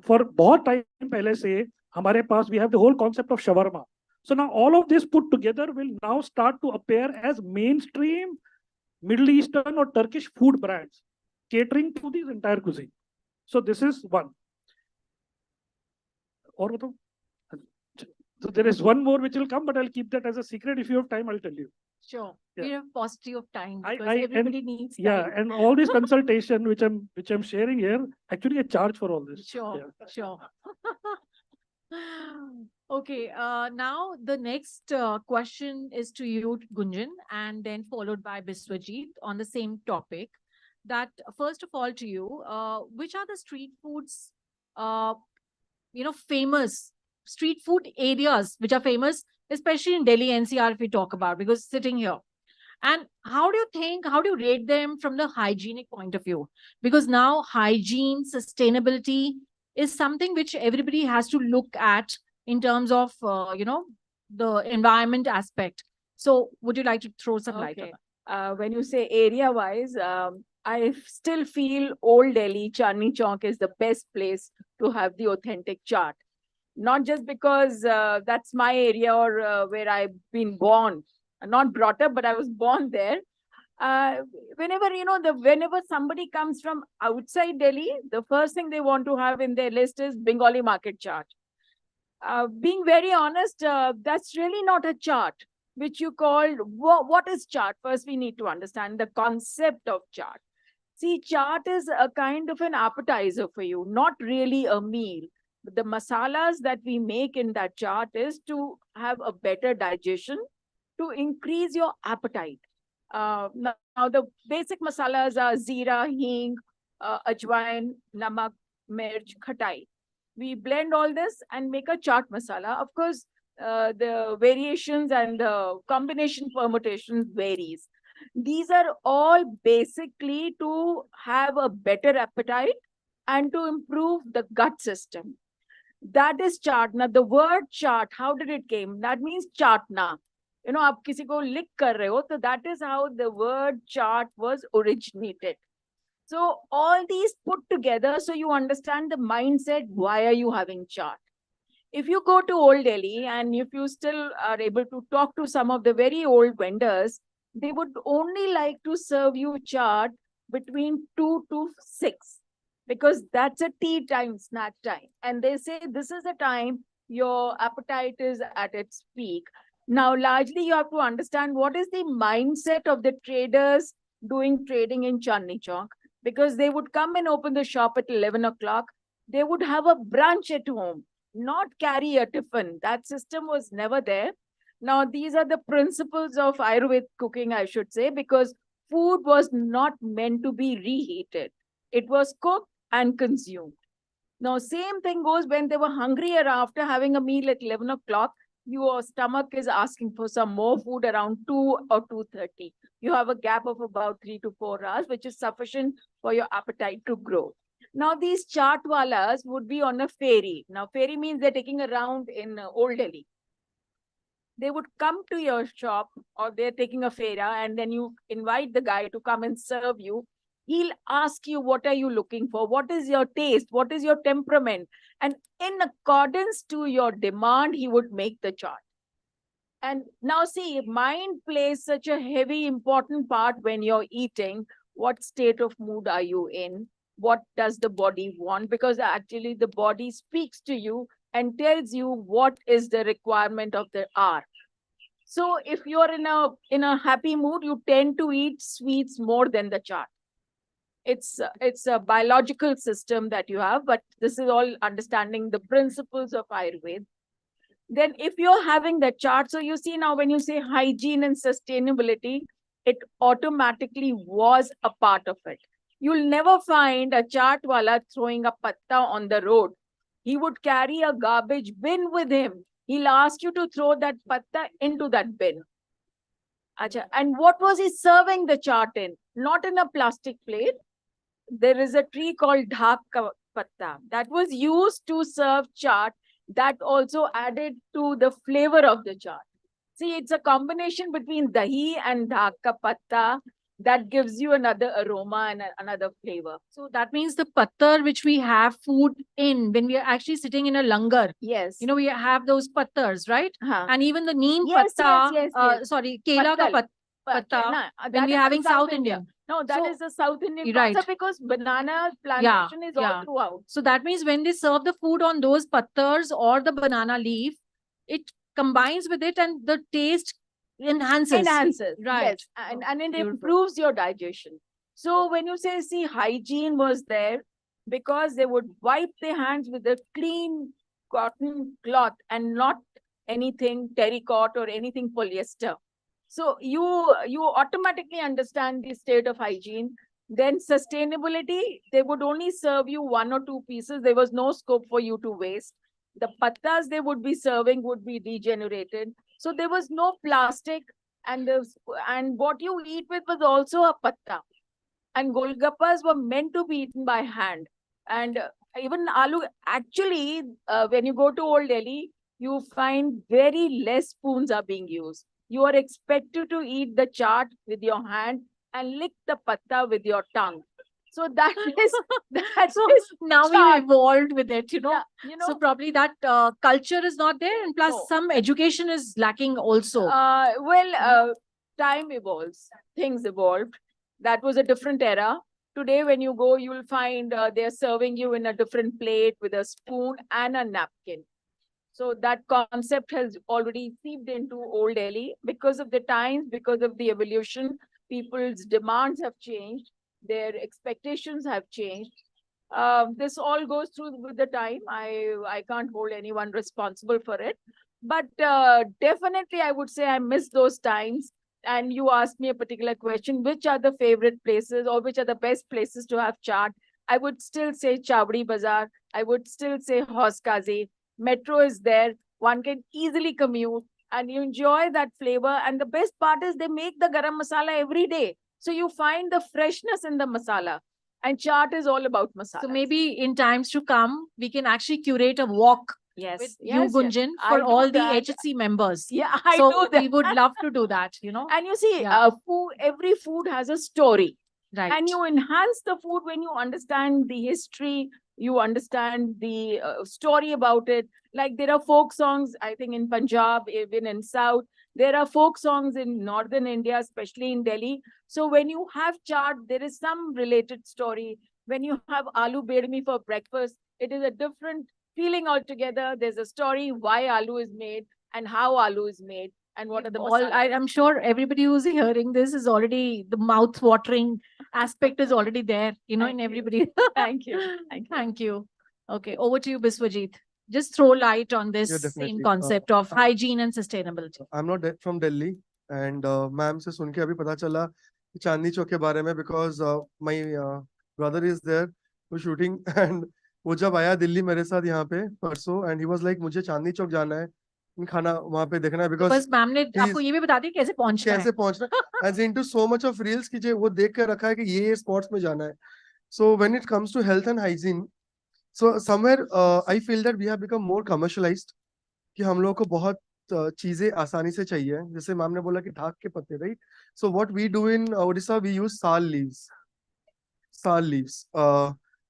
For बहुत time पहले से हमारे पास we have the whole concept of shawarma. So now all of this put together will now start to appear as mainstream Middle Eastern or Turkish food brands catering to this entire cuisine. So this is one. और बताओ. So there is one more which will come, but I'll keep that as a secret. If you have time, I'll tell you. Sure. Yeah. We have paucity of time because everybody needs time. Yeah, and all this consultation which I'm sharing here, actually I charge for all this. Sure, Yeah. sure. Okay, now the next question is to you, Gunjan, and then followed by Biswajit on the same topic. That first of all to you, which are the street foods, famous street food areas which are famous, especially in Delhi NCR, if we talk about, because sitting here. And how do you rate them from the hygienic point of view? Because now hygiene, sustainability is something which everybody has to look at in terms of, the environment aspect. So would you like to throw some light on that? When you say area-wise, I still feel Old Delhi, Chandni Chowk is the best place to have the authentic chaat. Not just because that's my area or where I've been born, not brought up, but I was born there. Whenever somebody comes from outside Delhi, the first thing they want to have in their list is Bengali market chaat. Being very honest, that's really not a chaat, which you called, what is chaat? First, we need to understand the concept of chaat. See, chaat is a kind of an appetizer for you, not really a meal. The masalas that we make in that chaat is to have a better digestion, to increase your appetite. Now the basic masalas are zira, hing, ajwain, namak, mirch, khatai. We blend all this and make a chaat masala. Of course, the variations and the combination permutations varies. These are all basically to have a better appetite and to improve the gut system. That is chaat. Now, the word chaat, how did it came? That means chaatna. आप किसी को लिख कर रहे हो, so that is how the word chaat was originated. So all these put together, so you understand the mindset, why are you having chaat? If you go to Old Delhi and if you still are able to talk to some of the very old vendors, they would only like to serve you chaat between 2 to 6. Because that's a tea time, snack time. And they say this is the time your appetite is at its peak. Now, largely you have to understand what is the mindset of the traders doing trading in Chandni Chowk. Because they would come and open the shop at 11 o'clock. They would have a brunch at home, not carry a tiffin. That system was never there. Now, these are the principles of Ayurvedic cooking, I should say, because food was not meant to be reheated. It was cooked and consumed. Now, same thing goes when they were hungrier after having a meal at 11 o'clock. Your stomach is asking for some more food around 2 or 2:30. You have a gap of about 3 to 4 hours, which is sufficient for your appetite to grow. Now, these chaatwalas would be on a ferry. Now, ferry means they're taking a round in Old Delhi. They would come to your shop or they're taking a fera and then you invite the guy to come and serve you. He'll ask you, what are you looking for? What is your taste? What is your temperament? And in accordance to your demand, he would make the chart. And now see, mind plays such a heavy, important part when you're eating. What state of mood are you in? What does the body want? Because actually the body speaks to you and tells you what is the requirement of the hour. So if you're in a happy mood, you tend to eat sweets more than the chart. It's a biological system that you have, but this is all understanding the principles of Ayurveda. Then if you're having that chart, so you see now when you say hygiene and sustainability, it automatically was a part of it. You'll never find a chart wala throwing a patta on the road. He would carry a garbage bin with him. He'll ask you to throw that patta into that bin. Acha. And what was he serving the chart in? Not in a plastic plate. There is a tree called dhak patta that was used to serve chaat, that also added to the flavor of the chaat. See, it's a combination between dahi and dhak patta that gives you another aroma and another flavor. So that means the pattar which we have food in when we are actually sitting in a langar. Yes. You know, we have those pattars, right? And even the neem Yes, patta, yes. sorry, kela ka patta, when we're having South Indian. No, that is a South Indian Right. concept because banana plantation is all throughout. So that means when they serve the food on those pattars or the banana leaf, it combines with it and the taste enhances. Right. Yes. And it improves your digestion. So when you say, see, hygiene was there because they would wipe their hands with a clean cotton cloth and not anything terracotta or anything polyester. So you automatically understand the state of hygiene. Then sustainability, they would only serve you 1 or 2 pieces. There was no scope for you to waste. The pattas they would be serving would be regenerated. So there was no plastic, and what you eat with was also a patta. And golgappas were meant to be eaten by hand. And even aloo, actually, when you go to Old Delhi, you find very less spoons are being used. You are expected to eat the chaat with your hand and lick the patta with your tongue. So that is now we evolved with it, you know. Yeah, So probably that culture is not there, and plus some education is lacking also. Time evolves, things evolved. That was a different era. Today, when you go, you will find they're serving you in a different plate with a spoon and a napkin. So that concept has already seeped into Old Delhi because of the times, because of the evolution. People's demands have changed. Their expectations have changed. This all goes through with the time. I can't hold anyone responsible for it. But definitely, I would say I miss those times. And you asked me a particular question, which are the favorite places or which are the best places to have chaat? I would still say Chavdi Bazaar. I would still say Haus Kazi. Metro is there. One can easily commute and you enjoy that flavor. And the best part is they make the garam masala every day. So you find the freshness in the masala. And chaat is all about masala. So maybe in times to come, we can actually curate a walk with you, Gunjan, for all the HSC members. Yeah, I so do that. We would love to do that, you know. And you see, every food has a story. Right. And you enhance the food when you understand the history, you understand the story about it. Like there are folk songs, I think in Punjab, even in South. There are folk songs in Northern India, especially in Delhi. So when you have chaat, there is some related story. When you have aloo bedmi for breakfast, it is a different feeling altogether. There's a story why aloo is made and how aloo is made. And what are the all? I'm sure everybody who's hearing this is already, the mouth-watering aspect is already there, you know, in everybody. Thank you. Thank you. Okay, over to you, Biswajit. Just throw light on this same concept of hygiene and sustainability. I'm not from Delhi, and ma'am se sun ke abhi pata chala Chandni Chowk ke bare mein, because my brother is there who's shooting, and वो जब आया दिल्ली मेरे साथ यहाँ पे परसों, and he was like मुझे चांदनी चौक जाना है, खाना वहाँ पे देखना है, because बस मैम ने आपको ये भी बता दिया कैसे पहुंचना है, as into so much of reels कि जो वो देख कर रखा है कि ये spots में जाना है. So when it comes to health and hygiene, so somewhere I feel that we have become more commercialized, कि हम लोगों को बहुत चीजें आसानी से चाहिए, जैसे मैम ने बोला कि ढाक के पत्ते, right? So what we do in Odisha, we use sal leaves,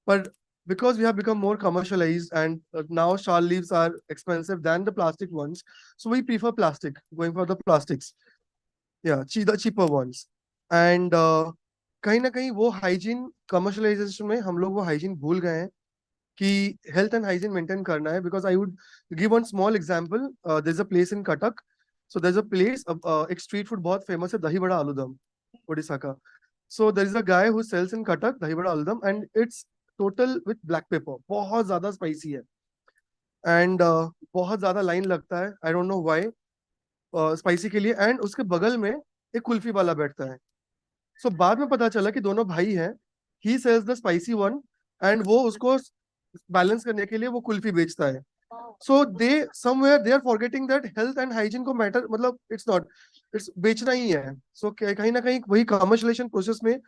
but because we have become more commercialized and now shal leaves are expensive than the plastic ones. So we prefer plastic, going for the plastics. Yeah, the cheaper ones. And कहीं ना कहीं वो hygiene commercialization में हम लोग वो hygiene भूल गए हैं कि health and hygiene maintain करना है. Because I would give one small example. There's a place in Cuttack. So there's a place, एक street food बहुत famous है, दही बड़ा आलूदम, ओडिशा का. So there is a guy who sells in Cuttack दही बड़ा आलूदम, and it's total with black pepper. बहुत ज़्यादा spicy है. And बहुत ज़्यादा line लगता है. I don't know why. Spicy के लिए. एंड उसके बगल में एक कुल्फी वाला बैठता है. सो बाद में पता चला कि दोनों भाई हैं. He sells the spicy one and वो उसको बैलेंस करने के लिए वो कुल्फी बेचता है. So they somewhere they are forgetting that health and hygiene को मैटर, मतलब इट्स नॉट, इट्स बेचना ही है. सो कहीं ना कहीं वही कमर्शियलाइजेशन प्रोसेस में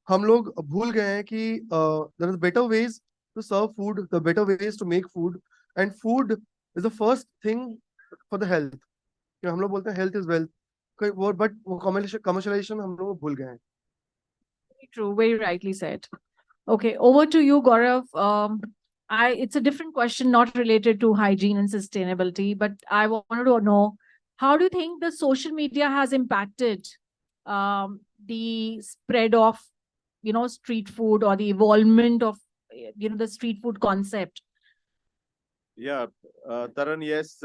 हम लोग भूल गए हैं कि there is better ways to serve food, the better ways to make food, and food is the first thing for the health. हम लोग बोलते हैं हेल्थ इज वेल्थ, वो बट वो कमर्शियलाइजेशन हम लोग भूल गए हैं. True, very rightly said. Okay, over to you, Gaurav. It's a different question, not related to hygiene and sustainability, but I wanted to know, how do you think the social media has impacted the spread of, street food, or the evolvement of, the street food concept? Yeah, Taran, yes,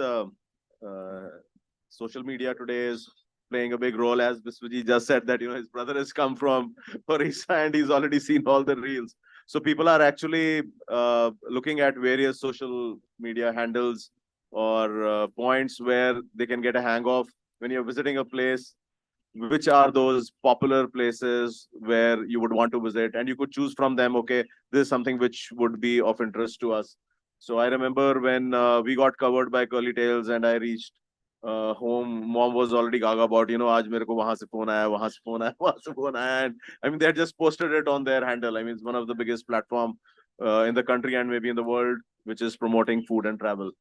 social media today is playing a big role. As Biswaji just said that, his brother has come from Orissa and he's already seen all the reels. So people are actually looking at various social media handles or points where they can get a hang of when you're visiting a place, which are those popular places where you would want to visit, and you could choose from them, okay, this is something which would be of interest to us. So I remember when we got covered by Curly Tails and I reached home, mom was already gaga about, aaj mere ko wahan se phone aaya, wahan se phone aaya, wahan se phone aaya. And I mean, they had just posted it on their handle. I mean, it's one of the biggest platform in the country and maybe in the world, which is promoting food and travel.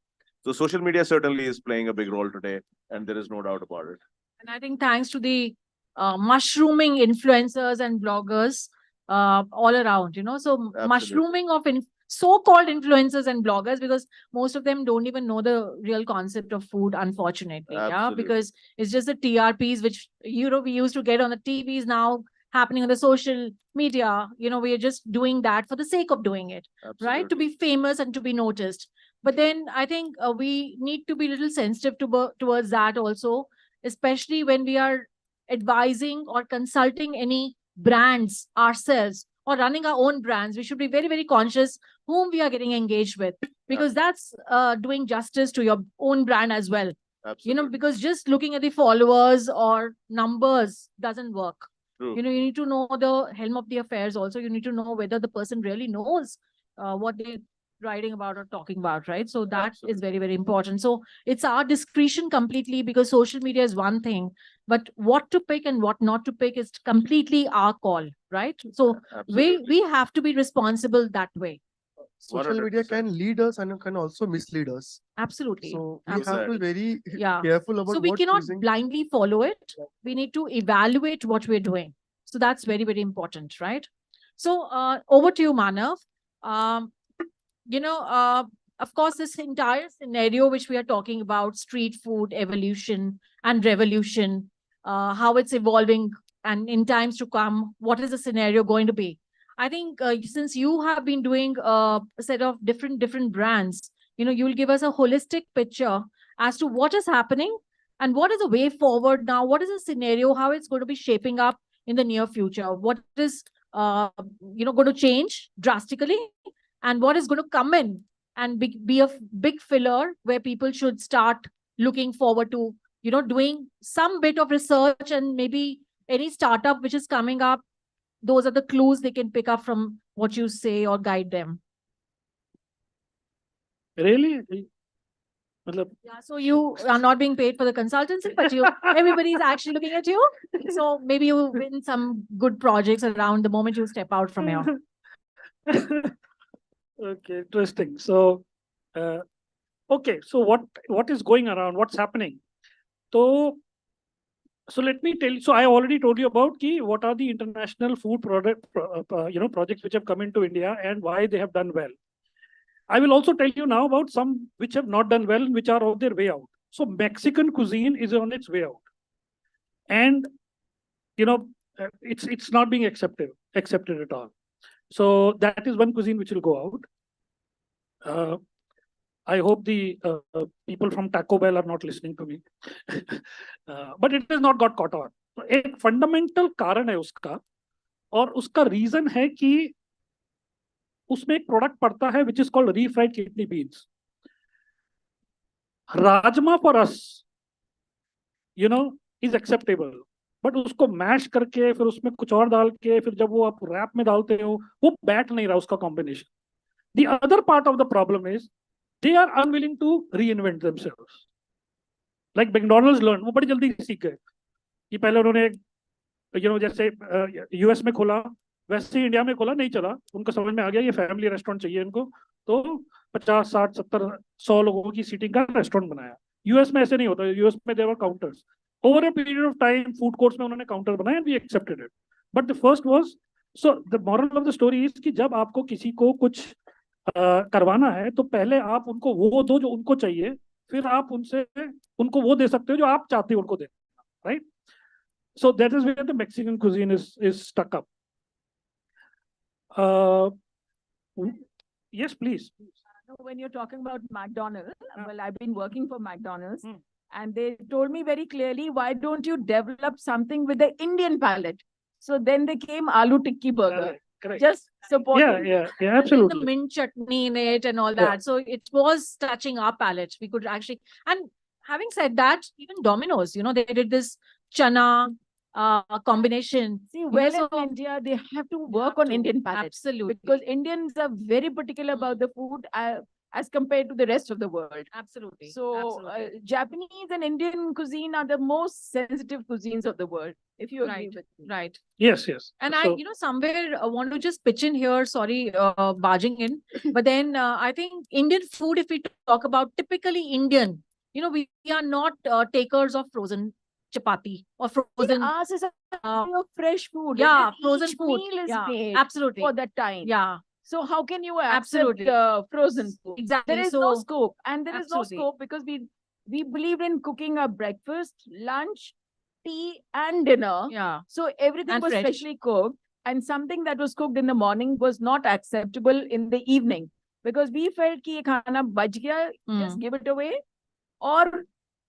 So social media certainly is playing a big role today, and there is no doubt about it. And I think thanks to the mushrooming influencers and bloggers all around, so Absolutely. mushrooming of so-called influencers and bloggers, because most of them don't even know the real concept of food, unfortunately. Absolutely. Yeah, because it's just the TRPs which we used to get on the TVs, now happening on the social media. We are just doing that for the sake of doing it. Absolutely. Right, to be famous and to be noticed. But then I think we need to be a little sensitive towards that also, especially when we are advising or consulting any brands ourselves or running our own brands. We should be very, very conscious whom we are getting engaged with, because that's doing justice to your own brand as well. Absolutely. Because just looking at the followers or numbers doesn't work. True. You need to know the helm of the affairs also. You need to know whether the person really knows what they're writing about or talking about, right? So that is very, very important. So it's our discretion completely, because social media is one thing, but what to pick and what not to pick is completely our call, right? So we have to be responsible that way. Social media can lead us and can also mislead us. Absolutely. So we have to be very Yeah. careful about So we what cannot choosing. blindly follow it. We need to evaluate what we're doing. So that's very, very important, right? So over to you, Manav. Of course, this entire scenario which we are talking about, street food evolution and revolution, how it's evolving, and in times to come, what is the scenario going to be? I think since you have been doing a set of different brands, you'll give us a holistic picture as to what is happening and what is the way forward now. What is the scenario, how it's going to be shaping up in the near future? What is going to change drastically, and what is going to come in and be a big filler where people should start looking forward to, doing some bit of research, and maybe any startup which is coming up, those are the clues they can pick up from what you say or guide them. Really? Yeah, so you are not being paid for the consultancy, but everybody is actually looking at you. So maybe you win some good projects around the moment you step out from here. Okay, interesting. So, okay, so what is going around? What's happening? So, So let me tell you. So I already told you about what are the international food projects which have come into India and why they have done well. I will also tell you now about some which have not done well and which are on their way out. So Mexican cuisine is on its way out, and it's not being accepted at all. So that is one cuisine which will go out. I hope the people from Taco Bell are not listening to me, but it has not got caught on. तो एक fundamental कारण है उसका, और उसका reason है कि उसमें एक प्रोडक्ट पड़ता है which is called refried kidney beans. Rajma for us is acceptable, but उसको मैश करके फिर उसमें कुछ और डाल के फिर जब वो आप रैप में डालते हो वो बैठ नहीं रहा उसका combination. The other part of the problem is they are unwilling to reinvent themselves. Like McDonald's learned, वो बड़ी जल्दी सीख गए कि पहले उन्होंने जैसे यूएस में खोला वैसे ही इंडिया में खोला, नहीं चला, उनको समझ में आ गया ये फैमिली रेस्टोरेंट चाहिए इनको, तो 50 60 70 100 लोगों की सीटिंग का रेस्टोरेंट बनाया. यूएस में ऐसे नहीं होता. यूएस में their counters. Over a period of time food courts में उन्होंने काउंटर बनाया and we accepted it. But the first was, so the moral of the story is कि जब आपको किसी को कुछ करवाना है तो पहले आप उनको वो दो जो उनको चाहिए, फिर आप उनको वो दे सकते हो जो आप चाहते हो उनको देना, right? So that is where the Mexican cuisine is stuck up. Yes, please. When you're talking about McDonald's, well, I've been working for McDonald's, and they told me very clearly, why don't you develop something with the Indian palate? So then they came Aloo Tikki burger. Correct. Just supporting. Yeah, And absolutely. the mint chutney in it and all that. So it was touching our palate. We could actually, and having said that, even Domino's, they did this chana combination. See, well, in India, they have to work on Indian palate. Absolutely. Because Indians are very particular about the food as compared to the rest of the world. Absolutely. So Japanese and Indian cuisine are the most sensitive cuisines of the world, if you agree with me. Right. Yes. And So, I, somewhere want to just pitch in here, sorry, barging in, but then I think Indian food, if we talk about typically Indian, we are not takers of frozen chapati or frozen. Ours is a fresh food. Yeah, and frozen each food. meal is Yeah, made absolutely. for that time. Yeah. So how can you accept Absolutely. frozen food? Exactly. There is no So- scope, and there is no Absolutely. scope because we believe in cooking our breakfast, lunch, tea, and dinner. Yeah. So everything And was fresh. freshly cooked, and something that was cooked in the morning was not acceptable in the evening because we felt कि ये खाना बच गया, just give it away, or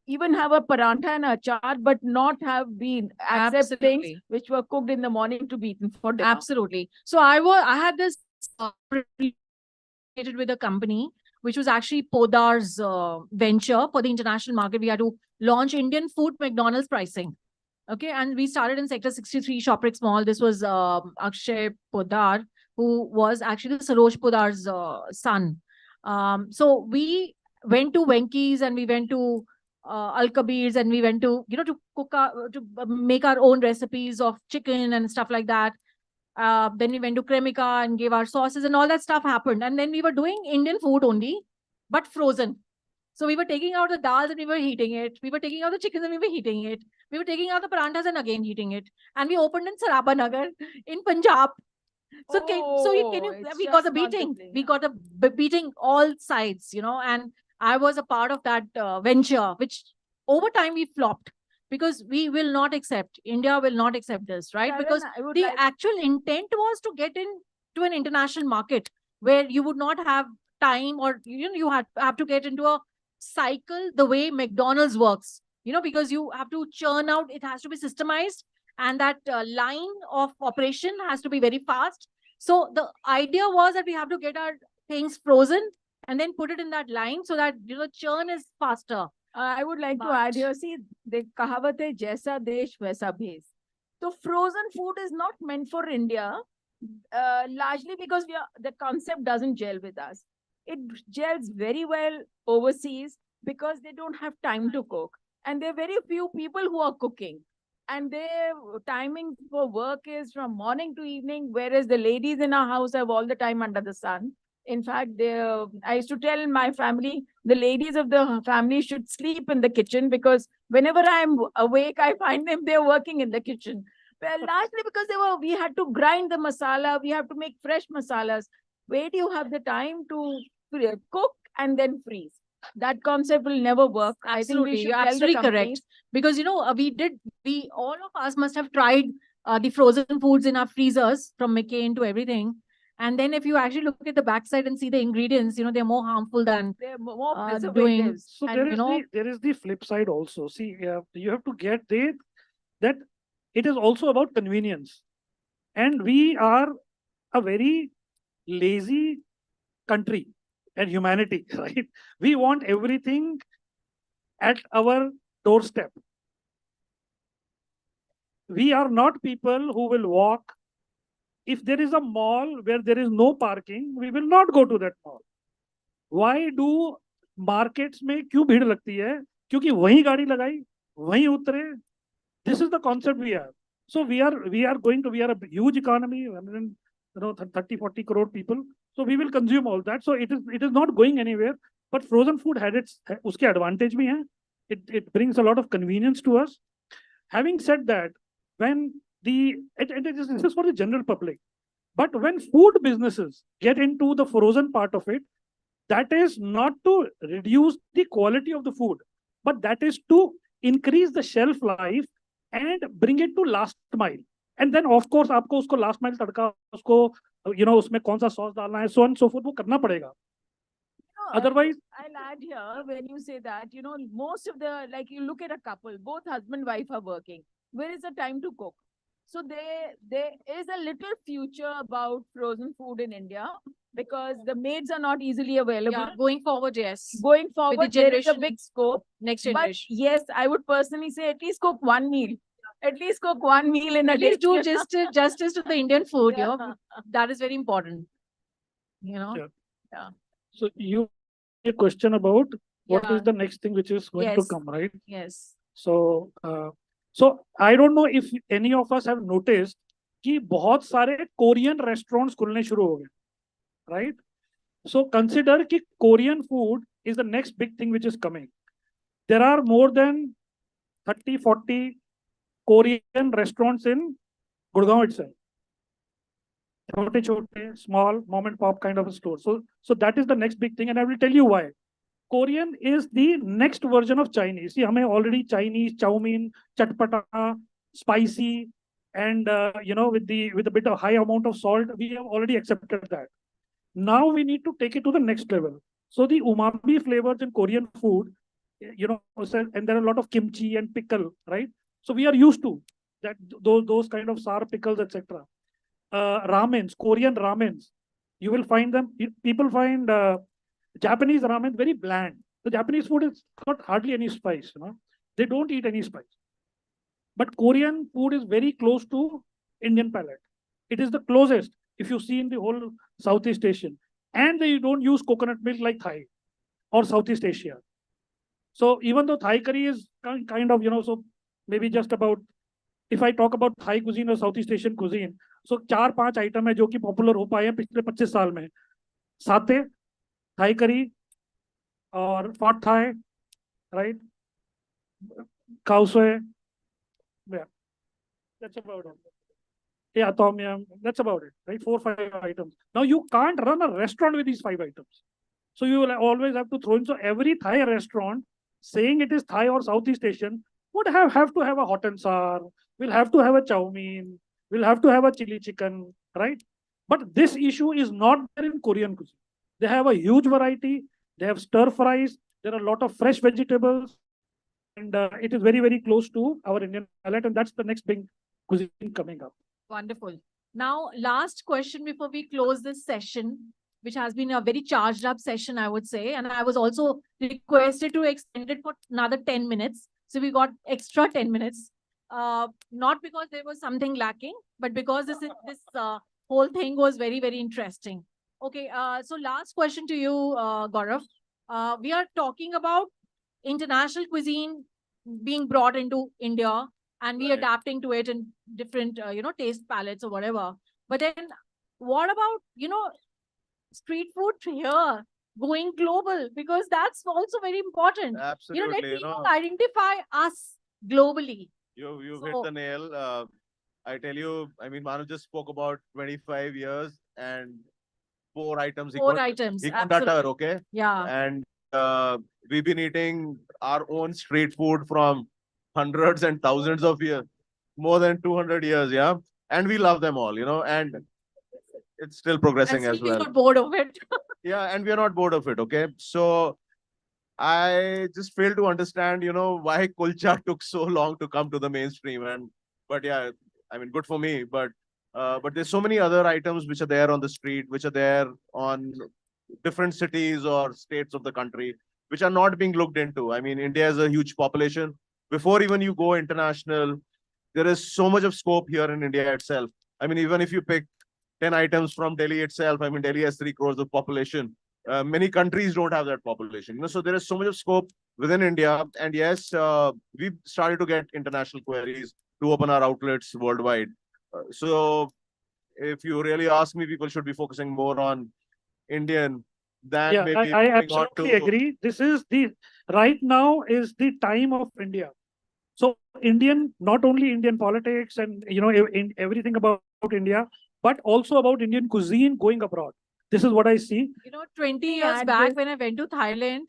even have a parantha and achar, but not have been accept things Absolutely. which were cooked in the morning to be eaten for dinner. Absolutely. So I had this related with a company which was actually Podar's venture for the international market. We had to launch Indian food McDonald's pricing. Okay, and we started in Sector 63, Shoprix Mall. This was Akshay Podar, who was actually the Saroj Podar's son. So we went to Venky's and we went to Al Kabir's and we went to to cook to make our own recipes of chicken and stuff like that. Then we went to Cremica and gave our sauces and all that stuff happened. And then we were doing Indian food only, but frozen. So we were taking out the dals and we were heating it. We were taking out the chickens and we were heating it. We were taking out the paranthas and again heating it. And we opened in Saraba Nagar in Punjab. So we got a beating. We got a beating all sides, and I was a part of that venture, which over time we flopped because we will not accept, India will not accept this, right? Sharon, Because I would the like- actual intent was to get into an international market where you would not have time or, you have to get into a cycle the way McDonald's works, because you have to churn out, it has to be systemized, and that line of operation has to be very fast. So the idea was that we have to get our things frozen and then put it in that line so that churn is faster. I would like to add here, see, the kahavat hai, jaisa desh vaisa bhes. So frozen food is not meant for India, largely because the concept doesn't gel with us. It gels very well overseas because they don't have time to cook. And there are very few people who are cooking. And their timing for work is from morning to evening, whereas the ladies in our house have all the time under the sun. In fact, I used to tell my family, the ladies of the family should sleep in the kitchen because whenever I'm awake, I find them they're working in the kitchen. Well, largely because we had to grind the masala, we have to make fresh masalas. Where do you have the time to cook and then freeze? That concept will never work. I think we Absolutely, should you're tell the absolutely correct. companies. Because we all of us must have tried the frozen foods in our freezers from McCain to everything. And then if you actually look at the backside and see the ingredients, they're more harmful than They're more doing. preservatives. So And, there is the flip side also. See, you have to get that it is also about convenience, and we are a very lazy country and humanity, right? We want everything at our doorstep. We are not people who will walk. If there is a mall where there is no parking, we will not go to that mall. Why do markets में क्यों भीड़ लगती है? क्योंकि वहीं गाड़ी लगाई, वहीं उतरे. This is the concept we have. So we are a huge economy, 30-40 crore people. So we will consume all that. So it is not going anywhere. But frozen food had उसके advantage भी हैं. It brings a lot of convenience to us. Having said that, when this is for the general public, but when food businesses get into the frozen part of it, that is not to reduce the quality of the food, but that is to increase the shelf life and bring it to last mile. And then of course आपको उसको last mile तड़का उसको उसमें कौन सा sauce डालना है, so on and so forth, वो करना पड़ेगा. Otherwise, I'll add here when you say that, most of like you look at a couple, both husband and wife are working. Where is the time to cook? So there is a little future about frozen food in India because the maids are not easily available. Yeah, going forward, yes. Going forward, there is a generation- big scope. Next But generation. yes, I would personally say at least cook one meal. At least cook one meal in a At day. least do justice to the Indian food. Yeah. That is very important. Yeah. Yeah. So you a question about what Yeah. is the next thing which is going to Yes. come, right? Yes. So I don't know if any of us have noticed कि बहुत सारे Korean restaurants खुलने शुरू हो गए, right? So consider कि Korean food is the next big thing which is coming. There are more than 30-40 Korean restaurants in Gurgaon itself. छोटे, small mom and pop kind of a store. So that is the next big thing, and I will tell you why. Korean is the next version of Chinese. See, हमें already Chinese, chow mein, chatpata, spicy, and with a bit of high amount of salt, we have already accepted that. Now we need to take it to the next level. So the umami flavors in Korean food, and there are a lot of kimchi and pickle, right? So we are used to that those kind of sour pickles, etc. Ramens, Korean ramens, you will find them. People find Japanese ramen very bland. The Japanese food is got hardly any spice. They don't eat any spice. But Korean food is very close to Indian palate. It is the closest if you see in the whole Southeast Asian. And they don't use coconut milk like Thai or Southeast Asia. So even though Thai curry is kind of, so maybe just about, if I talk about Thai cuisine or Southeast Asian cuisine, so 4-5 item है जो कि popular हो पाए हैं पिछले 25 साल में. साते, थाई करी और pad Thai, right? Kausue. Yeah, that's about it. Yeah, tom yum, that's about it, right? 4-5 items. Now you can't run a restaurant with these 5 items. So you will always have to throw in. So every Thai restaurant saying it is Thai or Southeast Asian would have to have a hot and sour, will have to have a chow mein, will have to have a chili chicken, right? But this issue is not there in Korean cuisine. They have a huge variety. They have stir fries. There are a lot of fresh vegetables. And it is very, very close to our Indian palate. And that's the next big cuisine coming up. Wonderful. Now, last question before we close this session, which has been a very charged up session, I would say. And I was also requested to extend it for another 10 minutes. So we got extra 10 minutes. Not because there was something lacking, but because this whole thing was very, very interesting. Okay, so last question to you, Gaurav. We are talking about international cuisine being brought into India and we adapting to it in different, taste palettes or whatever. But then what about, street food here going global, because that's also very important. Absolutely, let people identify us globally. You've hit the nail. I tell you, I mean, Manu just spoke about 25 years and 4 items. Four items, He got absolutely. utter, okay? Yeah. And we've been eating our own street food from hundreds and thousands of years, more than 200 years, yeah? And we love them all, and it's still progressing And as still you're well. not bored of it. Yeah, and we are not bored of it, okay? So I just fail to understand, why kulcha took so long to come to the mainstream. But yeah, I mean, good for me. But there's so many other items which are there on the street, which are there on different cities or states of the country, which are not being looked into. I mean, India has a huge population. Before even you go international, there is so much of scope here in India itself. I mean, even if you pick 10 items from Delhi itself, I mean, Delhi has 3 crores of population. Many countries don't have that population. So there is so much of scope within India. And yes, we've started to get international queries to open our outlets worldwide. So if you really ask me, people should be focusing more on Indian than Yeah, maybe I moving on absolutely to agree. This is right now is the time of India. So Indian, not only Indian politics and in everything about India, but also about Indian cuisine going abroad. This is what I see. 20 years back when I went to Thailand,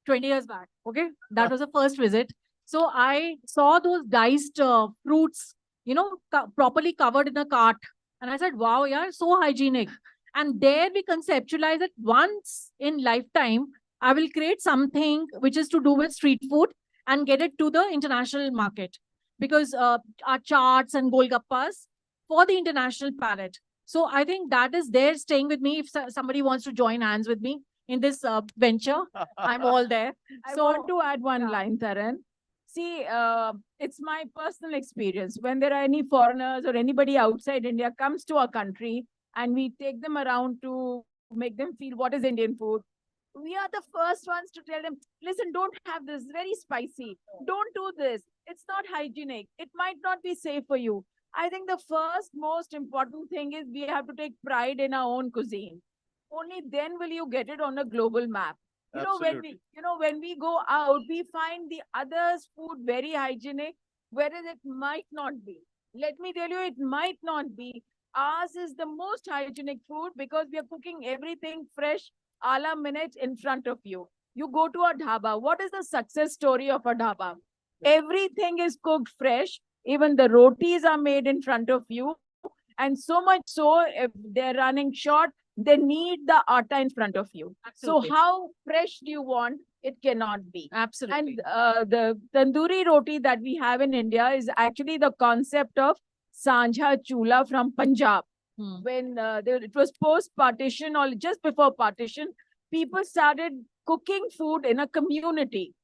20 years back, okay, that was the first visit. So I saw those diced fruits, properly covered in a cart. And I said, wow, yeah, so hygienic. And there we conceptualize that once in lifetime, I will create something which is to do with street food and get it to the international market. Because our charts and golgappas for the international palate. So I think that is there staying with me. If somebody wants to join hands with me in this venture, I'm all there. I So want to add one line, Taran. See, it's my personal experience. When there are any foreigners or anybody outside India comes to our country and we take them around to make them feel what is Indian food, we are the first ones to tell them, listen, don't have this, very spicy. Don't do this. It's not hygienic. It might not be safe for you. I think the first most important thing is we have to take pride in our own cuisine. Only then will you get it on a global map. When we go out, we find the others' food very hygienic, whereas it might not be. Let me tell you, it might not be. Ours is the most hygienic food because we are cooking everything fresh, a la minute in front of you. You go to a dhaba. What is the success story of a dhaba? Everything is cooked fresh. Even the rotis are made in front of you. And so much so, if they're running short, they need the atta in front of you. Absolutely. So how fresh do you want? It cannot be. Absolutely. And the tandoori roti that we have in India is actually the concept of Sanjha Chula from Punjab. When it was post-partition or just before partition, people started cooking food in a community.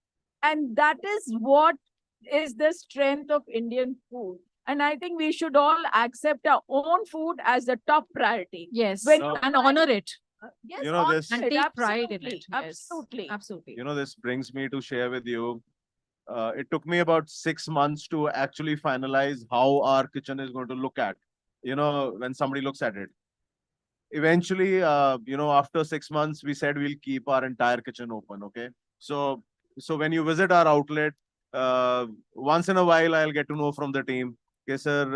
And that is what is the strength of Indian food. And I think we should all accept our own food as the top priority. Yes, When and honor it. Yes, this, And take pride in it. Yes. Absolutely. Absolutely. this brings me to share with you. It took me about 6 months to actually finalize how our kitchen is going to look at, when somebody looks at it. Eventually, after 6 months, we said we'll keep our entire kitchen open, okay? So when you visit our outlet, once in a while, I'll get to know from the team, कि sir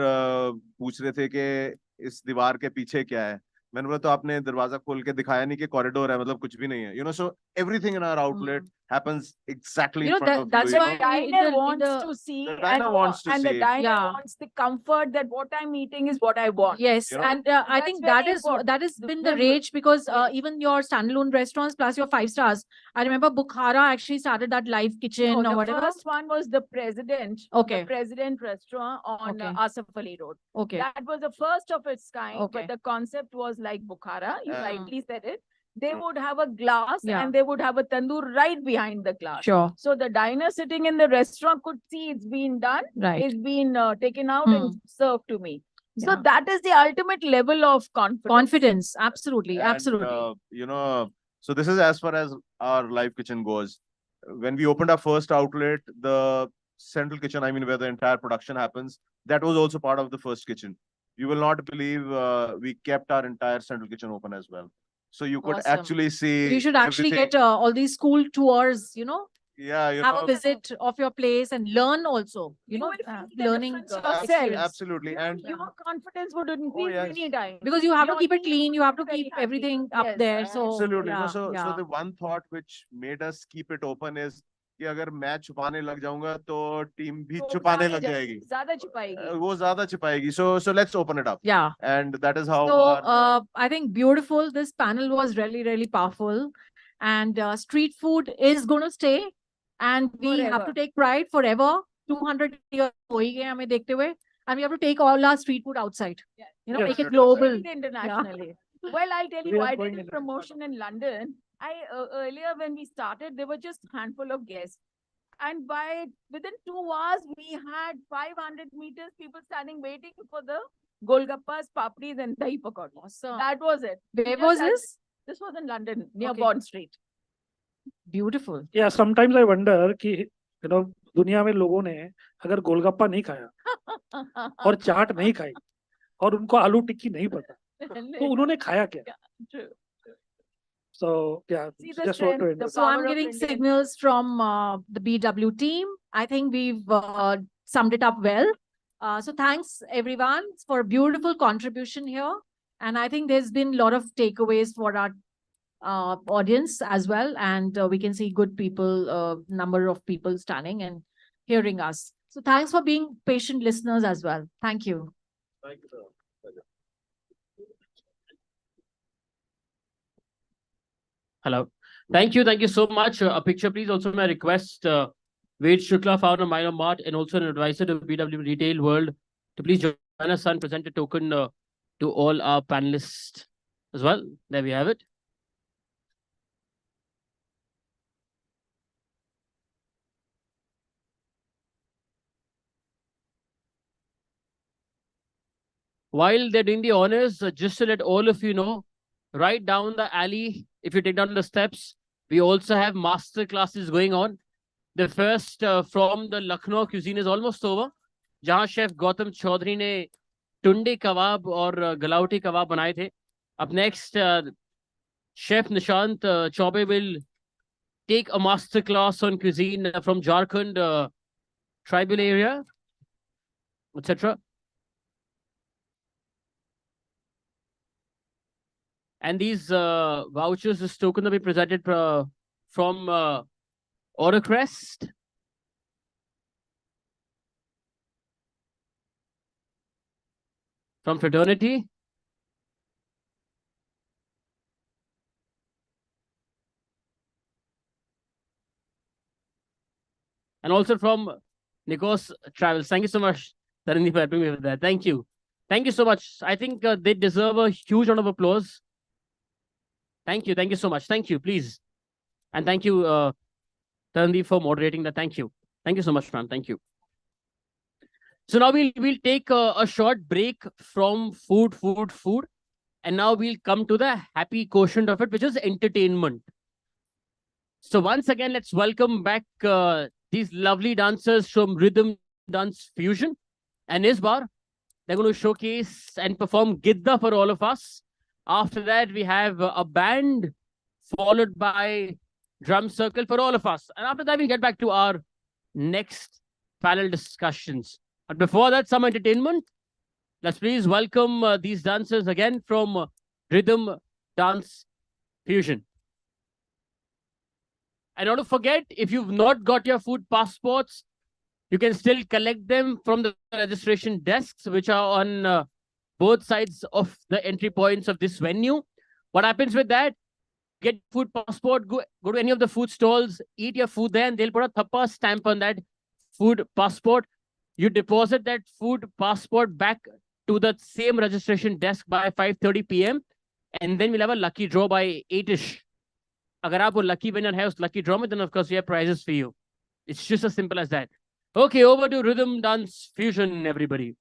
पूछ रहे थे कि इस दीवार के पीछे क्या है. मैंने बोला तो आपने दरवाजा खोल के दिखाया नहीं कि कॉरिडोर है, मतलब कुछ भी नहीं है. So everything in our outlet happens exactly in front of you. That's why in diner the- wants in the- to see, The diner wants to and the see. diner Yeah. wants the comfort that what I'm eating is what I want. Yes, and I That's think very that important. has been the rage because even your standalone restaurants plus your 5 stars. I remember Bukhara actually started that live kitchen No, or the whatever. first one was the President. Okay. The President restaurant on Okay. Asif Ali Road. Okay. That was the first of its kind, Okay. but the concept was like Bukhara. You Yeah. rightly said it. They would have a glass Yeah. and they would have a tandoor right behind the glass. Sure. So the diner sitting in the restaurant could see it's been done, Right. it's been taken out and served to me. So Yeah. that is the ultimate level of confidence. Confidence. Absolutely. And, Absolutely. So this is as far as our live kitchen goes. When we opened our first outlet, the central kitchen, I mean, where the entire production happens, that was also part of the first kitchen. You will not believe we kept our entire central kitchen open as well. So you could Awesome. actually see You should actually everything. get all these school tours, Yeah, have a visit of your place and learn also, learning experience. Absolutely. And Your confidence would increase yes. many times. Because you have to Your keep it team clean, you have to would be very keep happy. everything up Yes, there. So Absolutely. No, yeah, so yeah. the one thought which made us keep it open is कि अगर मैं छुपाने लग जाऊंगा तो team भी छुपाने लग जाएगी. ज्यादा छुपाएगी. वो ज्यादा छुपाएगी. So let's open it up. Yeah. And that is how. So I think beautiful. This panel was really, really powerful. And street food is going to stay. And we have to take pride forever. 200 years हो ही गए हमें देखते हुए. And we have to take all our street food outside. Make it global. Internationally. Well, I'll tell We you, are I going did a in promotion in London. Earlier when we started, there were just handful of guests. And within 2 hours, we had 500 meters people standing waiting for the golgappas, papris, and dahi pakod. Awesome. That was it. Where was this? This was in London, near Okay. Bond Street. Beautiful. Yeah, sometimes I wonder कि दुनिया में लोगों ने अगर गोलगप्पा नहीं खाया और चाट नहीं खाई और उनको आलू टिक्की नहीं पता तो उन्होंने खाया क्या? True. So yeah, See the just want to strength, end. the So I'm power of getting Indian- signals from the BW team. I think we've summed it up well. So thanks everyone for a beautiful contribution here. And I think there's been a lot of takeaways for our audience as well. And we can see good people, number of people standing and hearing us. So thanks for being patient listeners as well. Thank you. Thank you, sir. Hello. Thank you so much. A picture, please. Also, my request, Ved Shukla, founder of Minor Mart, and also an advisor to BW Retail World, to please join us and present a token to all our panelists as well. There we have it. While they're doing the honors, just to let all of you know, right down the alley, if you take down the steps, we also have master classes going on. The first from the Lucknow cuisine is almost over, जहाँ chef Gautam Chaudhary ने Tunday kebab और galauti kebab बनाए थे. Up next, chef Nishant Chaube will take a master class on cuisine from Jharkhand tribal area, etc. And these vouchers, this token will be presented from Orocrest. From Fraternity. And also from Nikos Travels. Thank you so much, Tarani, for helping me with that. Thank you. Thank you so much. I think they deserve a huge round of applause. Thank you. Thank you so much. Thank you, please. And thank you, Tarani, for moderating that. Thank you. Thank you so much, ma'am. Thank you. So now we'll take a short break from food. And now we'll come to the happy quotient of it, which is entertainment. So once again, let's welcome back these lovely dancers from Rhythm Dance Fusion. And this bar, they're going to showcase and perform Gidda for all of us. After that, we have a band followed by drum circle for all of us. And after that, we'll get back to our next panel discussions. But before that, some entertainment. Let's please welcome these dancers again from Rhythm Dance Fusion. And don't forget, if you've not got your food passports, you can still collect them from the registration desks, which are on both sides of the entry points of this venue. What happens with that? Get food passport, go to any of the food stalls, eat your food there, and they'll put a thappa stamp on that food passport. You deposit that food passport back to the same registration desk by 5:30 p.m. And then we'll have a lucky draw by 8-ish. Agar aap wo lucky winner hai us lucky draw mein, then of course we have prizes for you. It's just as simple as that. Okay, over to Rhythm Dance Fusion, everybody.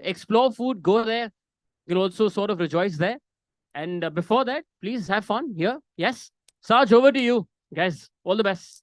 explore food, go there. You'll also sort of rejoice there. And before that, please have fun here. Yes. Sarge, over to you. Guys, all the best.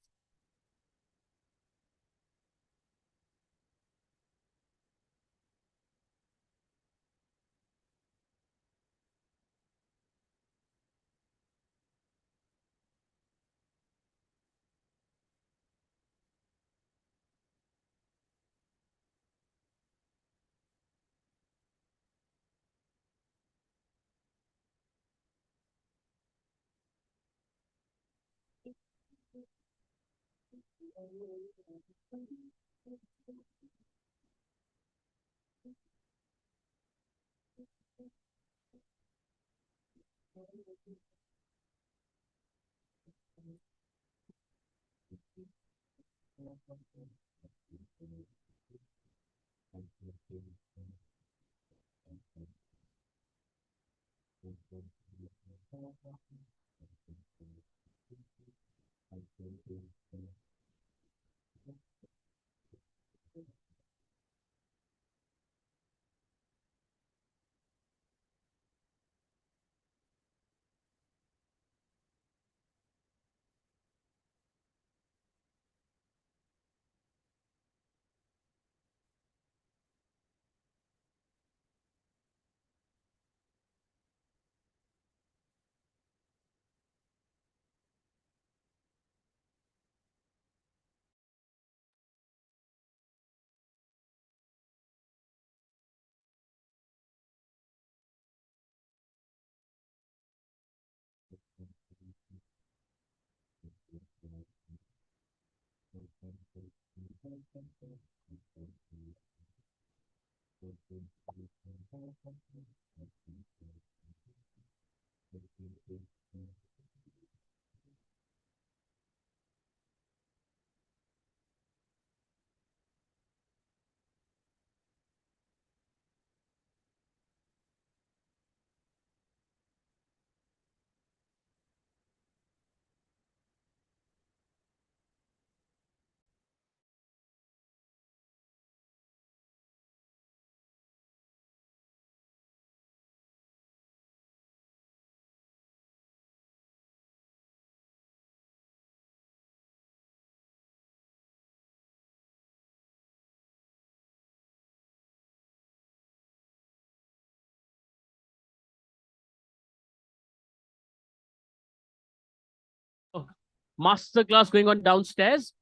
Masterclass going on downstairs.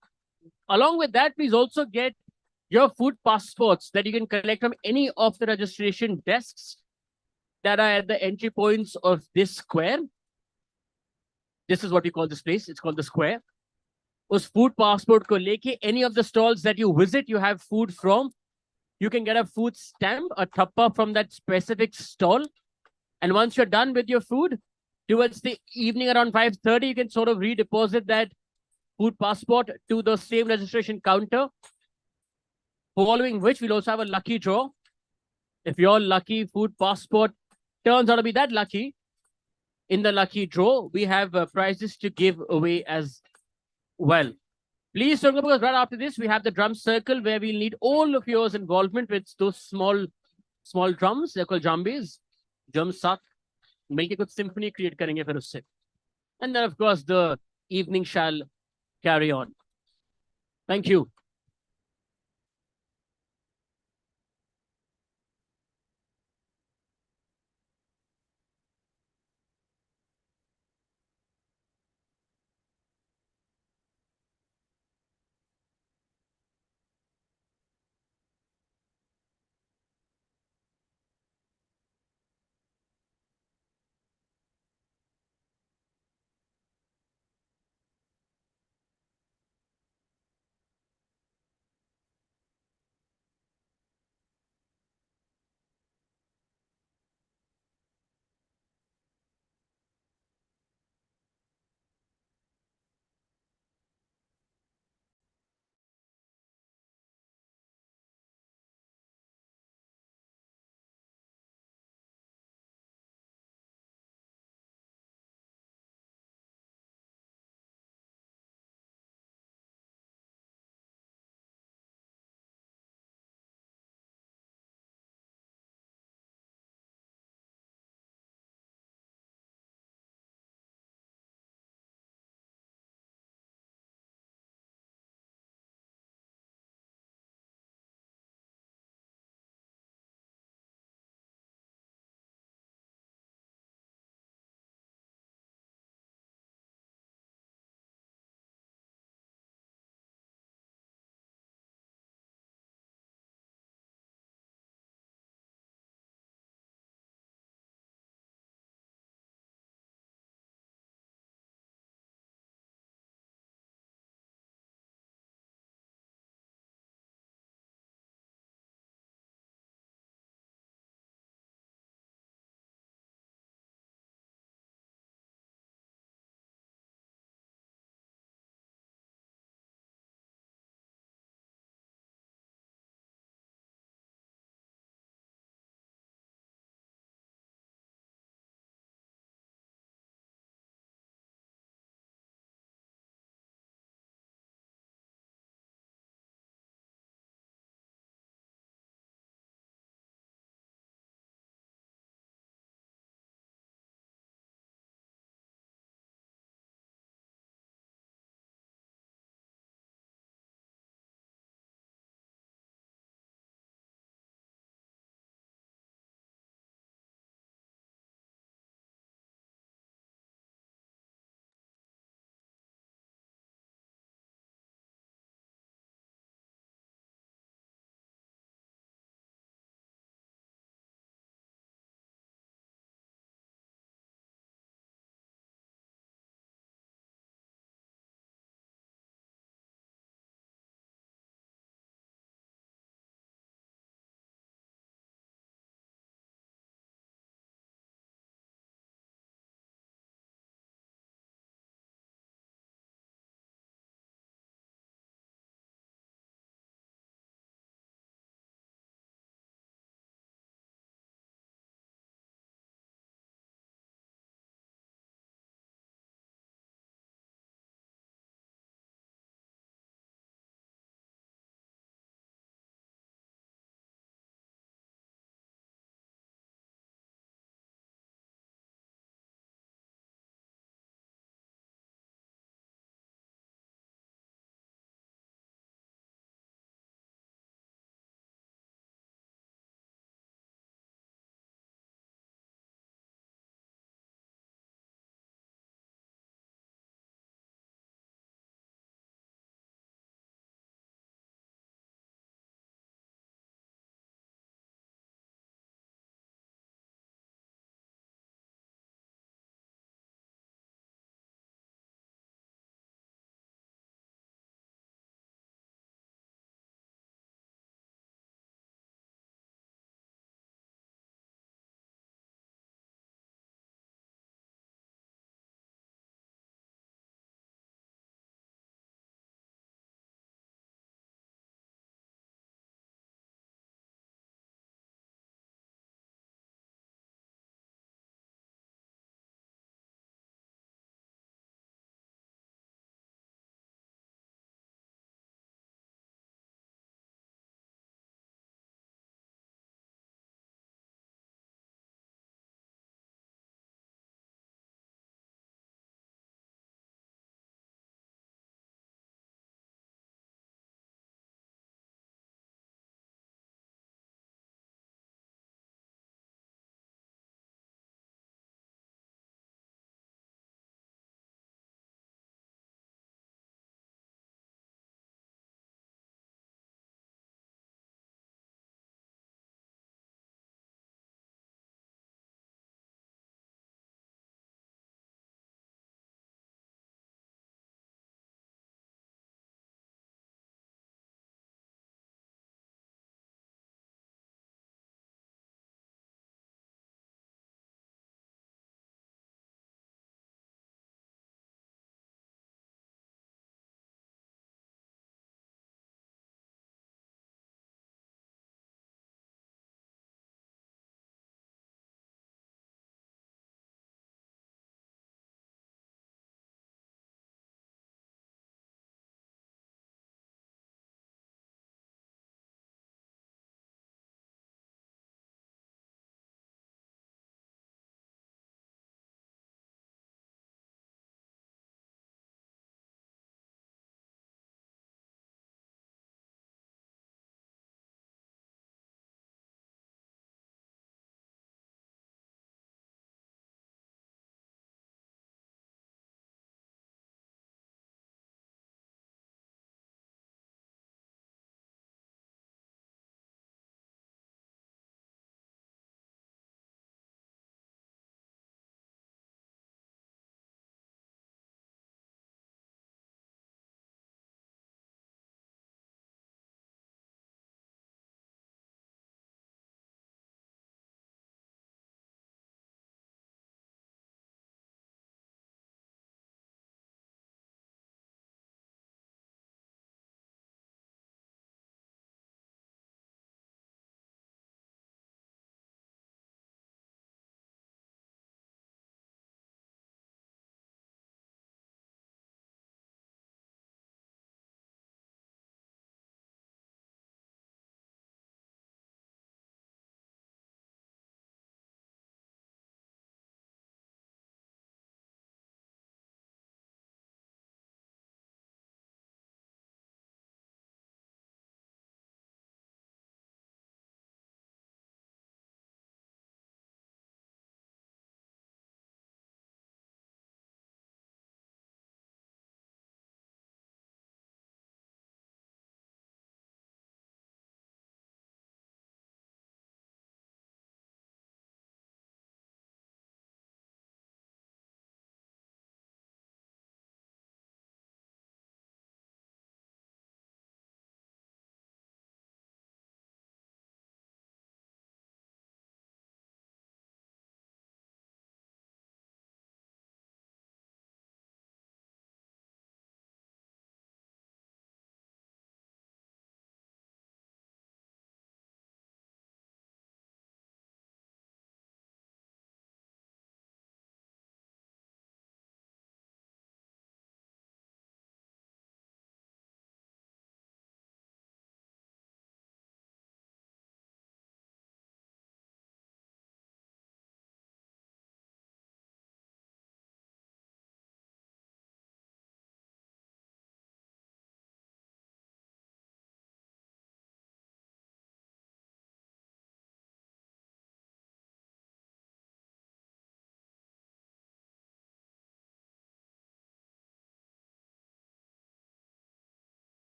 Along with that, please also get your food passports that you can collect from any of the registration desks that are at the entry points of this square. This is what we call this place. It's called the square. उस food passport को लेके any of the stalls that you visit, you have food from. You can get a food stamp, a thappa from that specific stall. And once you're done with your food, towards the evening around 5:30, you can sort of redeposit that food passport to the same registration counter. Following which, we'll also have a lucky draw. If your lucky food passport turns out to be that lucky, in the lucky draw, we have prizes to give away as well. Please don't go, because right after this, we have the drum circle where we'll need all of yours involvement with those small drums. They're called jambes. Drum sat. मिलके कुछ symphony create करेंगे फिर उससे. And then, of course, the evening shall carry on. Thank you.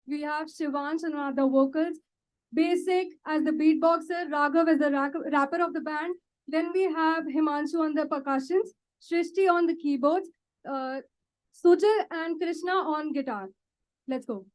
We have Shivansh on the vocals, Basic as the beatboxer, Raghav as the rapper of the band. Then we have Himanshu on the percussions, Shrishti on the keyboards, Sujal and Krishna on guitar. Let's go.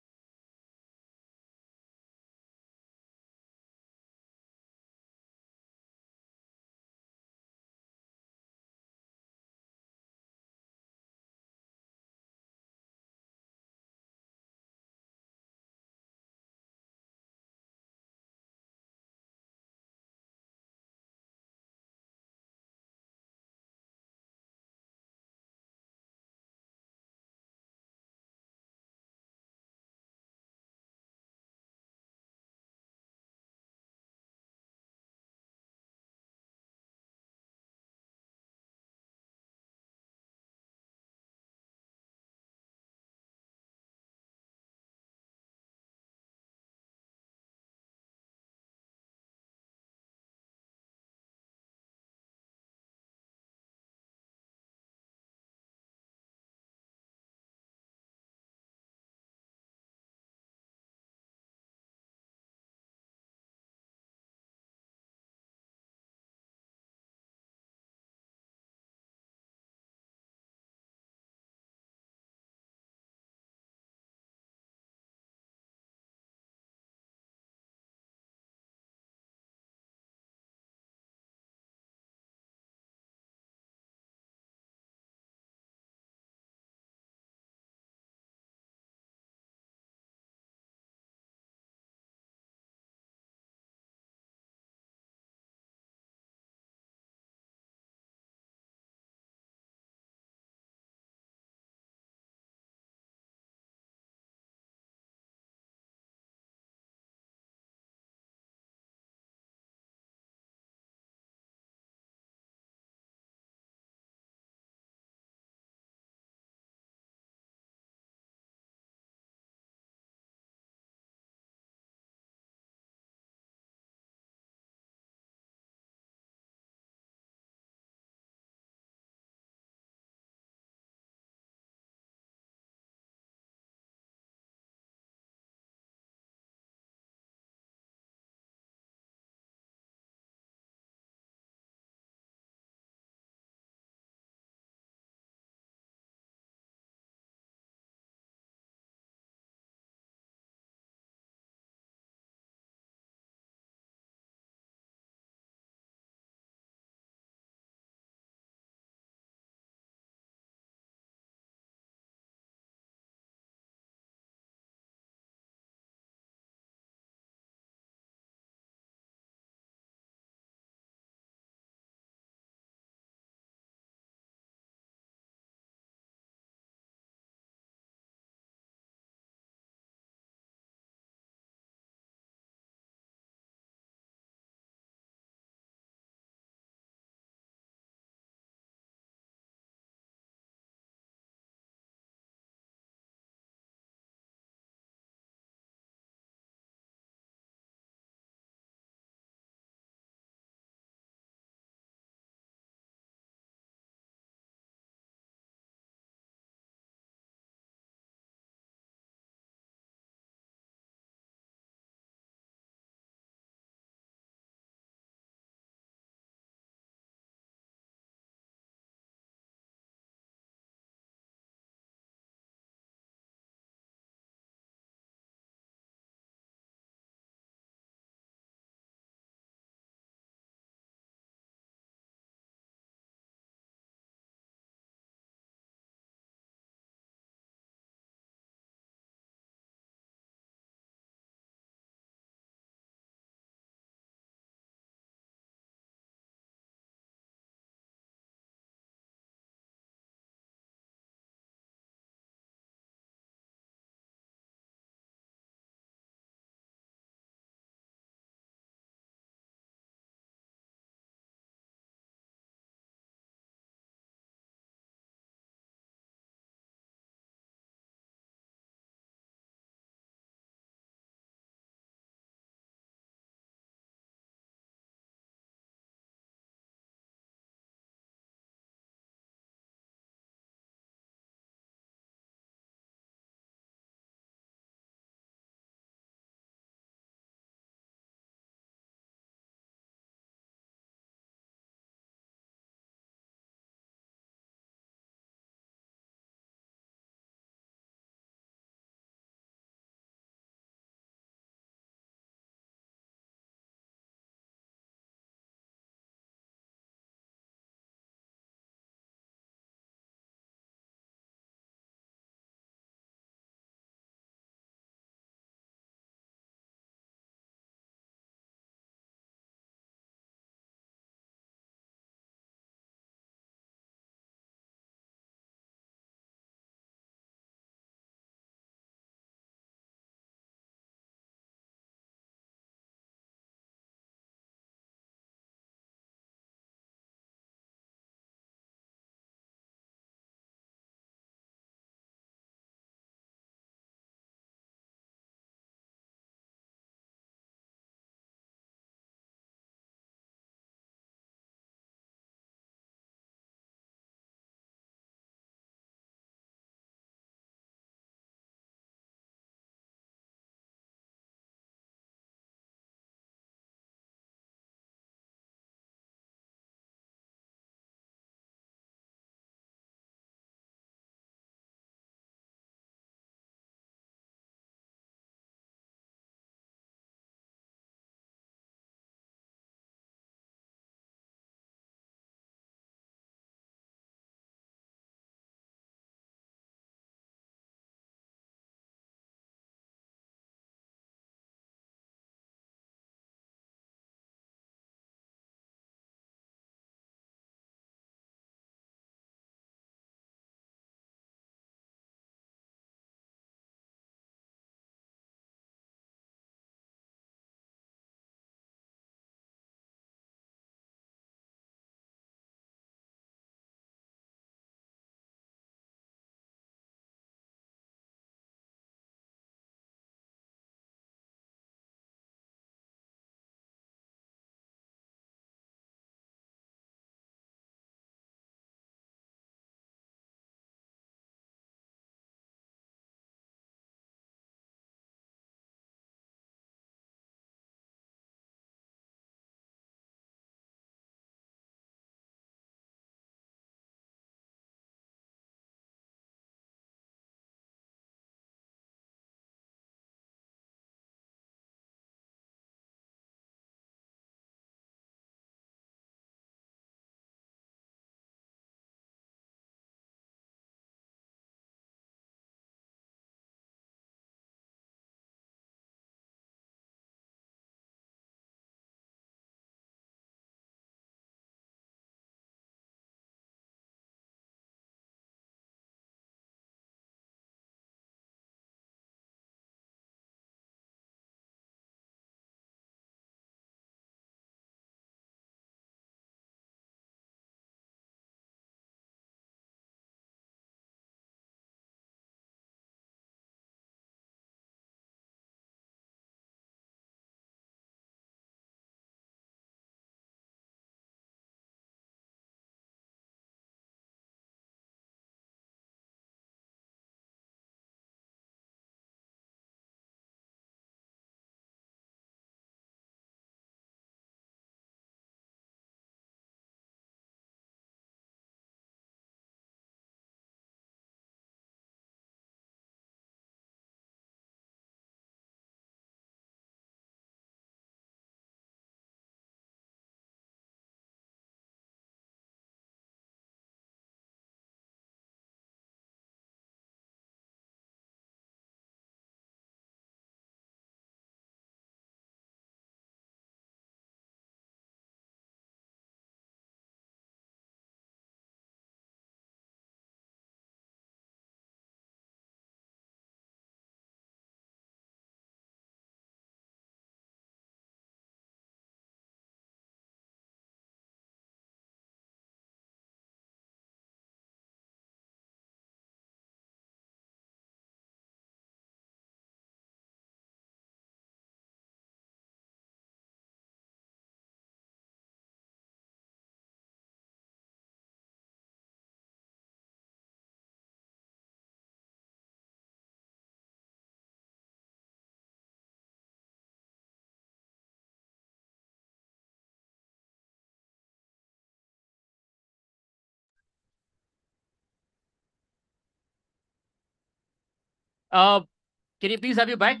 Can you please have your back?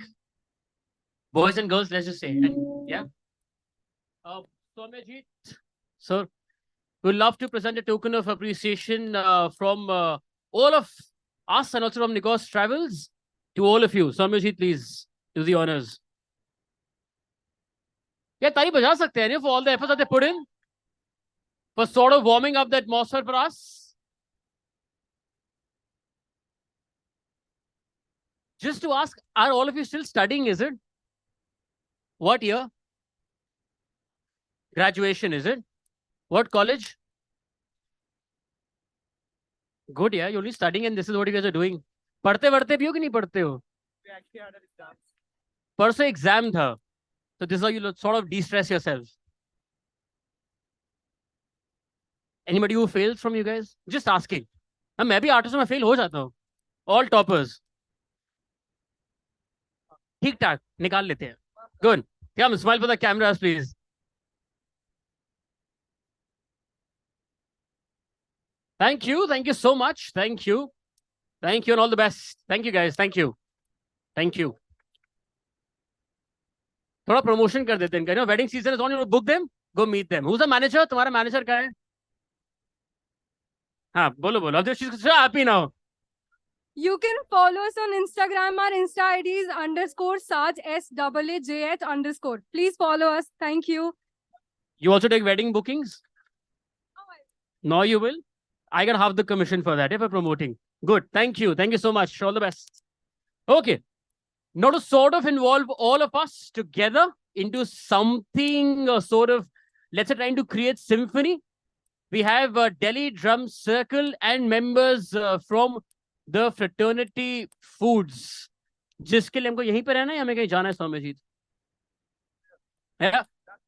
Boys and girls, let's just say. And, yeah. Soumyajit, sir, we'd love to present a token of appreciation from all of us and also from Nikos Travels to all of you. Soumyajit, please, do the honors. Yeah, ताली बजा सकते हैं for all the efforts that they put in, for sort of warming up the atmosphere for us. Just to ask, are all of you still studying, is it? What year? Graduation, is it? What college? Good, yeah. You're only studying and this is what you guys are doing. पढ़ते वढ़ते भी हो कि नहीं पढ़ते हो? परसों exam था. So this is how you sort of de-stress yourself. Anybody who fails from you guys? Just asking. मैं भी आर्टिस्ट में फेल हो जाता हूँ. All toppers. ठीक ठाक निकाल लेते हैं. Good. Come, smile for the cameras, please. Thank you. Thank you so much. Thank you. Thank you and all the best. Thank you, guys. Thank you. Thank you. थोड़ा promotion कर देते हैं इनका. Wedding season is on. You know, book them. Go meet them. Who's the manager? तुम्हारा manager कहाँ है? हाँ, बोलो बोलो. She's so happy now. You can follow us on Instagram. Our Insta ID is _Saj SAAJH_. Please follow us. Thank you. You also take wedding bookings? No, you will. I get half the commission for that if I'm promoting. Good. Thank you. Thank you so much. All the best. Okay. Now to sort of involve all of us together into something sort of, let's say, trying to create symphony. We have Delhi Drum Circle and members from the fraternity foods. जिसके लिए हमको यहीं पर रहना है या हमें कहीं जाना है Soumyajit? Yeah.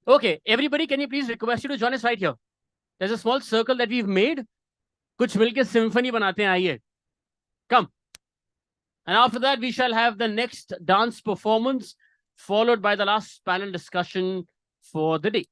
Okay. Everybody, can you please request you to join us right here? There's a small circle that we've made. कुछ मिलके symphony बनाते हैं, आइए. Come. And after that, we shall have the next dance performance, followed by the last panel discussion for the day.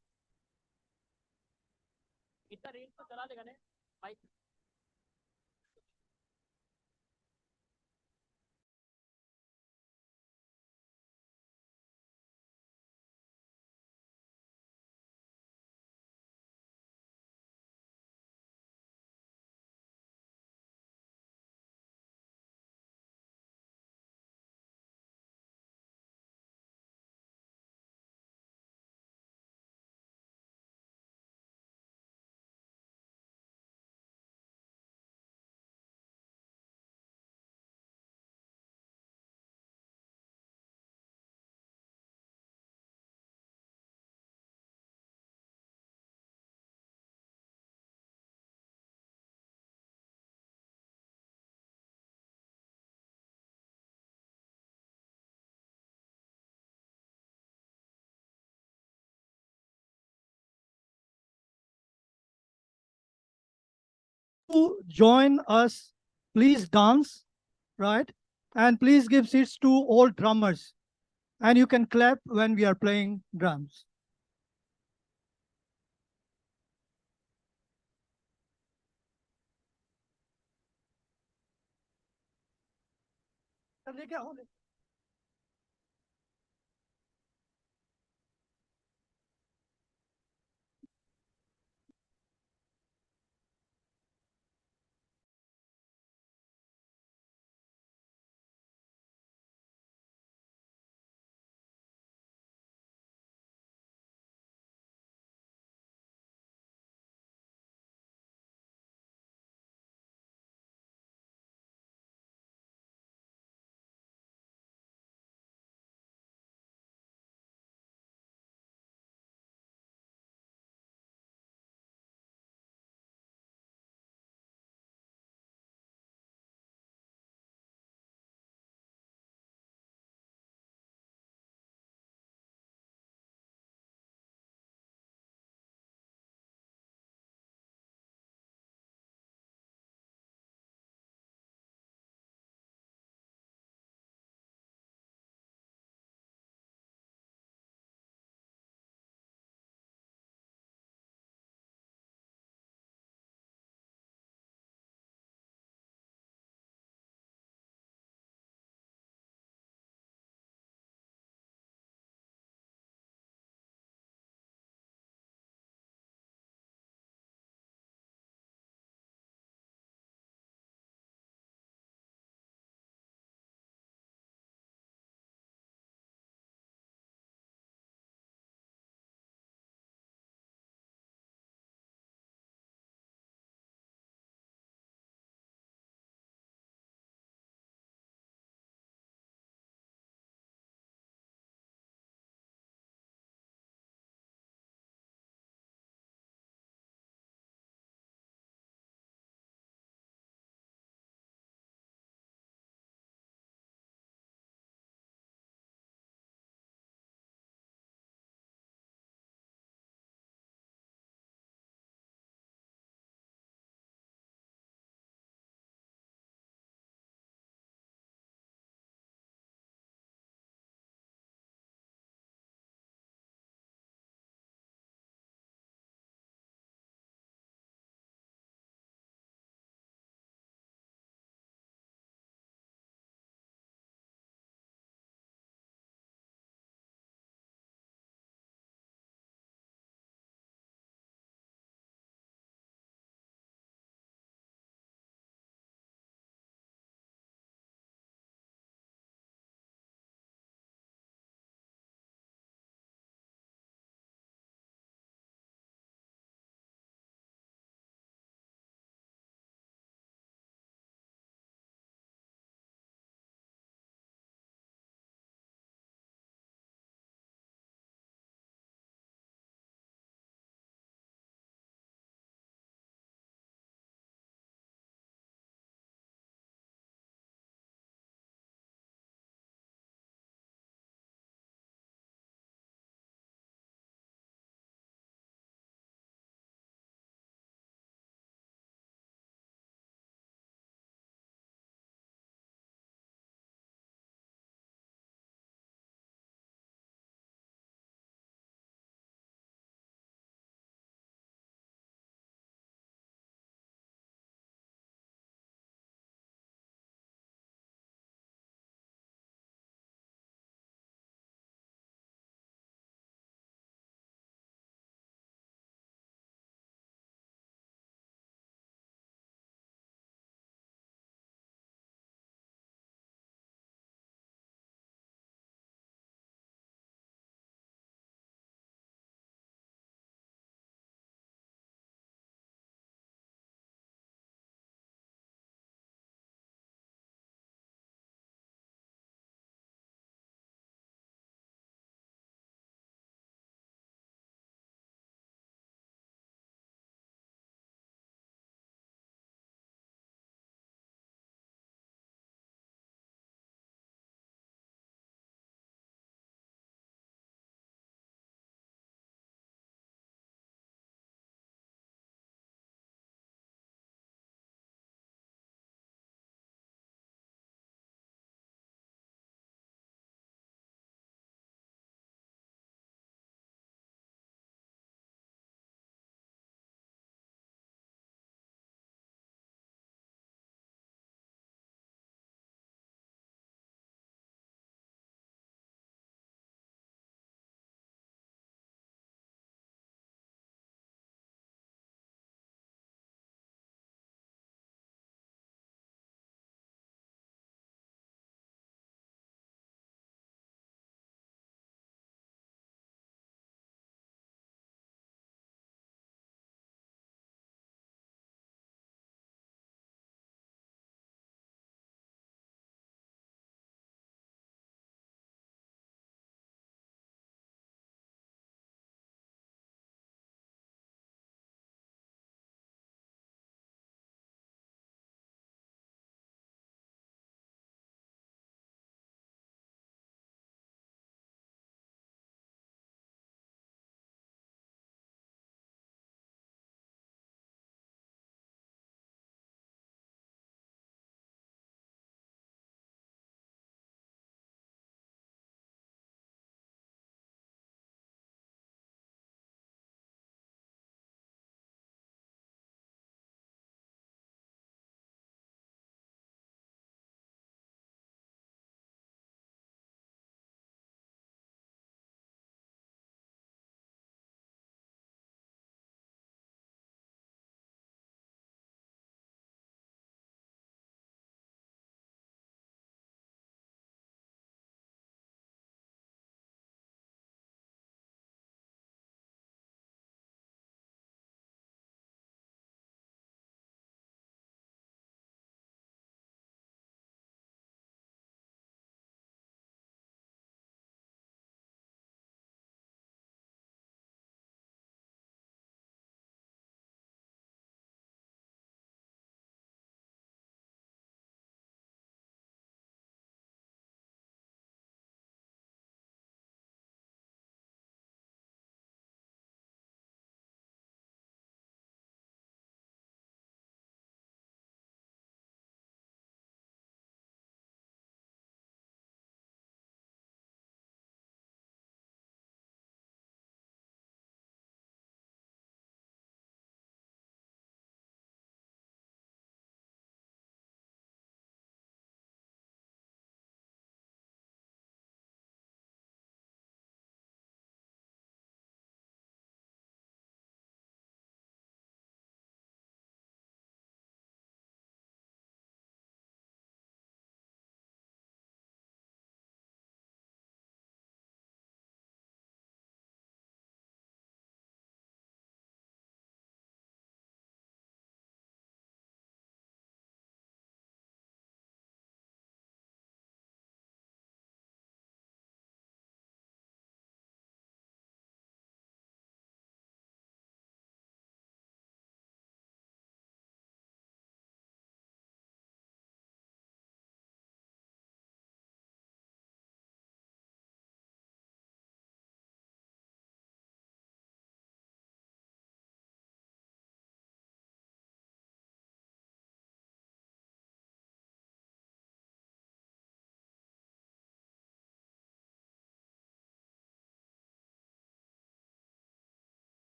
To join us, please dance, right? And please give seats to all drummers. And you can clap when we are playing drums.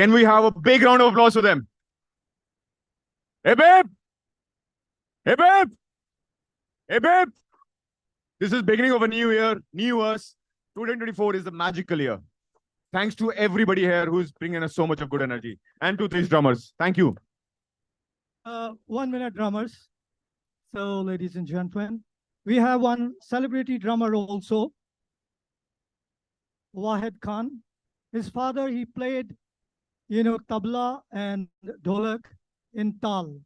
Can we have a big round of applause for them? Hey, babe! Hey, babe! Hey, babe! This is beginning of a new year, new us. 2024 is the magical year. Thanks to everybody here who's bringing us so much of good energy. And to these drummers. Thank you. 1 minute drummers. So, ladies and gentlemen, we have one celebrity drummer also, Wahid Khan. His father, he played, tabla and dholak in Tal.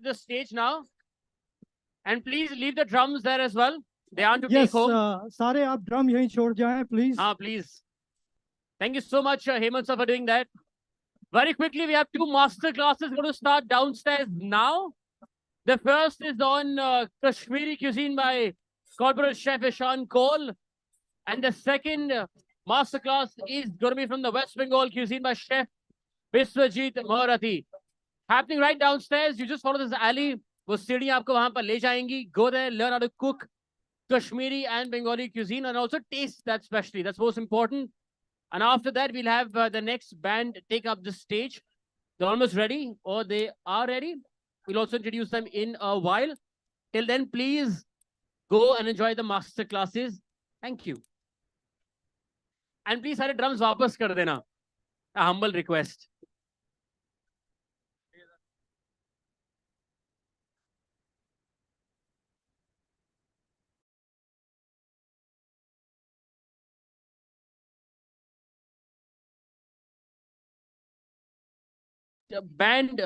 the stage now. And please leave the drums there as well. They aren't to Yes, take home. सारे आप drum यहीं छोड़ जाएं, please. Please. Thank you so much, Hemant sir, for doing that. Very quickly, we have 2 master classes going to start downstairs now. The first is on Kashmiri cuisine by corporate chef Ishan Kaul. And the second master class is going to be from the West Bengal cuisine by chef Biswajit Marathi. Happening right downstairs. You just follow this alley. वो सीढ़ी आपको वहां पर ले जाएंगी. Go there, learn how to cook Kashmiri and Bengali cuisine and also taste that specially. That's most important. And after that, we'll have the next band take up the stage. They're almost ready, or they are ready. We'll also introduce them in a while. Till then, please go and enjoy the master classes. Thank you. And please, सारे drums वापस कर देना. A humble request. The band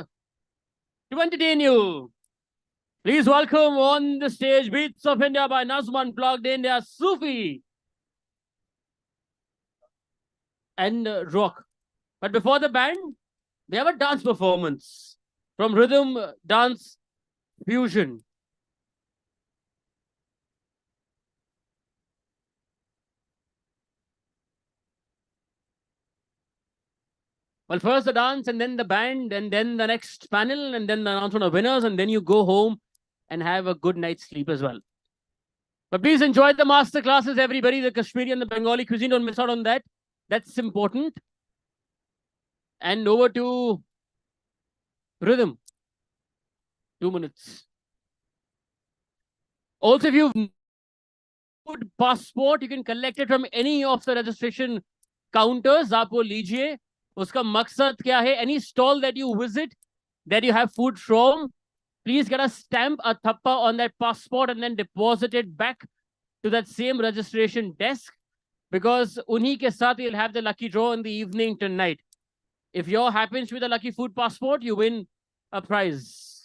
to entertain you. Please welcome on the stage Beats of India by Nazman Plugged India, Sufi and rock. But before the band, we have a dance performance from Rhythm Dance Fusion. Well, first the dance and then the band and then the next panel and then the announcement of winners and then you go home and have a good night's sleep as well. But please enjoy the master classes, everybody. The Kashmiri and the Bengali cuisine, don't miss out on that. That's important. And over to Rhythm. 2 minutes. Also, if you've food passport, you can collect it from any of the registration counters. आप वो लीजिए. उसका मकसद क्या है? Any stall that you visit, that you have food from, please get a stamp, a thappa on that passport and then deposit it back to that same registration desk because unhi ke saath you'll have the lucky draw in the evening tonight. If your happens to be the lucky food passport, you win a prize.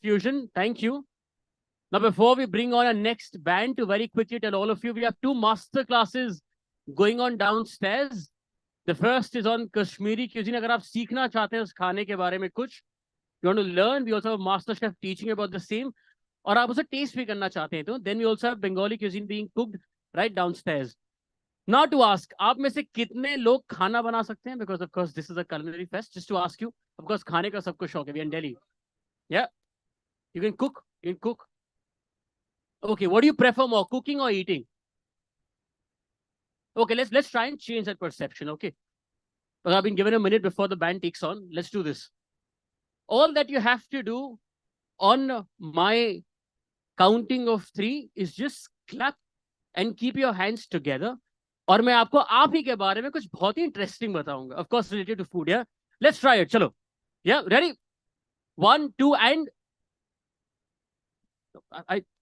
Fusion, thank you. Now, before we bring on our next band, to very quickly tell all of you, we have 2 master classes going on downstairs. The first is on Kashmiri cuisine. अगर आप सीखना चाहते हैं उस खाने के बारे में कुछ, you want to learn, we also have a master chef teaching about the same. और आप उसे taste भी करना चाहते हैं तो, then we also have Bengali cuisine being cooked right downstairs. Now to ask, आप में से कितने लोग खाना बना सकते हैं? Because of course this is a culinary fest. Just to ask you, of course खाने का सबको शौक है. We are in Delhi. Yeah, you can cook. You can cook. Okay, what do you prefer more, cooking or eating? Okay, let's try and change that perception. Okay, but I've been given a minute before the band takes on. Let's do this. All that you have to do on my counting of 3 is just clap and keep your hands together. और मैं आपको आप ही के बारे में कुछ बहुत ही interesting बताऊंगा. Of course related to food. Yeah, let's try it. चलो. Yeah, ready? 1, 2, and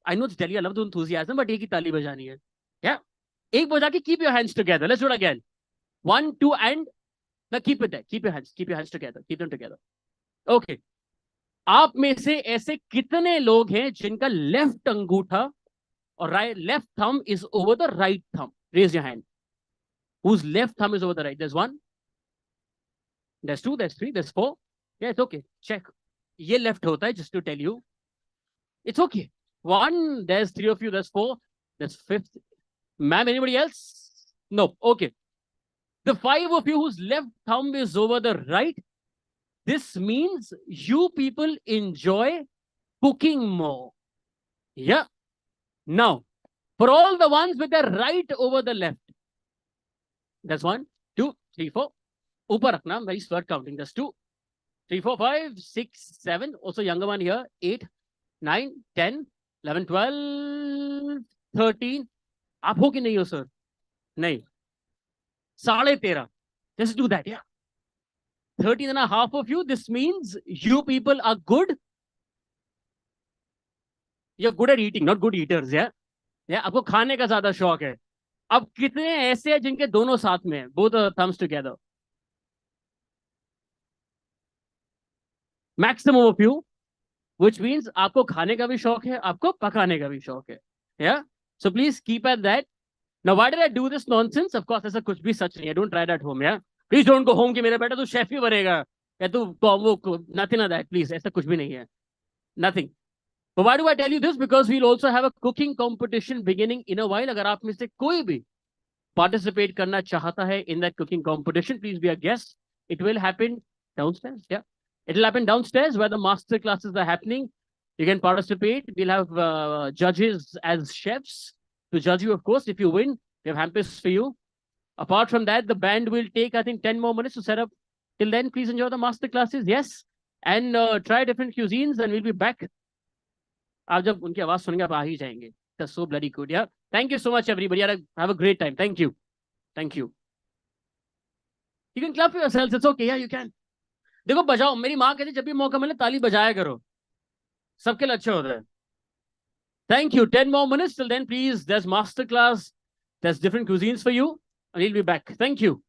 I know it's Delhi. I love the enthusiasm, but एक ही ताली बजानी है. Yeah, एक बजा के keep your hands together. Let's do it again. 1, 2, and now keep it there. Keep your hands together. Keep them together. Okay. आप में से ऐसे कितने लोग हैं जिनका लेफ्ट अंगूठा और left thumb is over the right thumb? Raise your hand. Whose left thumb is over the right? There's 1. There's 2. There's 3. There's 4. Yeah, it's okay. Check. ये left होता है, just to tell you. It's okay. 1. There's 3 of you. There's 4. There's 5th. Ma'am, anybody else? No. Okay. The 5 of you whose left thumb is over the right, this means you people enjoy cooking more. Yeah. Now, for all the ones with the right over the left, that's 1, 2, 3, 4. ऊपर रखना, very start counting. That's 2, 3, 4, 5, 6, 7. Also younger one here. 8, 9, 10, 11, 12, 13. आप हो कि नहीं हो sir? नहीं. 13.5. Just do that. Yeah. 13.5 of you. This means you people are good. You're good at eating, not good eaters. Yeah. Yeah. आपको खाने का ज्यादा शौक है. अब कितने ऐसे हैं जिनके दोनों साथ में हैं? Both the thumbs together. Maximum of you, which means आपको खाने का भी शौक है, आपको पकाने का भी शौक है. Yeah. So please keep at that. Now, why did I do this nonsense? Of course, ऐसा कुछ भी सच नहीं है. Don't try that at home. Yeah. Please don't go home कि मेरा बेटा तू शेफ ही बनेगा या तू वो nothing like that. Please, ऐसा कुछ भी नहीं है. Nothing. But why do I tell you this? Because we'll also have a cooking competition beginning in a while. अगर आप में से कोई भी participate करना चाहता है in that cooking competition, please be a guest. It will happen downstairs. Yeah, it will happen downstairs where the master classes are happening. You can participate. We'll have judges as chefs to judge you, of course. If you win, we have hampers for you. Apart from that, the band will take, I think, 10 more minutes to set up. Till then, please enjoy the master classes. Yes, and try different cuisines, and we'll be back. आप जब उनकी आवाज सुनेंगे आप आ ही जाएंगे. That's so bloody good. Yeah. Thank you so much, everybody. Have a great time. Thank you. Thank you. You can clap for yourselves. It's okay. Yeah, you can. देखो बजाओ. मेरी माँ कहती जब भी मौका मिले ताली बजाया करो. सबके लिए अच्छा होता है. Thank you. 10 more minutes. Till then, please. There's master class. There's different cuisines for you. And we'll be back. Thank you.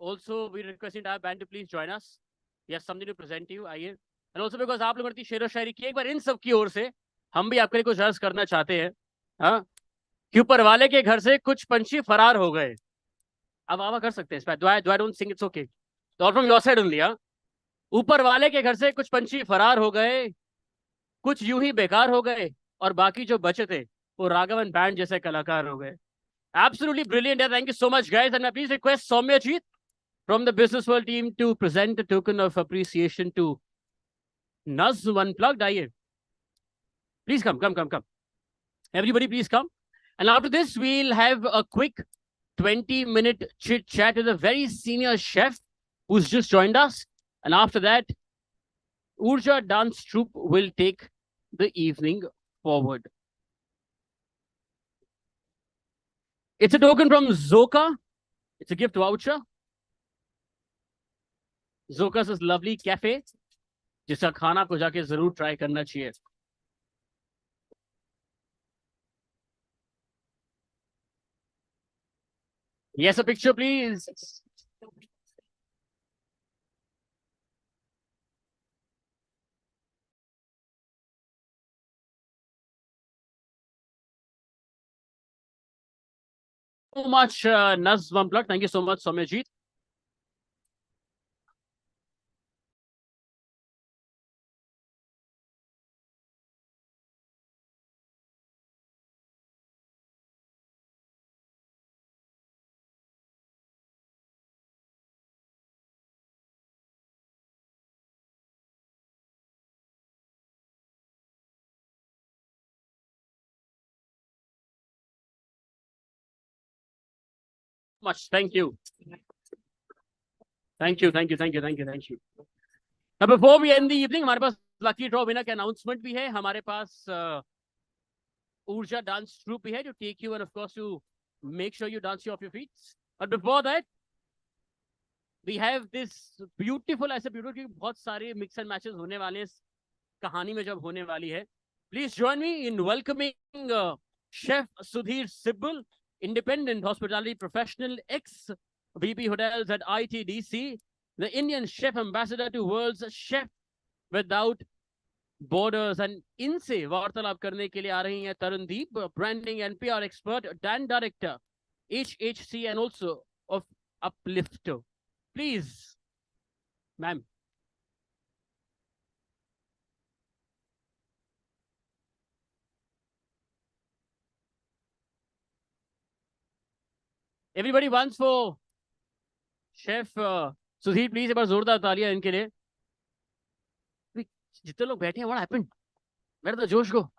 also we request the entire band to please join us. We have something to present to you. आइए. And also because आप लोगों ने शेरो शायरी की, एक बार इन सब की ओर से हम भी आपके लिए कुछ अर्ज करना चाहते हैं. हाँ, कि ऊपर वाले के घर से कुछ पंछी फरार हो गए. अब आवा कर सकते हैं इस पे. Do I don't think it's okay. All from your side only. हाँ, ऊपर वाले के घर से कुछ पंछी फरार हो गए, कुछ यूं ही बेकार हो गए, और बाकी जो बचे थे वो राघवन बैंड जैसे कलाकार हो गए. Absolutely brilliant. Thank you so much, guys. And I please request Soumya Jeet from the Business World team to present a token of appreciation to Naz Unplugged. Aye. Please come. Everybody, please come. And after this, we'll have a quick 20-minute chit chat with a very senior chef who's just joined us. And after that, Urja Dance Troupe will take the evening forward. It's a token from Zoka. It's a gift voucher. Zoka's is lovely cafe, जिसका खाना आपको जाके जरूर try करना चाहिए. Yes, a picture, please. So much, Naz Unplugged. Thank you so much, Soumya Jeet. Much. Thank you. Thank you. Now, before we end the evening, हमारे पास lucky draw winner का announcement भी है. हमारे पास Urja Dance Troupe भी है to take you and of course to make sure you dance you off your feet. But before that, we have this beautiful, ऐसे beautiful कि बहुत सारे mix and matches होने वाले हैं इस कहानी में जब होने वाली है. Please join me in welcoming Chef Sudhir Sibbal, independent hospitality professional, ex-VP hotels at ITDC, the Indian chef ambassador to World's Chef Without Borders. And इनसे वार्तालाप करने के लिए आ रही हैं Tarandeep, branding and PR expert, Dan director, HHC, and also of Uplifter. Please, ma'am. Everybody wants for Chef Sudhir, please एक बार जोरदार तालियां इनके लिए. जितने लोग बैठे हैं, what happened? Where did the Josh go?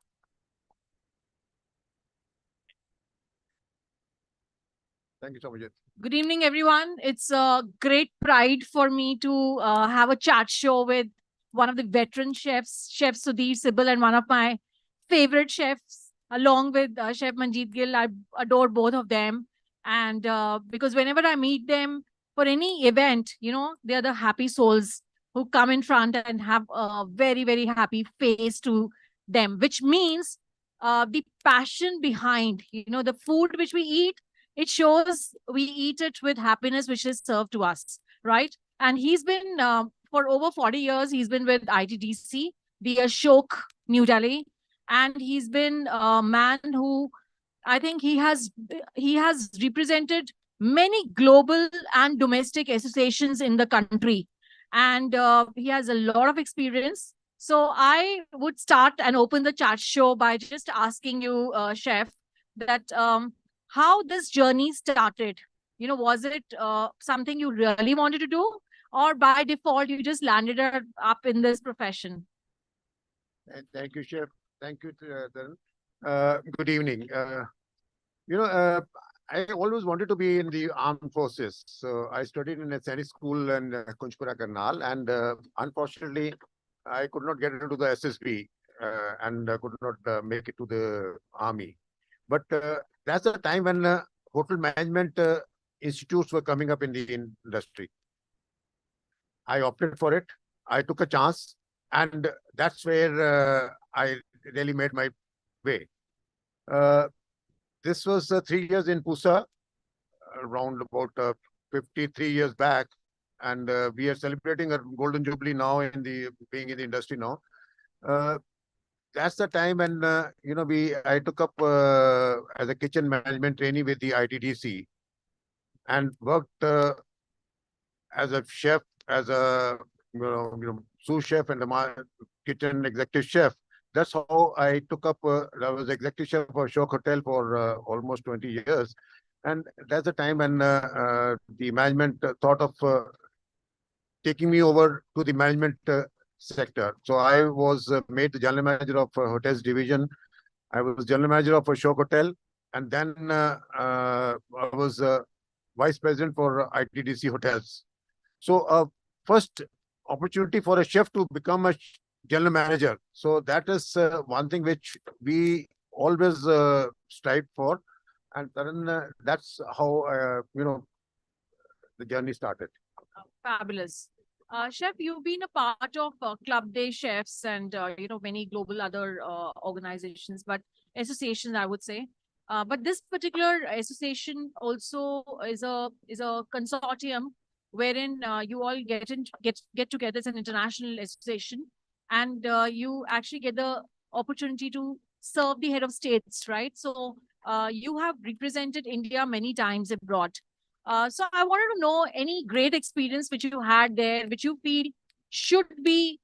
Thank you so much. Good evening, everyone. It's a great pride for me to have a chat show with one of the veteran chefs, Chef Sudhir Sibbal, and one of my favorite chefs, along with Chef Manjeet Gill. I adore both of them. And because whenever I meet them for any event, you know, they're the happy souls who come in front and have a very, very happy face to them, which means the passion behind, you know, the food which we eat. It shows we eat it with happiness, which is served to us, right? And he's been, for over 40 years, he's been with ITDC, the Ashok, New Delhi. And he's been a man who, I think he has represented many global and domestic associations in the country. And he has a lot of experience. So I would start and open the chat show by just asking you, Chef, that how this journey started. You know, was it something you really wanted to do, or by default you just landed up in this profession? Thank you, Chef. Thank you, Tarun. Good evening. You know, I always wanted to be in the armed forces. So I studied in a Sainik school in Kunchpura, Karnal, and unfortunately, I could not get into the SSB and could not make it to the army. But that's the time when hotel management institutes were coming up in the industry. I opted for it. I took a chance, and that's where I really made my way. This was 3 years in Pusa, around about 53 years back, and we are celebrating a golden jubilee now in the being in the industry now. That's the time when I took up as a kitchen management trainee with the ITDC and worked as a chef, as a sous chef and a kitchen executive chef. That's how I took up. I was executive chef for Ashok Hotel for almost 20 years, and that's the time when the management thought of taking me over to the management sector. So I was made the general manager of hotels division. I was general manager of Ashok Hotel, and then I was vice president for ITDC hotels. So first opportunity for a chef to become a general manager. So that is one thing which we always strive for, and then that's how the journey started. Fabulous. Chef, you've been a part of Club Day Chefs and many global other organizations, but associations, I would say. But this particular association also is a consortium wherein you all get together as an international association, and you actually get the opportunity to serve the head of states, right? So you have represented India many times abroad. So I wanted to know any great experience which you had there, which you feel should be,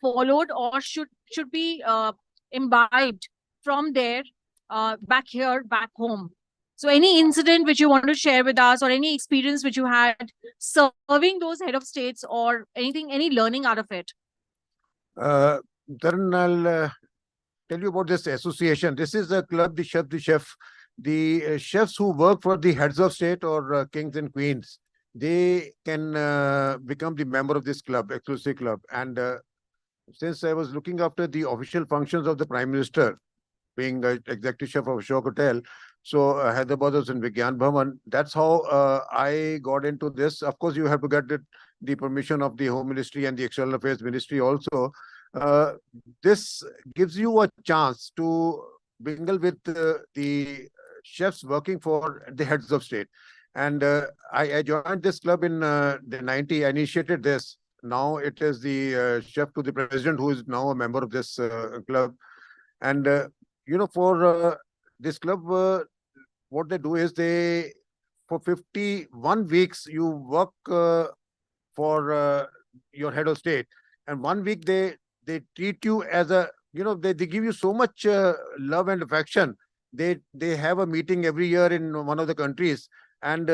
followed or should be imbibed from there back here, back home. So any incident which you want to share with us, or any experience which you had serving those head of states, or anything, any learning out of it? Then I'll tell you about this association. This is a club, the chef. The chefs who work for the heads of state or kings and queens, they can become the member of this club, exclusive club. And since I was looking after the official functions of the Prime Minister, being executive chef of Ashok Hotel, so Hyderabad was in Vigyan Bhavan. That's how I got into this. Of course, you have to get the permission of the Home Ministry and the External Affairs Ministry also. This gives you a chance to mingle with the chefs working for the heads of state. And I joined this club in the 90s. I initiated this. Now it is the chef to the president who is now a member of this club. And, for this club, what they do is for 51 weeks, you work for your head of state. And 1 week, they treat you as a, they give you so much love and affection. They have a meeting every year in one of the countries, and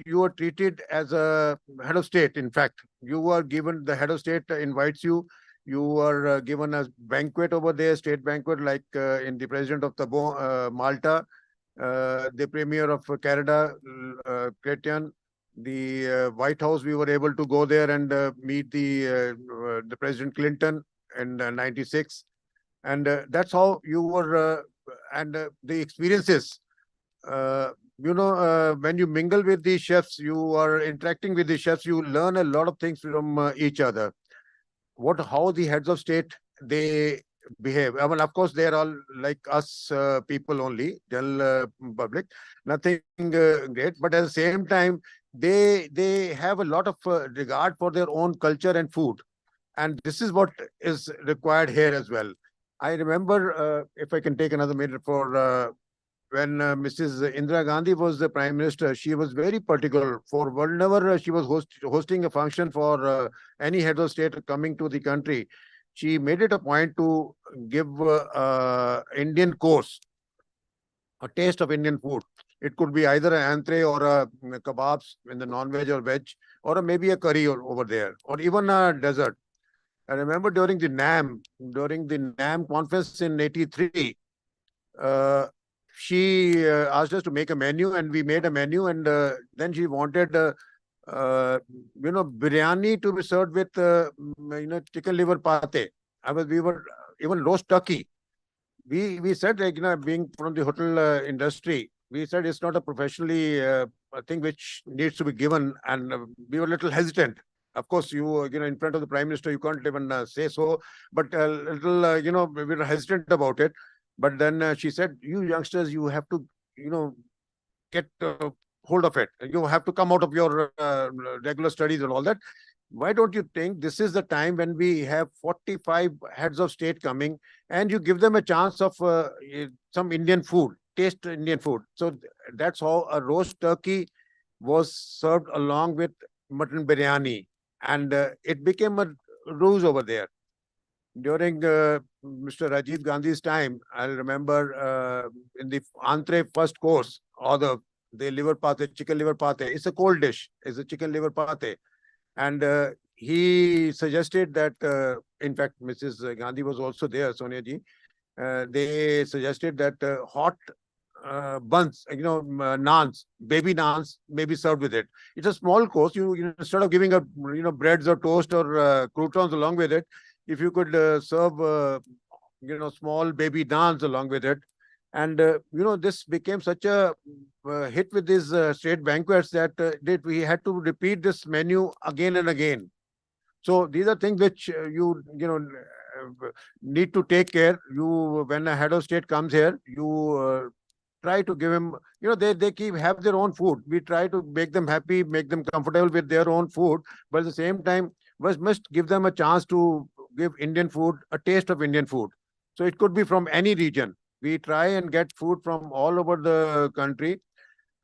you are treated as a head of state. In fact, you are given, the head of state invites you. You are given a banquet over there, state banquet, like in the president of Malta, the premier of Canada, Chrétien, the White House. We were able to go there and meet the President Clinton in '96, and that's how you were. And the experiences, when you mingle with the chefs, you are interacting with the chefs. You learn a lot of things from each other. How the heads of state they behave. I mean, of course, they're all like us people only, general public, nothing great. But at the same time, they have a lot of regard for their own culture and food, and this is what is required here as well. I remember, if I can take another minute, for when Mrs. Indira Gandhi was the Prime Minister, she was very particular for whenever she was hosting a function for any head of state coming to the country. She made it a point to give Indian course, a taste of Indian food. It could be either an entree or a kebabs in the non-veg or veg, or maybe a curry over there, or even a dessert. I remember during the NAM conference in '83, she asked us to make a menu, and we made a menu, and then she wanted biryani to be served with chicken liver pate. We were even roast turkey. We said, like, being from the hotel industry, we said it's not a professionally thing which needs to be given, and we were a little hesitant. Of course, in front of the Prime Minister, you can't even say so, but a little, we were hesitant about it. But then she said, you youngsters, you have to, get hold of it. You have to come out of your regular studies and all that. Why don't you think this is the time when we have 45 heads of state coming and you give them a chance of some Indian food, taste Indian food. So that's how a roast turkey was served along with mutton biryani, and it became a ruse over there. During Mr. Rajiv Gandhi's time, I remember in the entree first course, or the liver pate, chicken liver pate. It's a cold dish. It's a chicken liver pate. And he suggested that, in fact, Mrs. Gandhi was also there, Sonia ji. They suggested that hot buns, naans, baby naans may be served with it. It's a small course. Instead of giving a, breads or toast or croutons along with it, if you could serve, small baby naans along with it. And, this became such a hit with these state banquets that we had to repeat this menu again and again. So these are things which need to take care. When a head of state comes here, you try to give him, they have their own food. We try to make them happy, make them comfortable with their own food. But at the same time, we must give them a chance to give Indian food, a taste of Indian food. So it could be from any region. We try and get food from all over the country.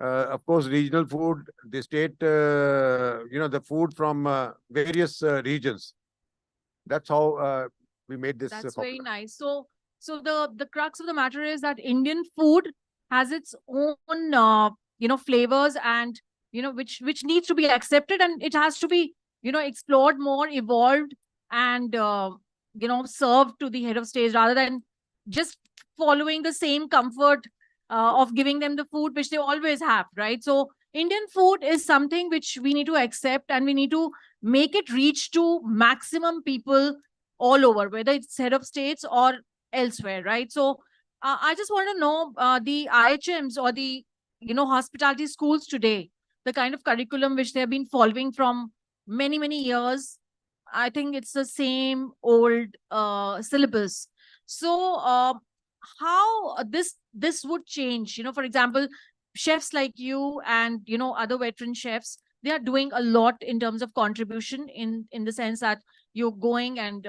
Of course, regional food, the state, the food from various regions. That's how we made this. That's very nice. So the crux of the matter is that Indian food has its own, flavors and, which needs to be accepted, and it has to be, explored more, evolved, and, served to the head of state rather than just following the same comfort of giving them the food which they always have, right? So Indian food is something which we need to accept, and we need to make it reach to maximum people all over, whether it's head of states or elsewhere, right? So I just want to know the IHMs or the, hospitality schools today, the kind of curriculum which they've been following from many, many years. I think it's the same old syllabus. So how this would change, for example, chefs like you and, other veteran chefs, they are doing a lot in terms of contribution in the sense that you're going and,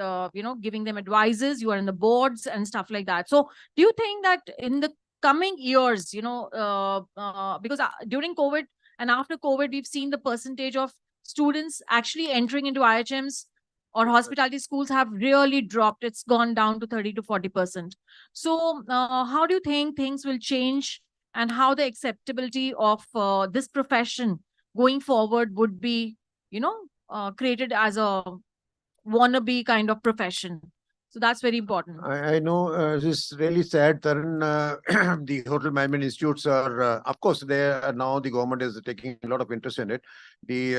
giving them advices, you are in the boards and stuff like that. So do you think that in the coming years, because during COVID and after COVID, we've seen the percentage of students actually entering into IHMs or hospitality schools have really dropped. It's gone down to 30 to 40%. So how do you think things will change, and how the acceptability of this profession going forward would be, created as a wannabe kind of profession? So that's very important. I know this is really sad, Tarun. The hotel management institutes are, of course, now the government is taking a lot of interest in it. They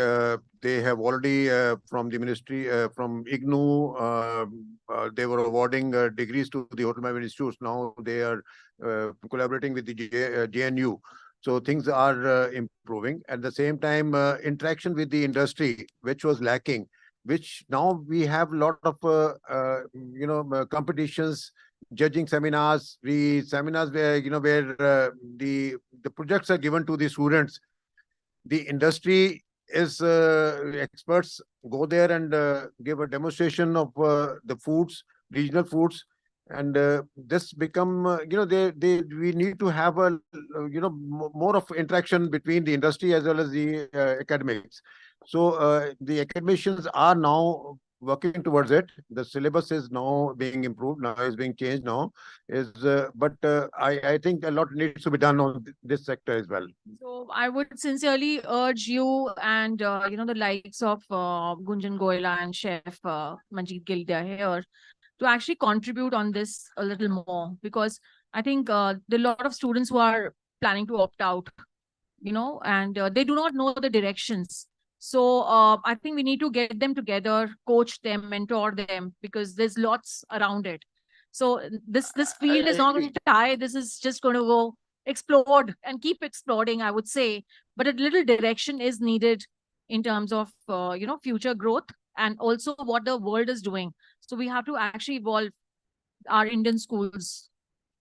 have already, from the ministry, from IGNU, they were awarding degrees to the hotel management institutes. Now they are collaborating with the JNU. So things are improving. At the same time, interaction with the industry, which was lacking, which now we have a lot of, competitions, judging seminars, seminars where, where the projects are given to the students. The industry is, experts go there and give a demonstration of the foods, regional foods. And this become, we need to have a, more of interaction between the industry as well as the academics. So the academicians are now working towards it. The syllabus is now being improved, now is being changed now. But I think a lot needs to be done on this sector as well. So I would sincerely urge you and, the likes of Gunjan Goyla and Chef Manjeet Gill, they are here, to actually contribute on this a little more, because I think there are a lot of students who are planning to opt out, and they do not know the directions. So I think we need to get them together, coach them, mentor them, because there's lots around it. So this field is not going to die. This is just going to go explode and keep exploding, I would say. But a little direction is needed in terms of, future growth and also what the world is doing. So we have to actually evolve our Indian schools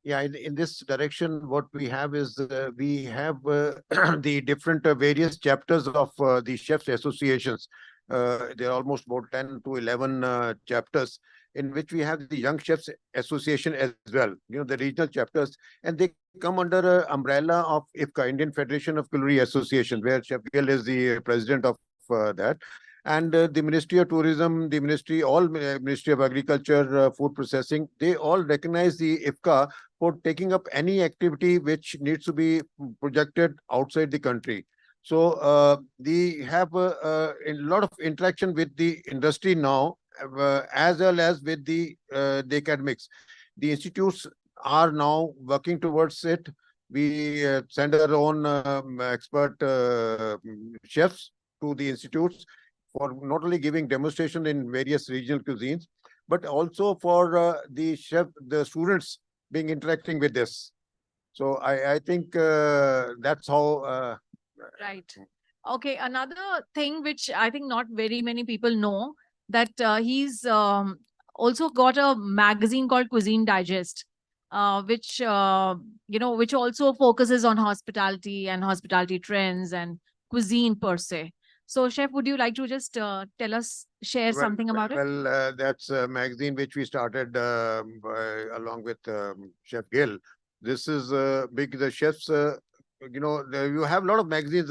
Yeah, in this direction, what we have is we have the different various chapters of the chefs associations. There are almost about 10 to 11 chapters in which we have the Young Chefs Association as well, the regional chapters, and they come under an umbrella of IFCA, Indian Federation of Culinary Association, where Chef Gill is the president of that. And the Ministry of Tourism, the Ministry, all Ministry of Agriculture, Food Processing, they all recognize the IFCA for taking up any activity which needs to be projected outside the country. So they have a lot of interaction with the industry now, as well as with the academics. The institutes are now working towards it. We send our own expert chefs to the institutes for not only giving demonstration in various regional cuisines, but also for the students being interacting with this. So I think that's how. Right. Okay. Another thing which I think not very many people know, that he's also got a magazine called Cuisine Digest, which which also focuses on hospitality and hospitality trends and cuisine per se. So, Chef, would you like to just tell us, share something about it? Well, that's a magazine which we started along with Chef Gill. This is big. The chefs, you have a lot of magazines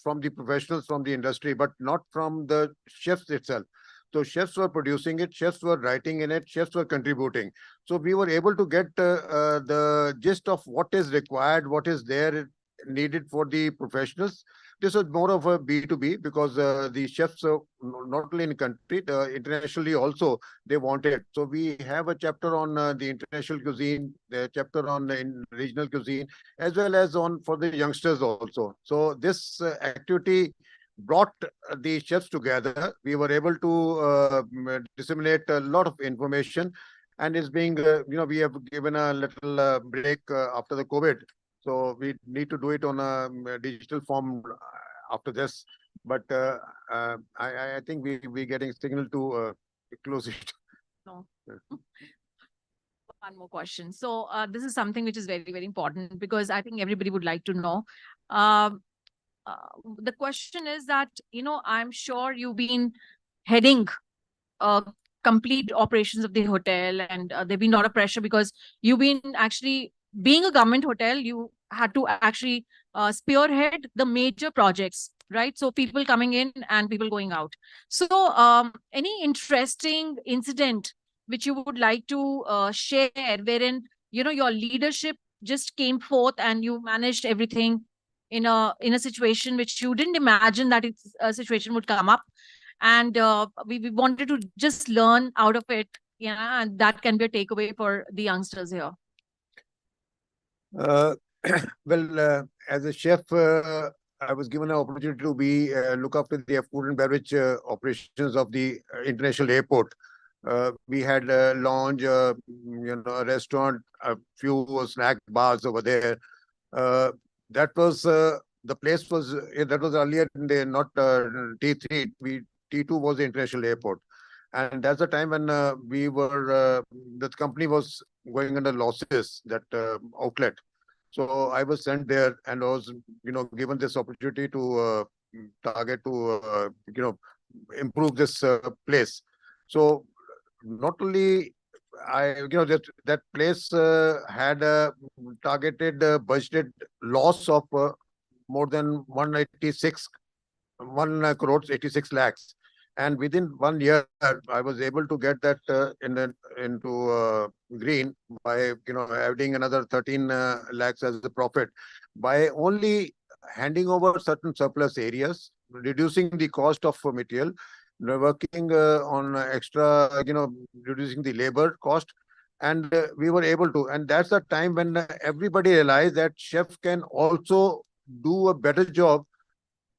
from the professionals from the industry, but not from the chefs itself. So chefs were producing it, chefs were writing in it, chefs were contributing. So we were able to get the gist of what is required, what is there needed for the professionals. This was more of a B2B because the chefs, not only in the country, internationally also, they want it. So we have a chapter on the international cuisine, the chapter on regional cuisine, as well as on for the youngsters also. So this activity brought the chefs together. We were able to disseminate a lot of information, and it's being, we have given a little break after the COVID. So we need to do it on a digital form after this. But I think we're getting signal to close it. No. One more question. So this is something which is very, very important because I think everybody would like to know. The question is that, I'm sure you've been heading complete operations of the hotel, and there've been a lot of pressure because you've been actually being a government hotel, you had to actually spearhead the major projects, right? So people coming in and people going out. So any interesting incident which you would like to share wherein, your leadership just came forth and you managed everything in a situation which you didn't imagine that a situation would come up, and we wanted to just learn out of it, and that can be a takeaway for the youngsters here. Well, as a chef, I was given an opportunity to be look after the food and beverage operations of the international airport. We had a lounge, a restaurant, a few snack bars over there. That was the place was that was earlier in the not T3. T2 was the international airport, and that's the time when we were the company was going under losses, that outlet. So I was sent there and was given this opportunity to target to improve this place. So not only that place had a targeted budgeted loss of more than 186 1 crore 86 lakhs, and within 1 year I was able to get that into green by adding another 13 lakhs as the profit by only handing over certain surplus areas, reducing the cost of material, working on extra, reducing the labor cost. And we were able to, and that's the time when everybody realized that chef can also do a better job,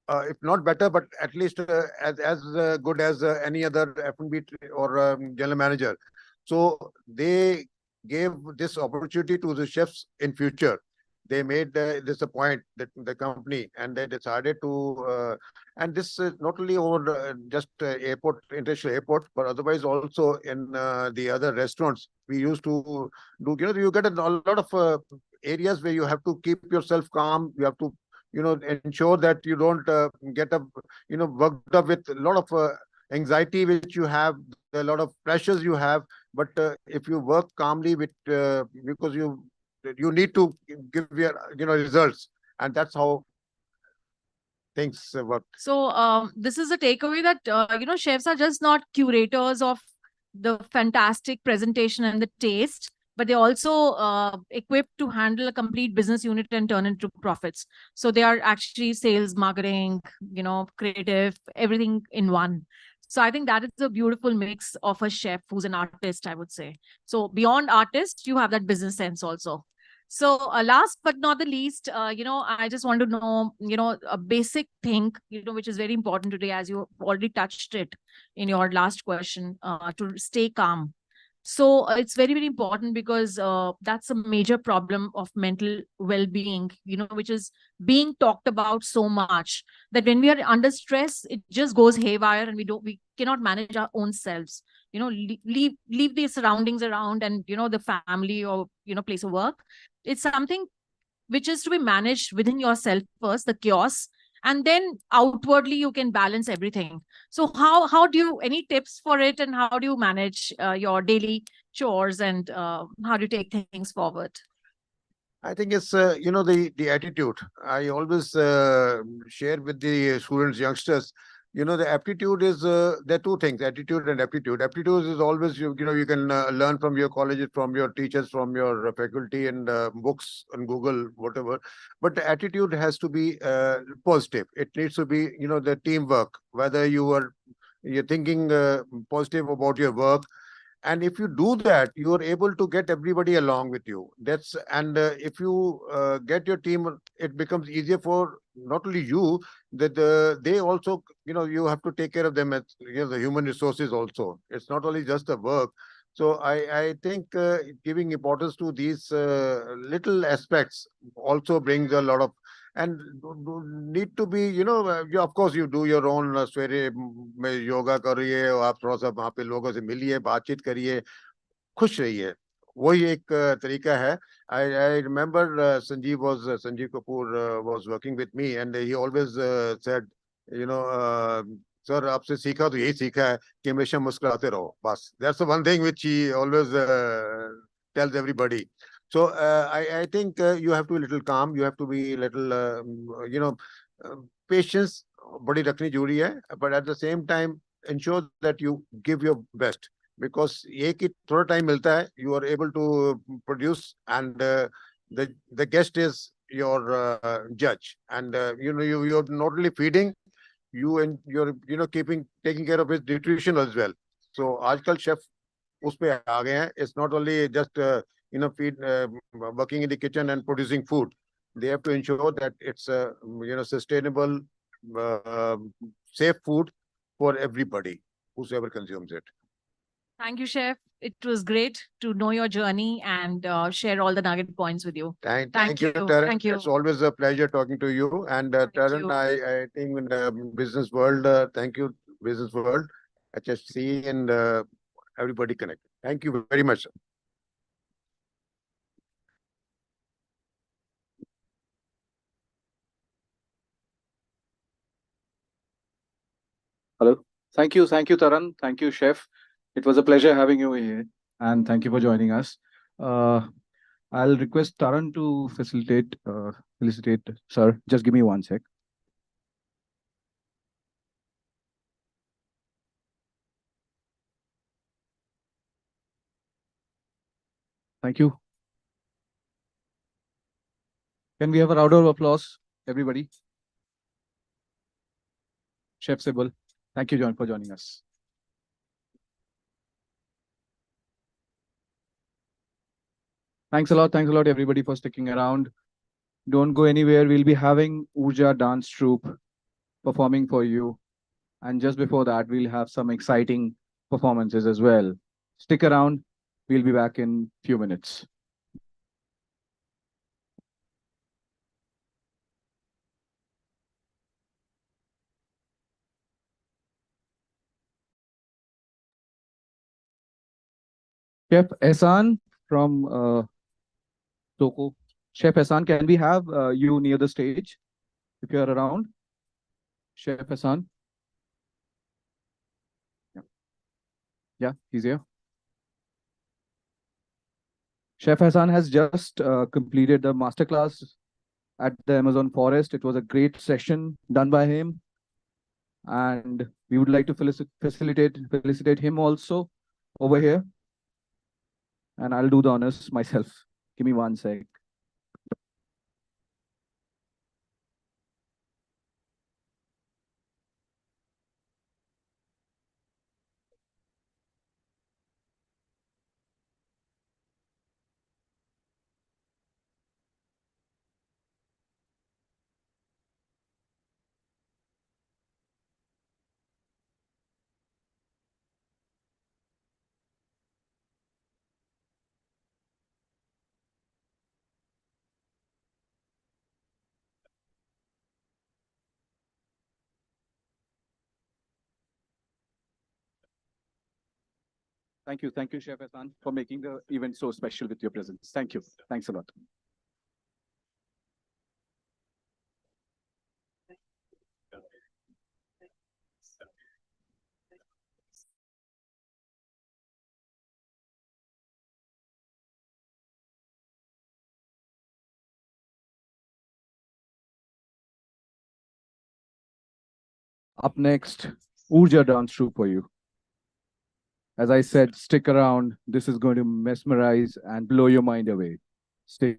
if not better, but at least as good as any other F&B or general manager. So they gave this opportunity to the chefs in future. they made this a point that the company, and they decided to, and this is not only over just airport, international airport, but otherwise also in the other restaurants. We used to do, you get a lot of areas where you have to keep yourself calm. You have to, ensure that you don't get up, worked up with a lot of anxiety which you have, a lot of pressures you have. But if you work calmly with, because you need to give your, results, and that's how things work. So this is a takeaway that chefs are just not curators of the fantastic presentation and the taste, but they're also equipped to handle a complete business unit and turn into profits. So they are actually sales, marketing, creative, everything in one. So I think that is a beautiful mix of a chef who's an artist, I would say. So beyond artist, you have that business sense also. So last but not the least, I just want to know, a basic thing, which is very important today, as you already touched it in your last question, to stay calm. So it's very, very important because that's a major problem of mental well-being, which is being talked about so much that when we are under stress, it just goes haywire and we cannot manage our own selves. Leave the surroundings around and, the family or, place of work. It's something which is to be managed within yourself first, the chaos, and then outwardly you can balance everything. So how do you, any tips for it, and how do you manage your daily chores, and how do you take things forward? I think it's the attitude. I always share with the students, youngsters. The aptitude is there are two things: attitude and aptitude. Aptitude is always you can learn from your colleges, from your teachers, from your faculty, and books on Google, whatever. But the attitude has to be positive. It needs to be the teamwork. Whether you're thinking positive about your work, and if you do that, you are able to get everybody along with you. And if you get your team, it becomes easier for not only you, that they also, you have to take care of them as the human resources also. It's not only just the work. So I think giving importance to these little aspects also brings a lot of, and need to be, of course you do your own सवेरे में योगा करिए, और आप थोड़ा सा वहाँ पे लोगों से मिलिए, बातचीत करिए, खुश रहिए. वही एक तरीका है. I remember Sanjeev Kapoor was working with me, and he always said, sir, आपसे सीखा तो यही सीखा है कि हमेशा मुस्कुराते रहो, बस. That's the one thing which he always tells everybody. So I think you have to be a little calm. You have to be a little, patience. बड़ी रखनी जरूरी है. But at the same time, ensure that you give your best. Because एक ही थोड़ा time मिलता है, you are able to produce, and the guest is your judge, and you're not only feeding you, and you're taking care of his nutrition as well. So आजकल chef उस पे आ गए हैं. It's not only just feed working in the kitchen and producing food. They have to ensure that it's sustainable, safe food for everybody, whosoever consumes it. Thank you, Chef. It was great to know your journey and share all the nugget points with you. Thank you, Taran. Thank you. It's always a pleasure talking to you. And Taran, I think in the business world, thank you, business world, HSC, and everybody connected. Thank you very much. Hello. Thank you, Taran. Thank you, Chef. It was a pleasure having you here, and thank you for joining us. I'll request Taran to facilitate, sir. Just give me 1 sec. Thank you. Can we have a round of applause, everybody? Chef Sybil, thank you, John, for joining us. Thanks a lot, everybody, for sticking around. Don't go anywhere. We'll be having Urja Dance Troupe performing for you. And just before that, we'll have some exciting performances as well. Stick around. We'll be back in a few minutes. Chef Ehsan from Toko. Chef Ehsan, can we have you near the stage if you are around? Chef Ehsan. Yeah, he's here. Chef Hassan has just completed the masterclass at the Amazon forest. It was a great session done by him. And we would like to felicitate him also over here. And I'll do the honors myself. Give me one sec. Thank you, Chef Hassan, for making the event so special with your presence. Thank you. Thanks a lot. Up next, Urja dance troupe for you. As I said, stick around. This is going to mesmerize and blow your mind away. Stay